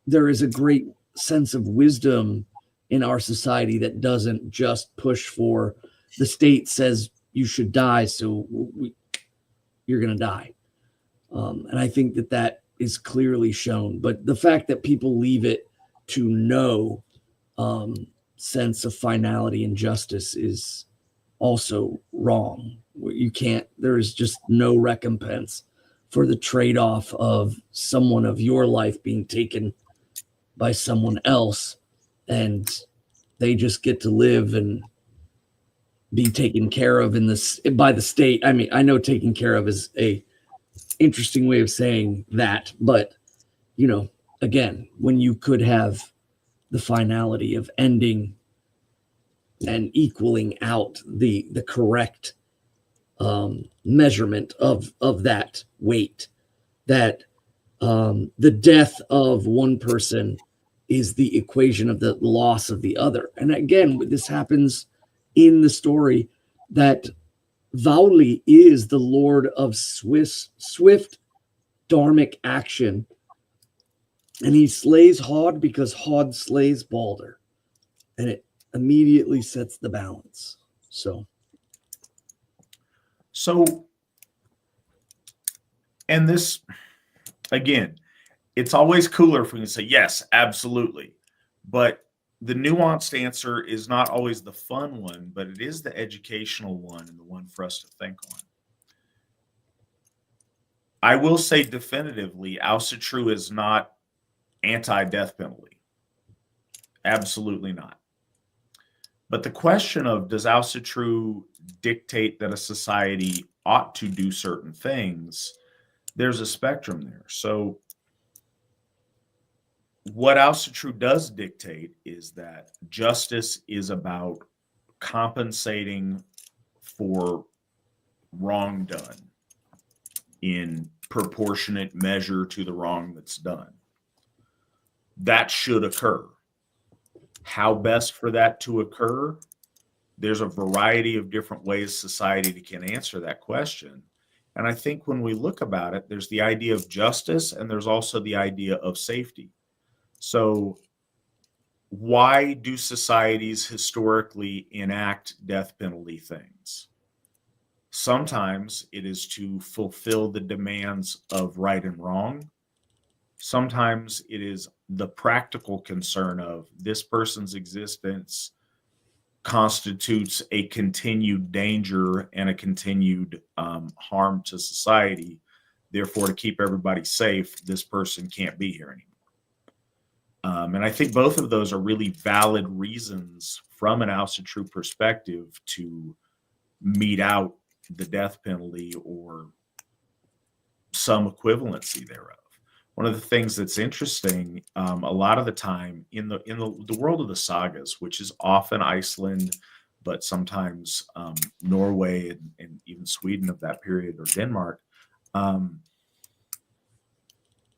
There is a great sense of wisdom in our society that doesn't just push for the state says you should die, so you're going to die. And I think that is clearly shown. But the fact that people leave it to no sense of finality and justice is also wrong. There is just no recompense for the trade-off of someone of your life being taken by someone else, and they just get to live and be taken care of by the state. I mean, I know taken care of is a interesting way of saying that, but again, when you could have the finality of ending and equaling out the correct measurement of that weight, that the death of one person is the equation of the loss of the other. And again, this happens in the story that Vauli is the lord of swift dharmic action, and he slays Hod because Hod slays Balder, and it immediately sets the balance. So, and this, again, it's always cooler if we can say, yes, absolutely. But the nuanced answer is not always the fun one, but it is the educational one and the one for us to think on. I will say definitively, Asatru is not anti-death penalty. Absolutely not. But the question of, does Asatru dictate that a society ought to do certain things? There's a spectrum there. So what Asatru does dictate is that justice is about compensating for wrong done in proportionate measure to the wrong that's done. That should occur. How best for that to occur? There's a variety of different ways society can answer that question. And I think when we look about it, there's the idea of justice and there's also the idea of safety. So why do societies historically enact death penalty things? Sometimes it is to fulfill the demands of right and wrong. Sometimes it is the practical concern of this person's existence constitutes a continued danger and a continued harm to society. Therefore, to keep everybody safe, this person can't be here anymore. And I think both of those are really valid reasons from an Asatru perspective to mete out the death penalty or some equivalency thereof. One of the things that's interesting, a lot of the time in the world of the sagas, which is often Iceland, but sometimes Norway and even Sweden of that period, or Denmark,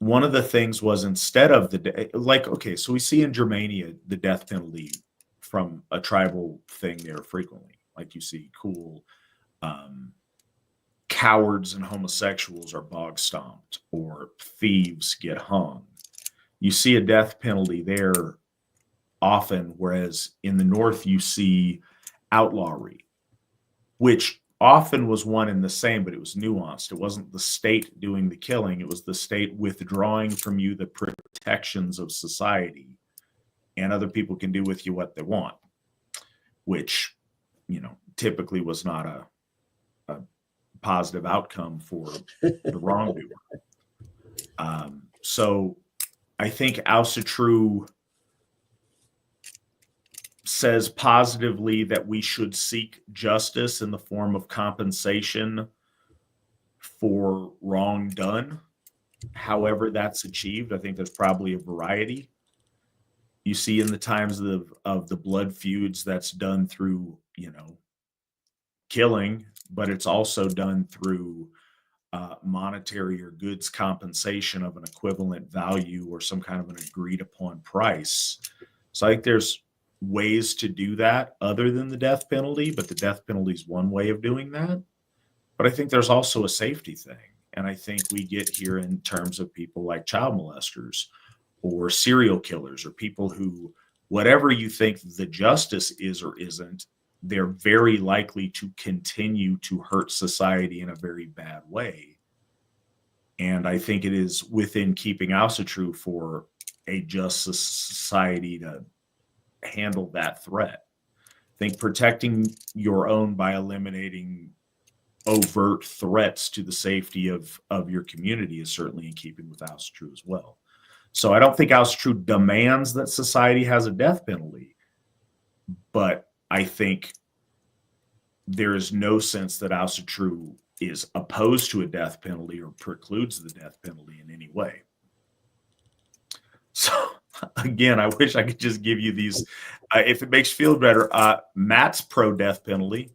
one of the things was instead of so we see in Germania the death penalty from a tribal thing there frequently. Like you see cowards and homosexuals are bog stomped or thieves get hung. You see a death penalty there often, whereas in the North you see outlawry, which often was one and the same, but it was nuanced. It wasn't the state doing the killing. It was the state withdrawing from you the protections of society, and other people can do with you what they want, which, typically was not a positive outcome for the wrongdoer. So I think Asatru says positively that we should seek justice in the form of compensation for wrong done. However that's achieved, I think there's probably a variety. You see in the times of the blood feuds, that's done through, killing, but it's also done through monetary or goods compensation of an equivalent value or some kind of an agreed upon price. So I think there's ways to do that other than the death penalty, but the death penalty is one way of doing that. But I think there's also a safety thing. And I think we get here in terms of people like child molesters or serial killers or people who, whatever you think the justice is or isn't, they're very likely to continue to hurt society in a very bad way. And I think it is within keeping Asatru for a just society to handle that threat. I think protecting your own by eliminating overt threats to the safety of your community is certainly in keeping with Asatru as well. So I don't think Asatru demands that society has a death penalty, but I think there is no sense that Asatru is opposed to a death penalty or precludes the death penalty in any way. So again, I wish I could just give you these. If it makes you feel better, Matt's pro death penalty.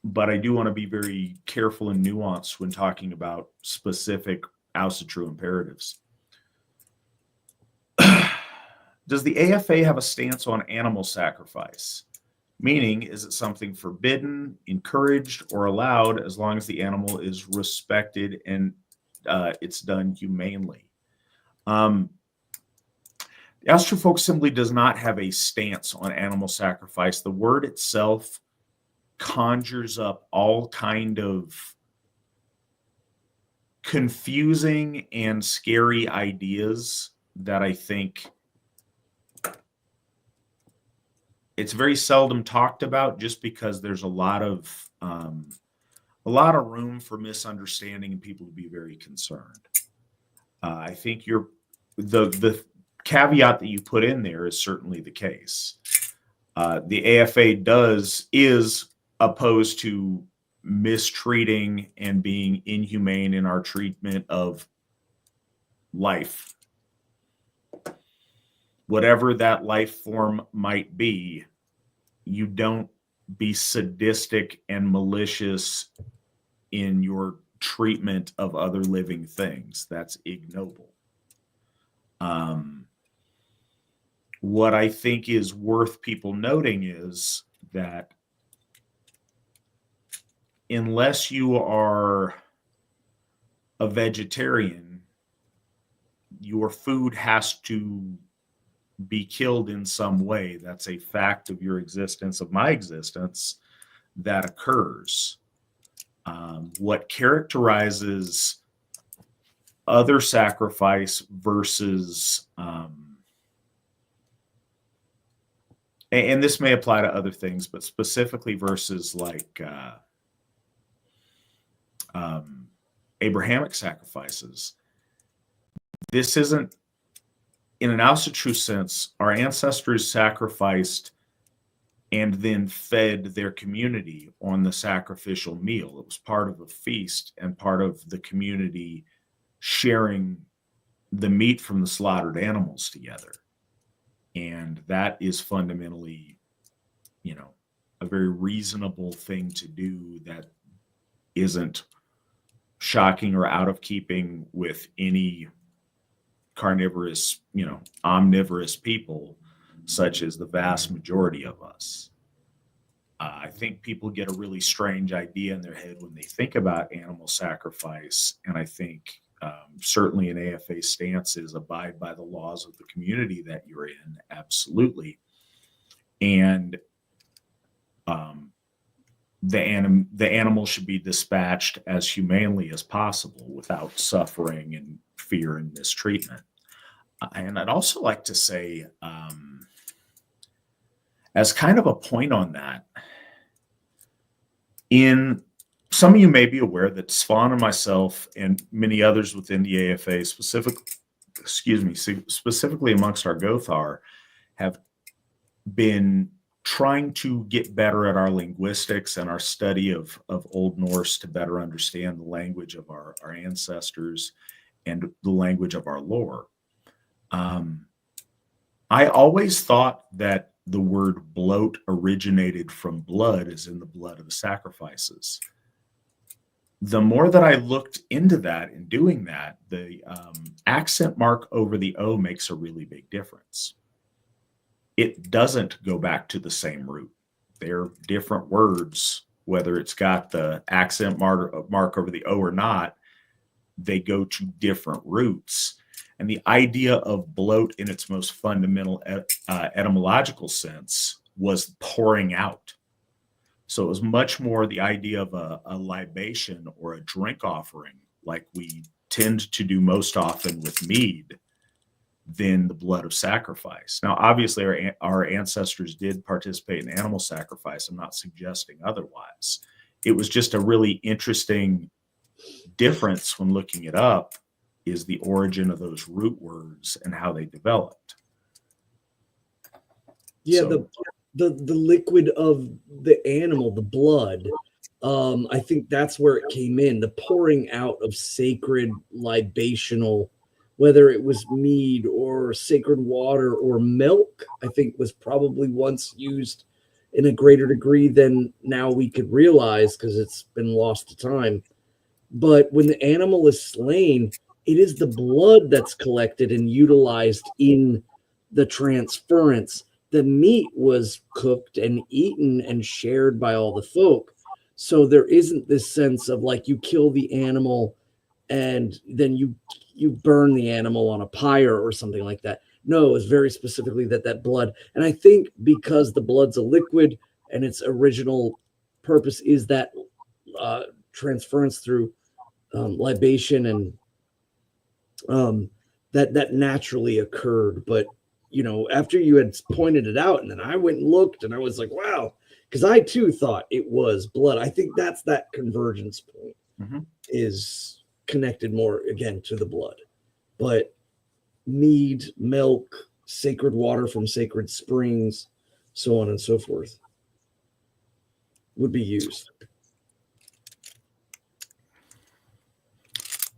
But I do want to be very careful and nuanced when talking about specific Asatru imperatives. Does the AFA have a stance on animal sacrifice? Meaning, is it something forbidden, encouraged, or allowed as long as the animal is respected and it's done humanely? The Asatru Folk Assembly does not have a stance on animal sacrifice. The word itself conjures up all kind of confusing and scary ideas that I think it's very seldom talked about, just because there's a lot of room for misunderstanding and people to be very concerned. I think the caveat that you put in there is certainly the case. The AFA is opposed to mistreating and being inhumane in our treatment of life. Whatever that life form might be, you don't be sadistic and malicious in your treatment of other living things. That's ignoble. What I think is worth people noting is that unless you are a vegetarian, your food has to be killed in some way. That's a fact of your existence, of my existence, that occurs. What characterizes other sacrifice versus, and this may apply to other things, but specifically versus like Abrahamic sacrifices, this isn't, in an Asatru sense, our ancestors sacrificed and then fed their community on the sacrificial meal. It was part of a feast and part of the community sharing the meat from the slaughtered animals together. And that is fundamentally, a very reasonable thing to do that isn't shocking or out of keeping with any carnivorous, omnivorous people, such as the vast majority of us. I think people get a really strange idea in their head when they think about animal sacrifice. And I think certainly an AFA stance is abide by the laws of the community that you're in. Absolutely. And the animal should be dispatched as humanely as possible without suffering and fear and mistreatment. And I'd also like to say, as kind of a point on that, some of you may be aware that Svan and myself and many others within the AFA, specifically amongst our Gothar, have been trying to get better at our linguistics and our study of Old Norse to better understand the language of our ancestors and the language of our lore. I always thought that the word bloat originated from blood, as in the blood of the sacrifices. The more that I looked into that and doing that, the accent mark over the O makes a really big difference. It doesn't go back to the same root. They're different words, whether it's got the accent mark over the O or not, they go to different roots. And the idea of bloat in its most fundamental etymological sense was pouring out. So it was much more the idea of a libation or a drink offering, like we tend to do most often with mead, than the blood of sacrifice. Now, obviously, our ancestors did participate in animal sacrifice. I'm not suggesting otherwise. It was just a really interesting difference when looking it up, is the origin of those root words and how they developed. Yeah, so, the liquid of the animal, the blood, I think that's where it came in. The pouring out of sacred libational, whether it was mead or sacred water or milk, I think was probably once used in a greater degree than now we could realize because it's been lost to time. But when the animal is slain, it is the blood that's collected and utilized in the transference. The meat was cooked and eaten and shared by all the folk. So there isn't this sense of like you kill the animal and then you burn the animal on a pyre or something like that. No, it's very specifically that blood. And I think because the blood's a liquid and its original purpose is that transference through libation, and that naturally occurred. But after you had pointed it out, and then I went and looked, and I was like, wow, because I too thought it was blood. I think that's that convergence point is connected more again to the blood. But mead, milk, sacred water from sacred springs, so on and so forth, would be used.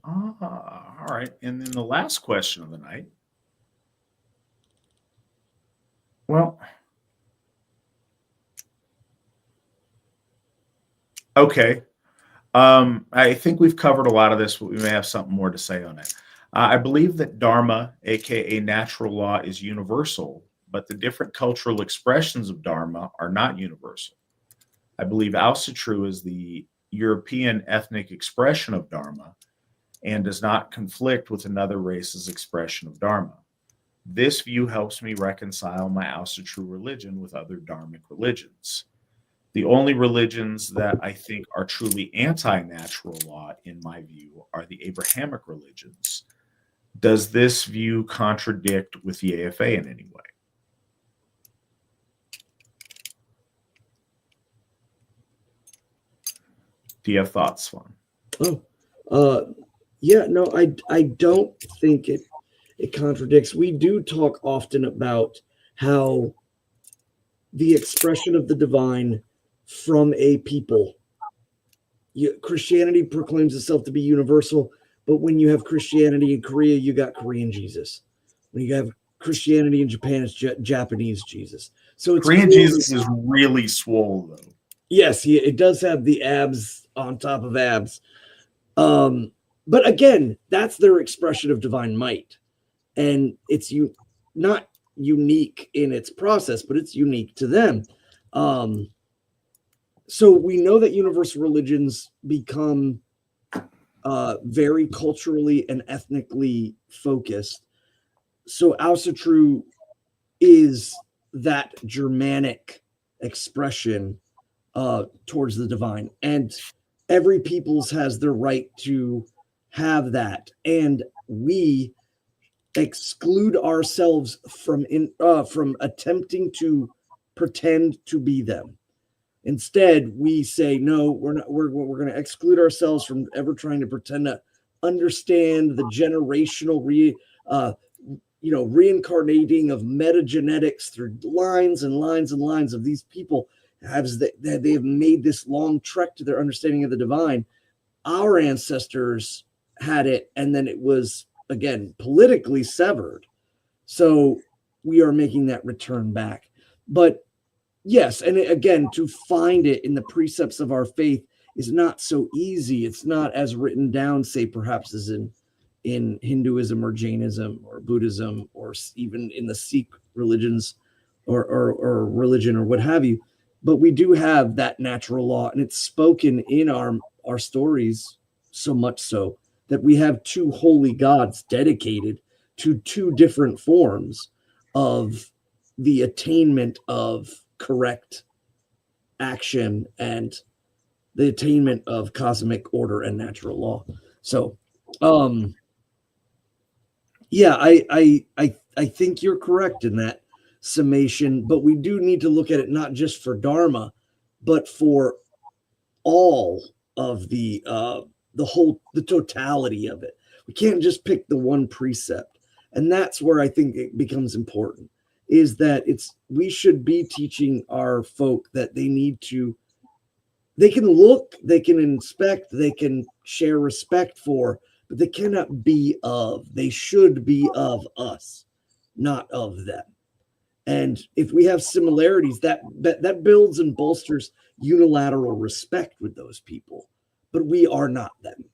All right. And then the last question of the night. Well, Okay. I think we've covered a lot of this, but we may have something more to say on it. I believe that Dharma, aka natural law, is universal, but the different cultural expressions of Dharma are not universal. I believe Asatru is the European ethnic expression of Dharma and does not conflict with another race's expression of Dharma. This view helps me reconcile my Asatru religion with other Dharmic religions. The only religions that I think are truly anti-natural law, in my view, are the Abrahamic religions. Does this view contradict with the AFA in any way? Do you have thoughts, Svan? Yeah, no, I don't think it contradicts. We do talk often about how the expression of the divine from a people. Christianity proclaims itself to be universal, but when you have Christianity in Korea, you got Korean Jesus. When you have Christianity in Japan, it's Japanese Jesus. So it's Korean clearly, Jesus is really swole, though. yes, it does have the abs on top of abs. But again, that's their expression of divine might. And it's not unique in its process, but it's unique to them. So we know that universal religions become very culturally and ethnically focused. So Asatru is that Germanic expression towards the divine, and every peoples has the right to have that, and we exclude ourselves from attempting to pretend to be them. Instead, we say no. We're not. We're going to exclude ourselves from ever trying to pretend to understand the generational reincarnating of metagenetics through lines and lines and lines of these people as they have made this long trek to their understanding of the divine. Our ancestors had it, and then it was again politically severed. So we are making that return back. But yes, and again, to find it in the precepts of our faith is not so easy. It's not as written down, say, perhaps as in Hinduism or Jainism or Buddhism or even in the Sikh religions or religion or what have you. But we do have that natural law, and it's spoken in our stories, so much so that we have two holy gods dedicated to two different forms of the attainment of correct action and the attainment of cosmic order and natural law. So, yeah, I think you're correct in that summation, but we do need to look at it not just for Dharma, but for all of the totality of it. We can't just pick the one precept, and that's where I think it becomes important. Is that we should be teaching our folk that they can look, they can inspect, they can share respect for, but they cannot be of. They should be of us, not of them. And if we have similarities, that builds and bolsters unilateral respect with those people, but we are not them.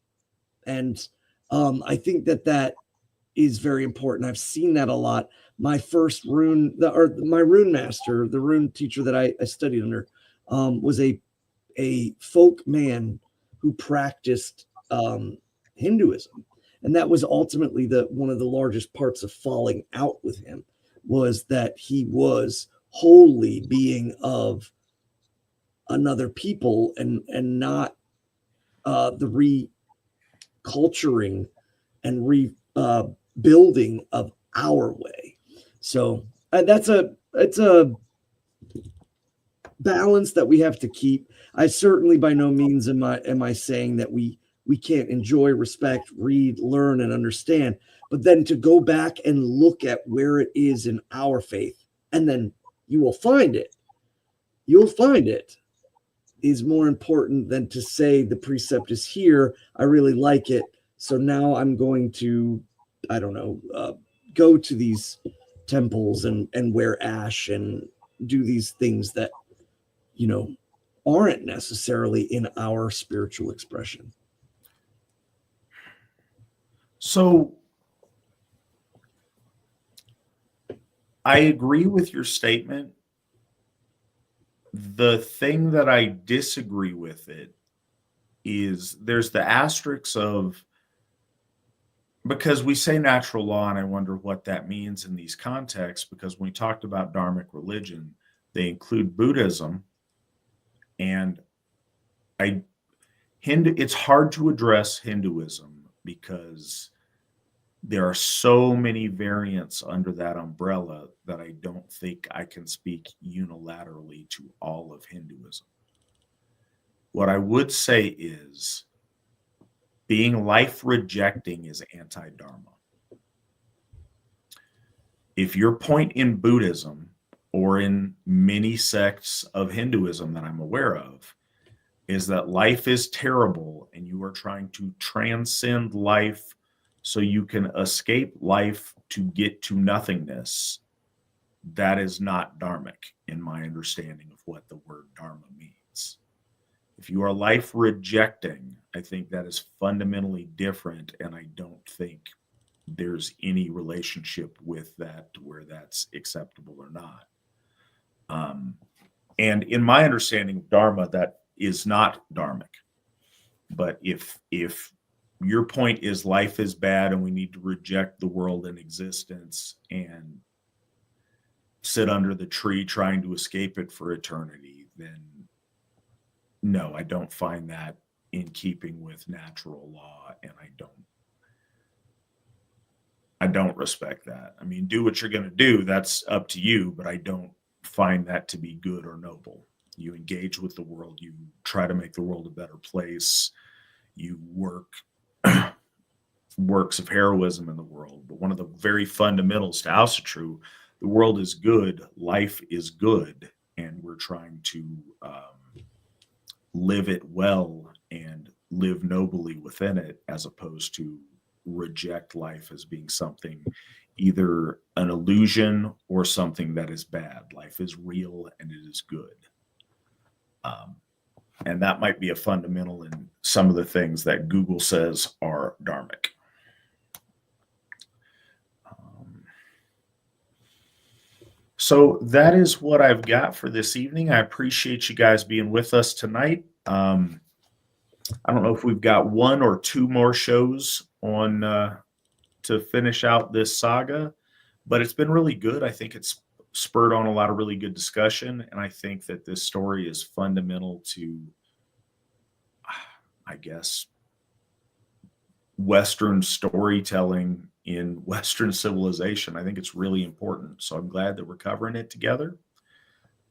And I think that is very important. I've seen that a lot. My first my rune master, the rune teacher that I studied under, was a folk man who practiced Hinduism, and that was ultimately one of the largest parts of falling out with him, was that he was wholly being of another people and not the reculturing and rebuilding of our way. So it's a balance that we have to keep. I certainly by no means am I saying that we can't enjoy, respect, read, learn, and understand, but then to go back and look at where it is in our faith, and then you will find it. You'll find it is more important than to say the precept is here. I really like it, so now I'm going to, I don't know, go to these temples and wear ash and do these things that, aren't necessarily in our spiritual expression. So I agree with your statement. The thing that I disagree with it is there's the asterisks of, because we say natural law, and I wonder what that means in these contexts, because when we talked about dharmic religion, they include Buddhism, and it's hard to address Hinduism because there are so many variants under that umbrella that I don't think I can speak unilaterally to all of Hinduism. What I would say is being life rejecting is anti-dharma. If your point in Buddhism or in many sects of Hinduism that I'm aware of is that life is terrible and you are trying to transcend life so you can escape life to get to nothingness, that is not dharmic in my understanding of what the word dharma means. If you are life rejecting, I think that is fundamentally different, and I don't think there's any relationship with that to where that's acceptable or not. And in my understanding of dharma, that is not dharmic. But if your point is life is bad and we need to reject the world in existence and sit under the tree trying to escape it for eternity, then no, I don't find that in keeping with natural law, and I don't respect that. I mean, do what you're going to do. That's up to you, but I don't find that to be good or noble. You engage with the world. You try to make the world a better place. You work works of heroism in the world. But one of the very fundamentals to Asatru, the world is good, life is good, and we're trying to live it well and live nobly within it, as opposed to reject life as being something, either an illusion or something that is bad. Life is real and it is good. And that might be a fundamental in some of the things that Google says are dharmic. So that is what I've got for this evening. I appreciate you guys being with us tonight. I don't know if we've got one or two more shows on to finish out this saga, but it's been really good. I think it's spurred on a lot of really good discussion, and I think that this story is fundamental to, I guess, Western storytelling in Western civilization. I think it's really important. So I'm glad that we're covering it together.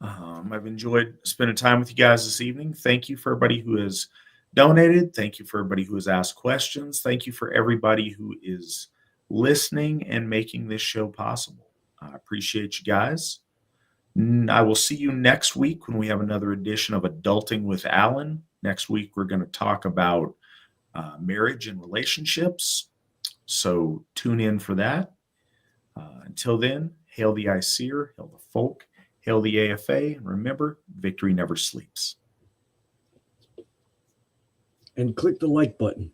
I've enjoyed spending time with you guys this evening. Thank you for everybody who has donated. Thank you for everybody who has asked questions. Thank you for everybody who is listening and making this show possible. I appreciate you guys. I will see you next week when we have another edition of Adulting with Alan. Next week, we're going to talk about marriage and relationships. So tune in for that. Until then, hail the Aesir, hail the folk, hail the AFA, and remember, victory never sleeps. And click the like button.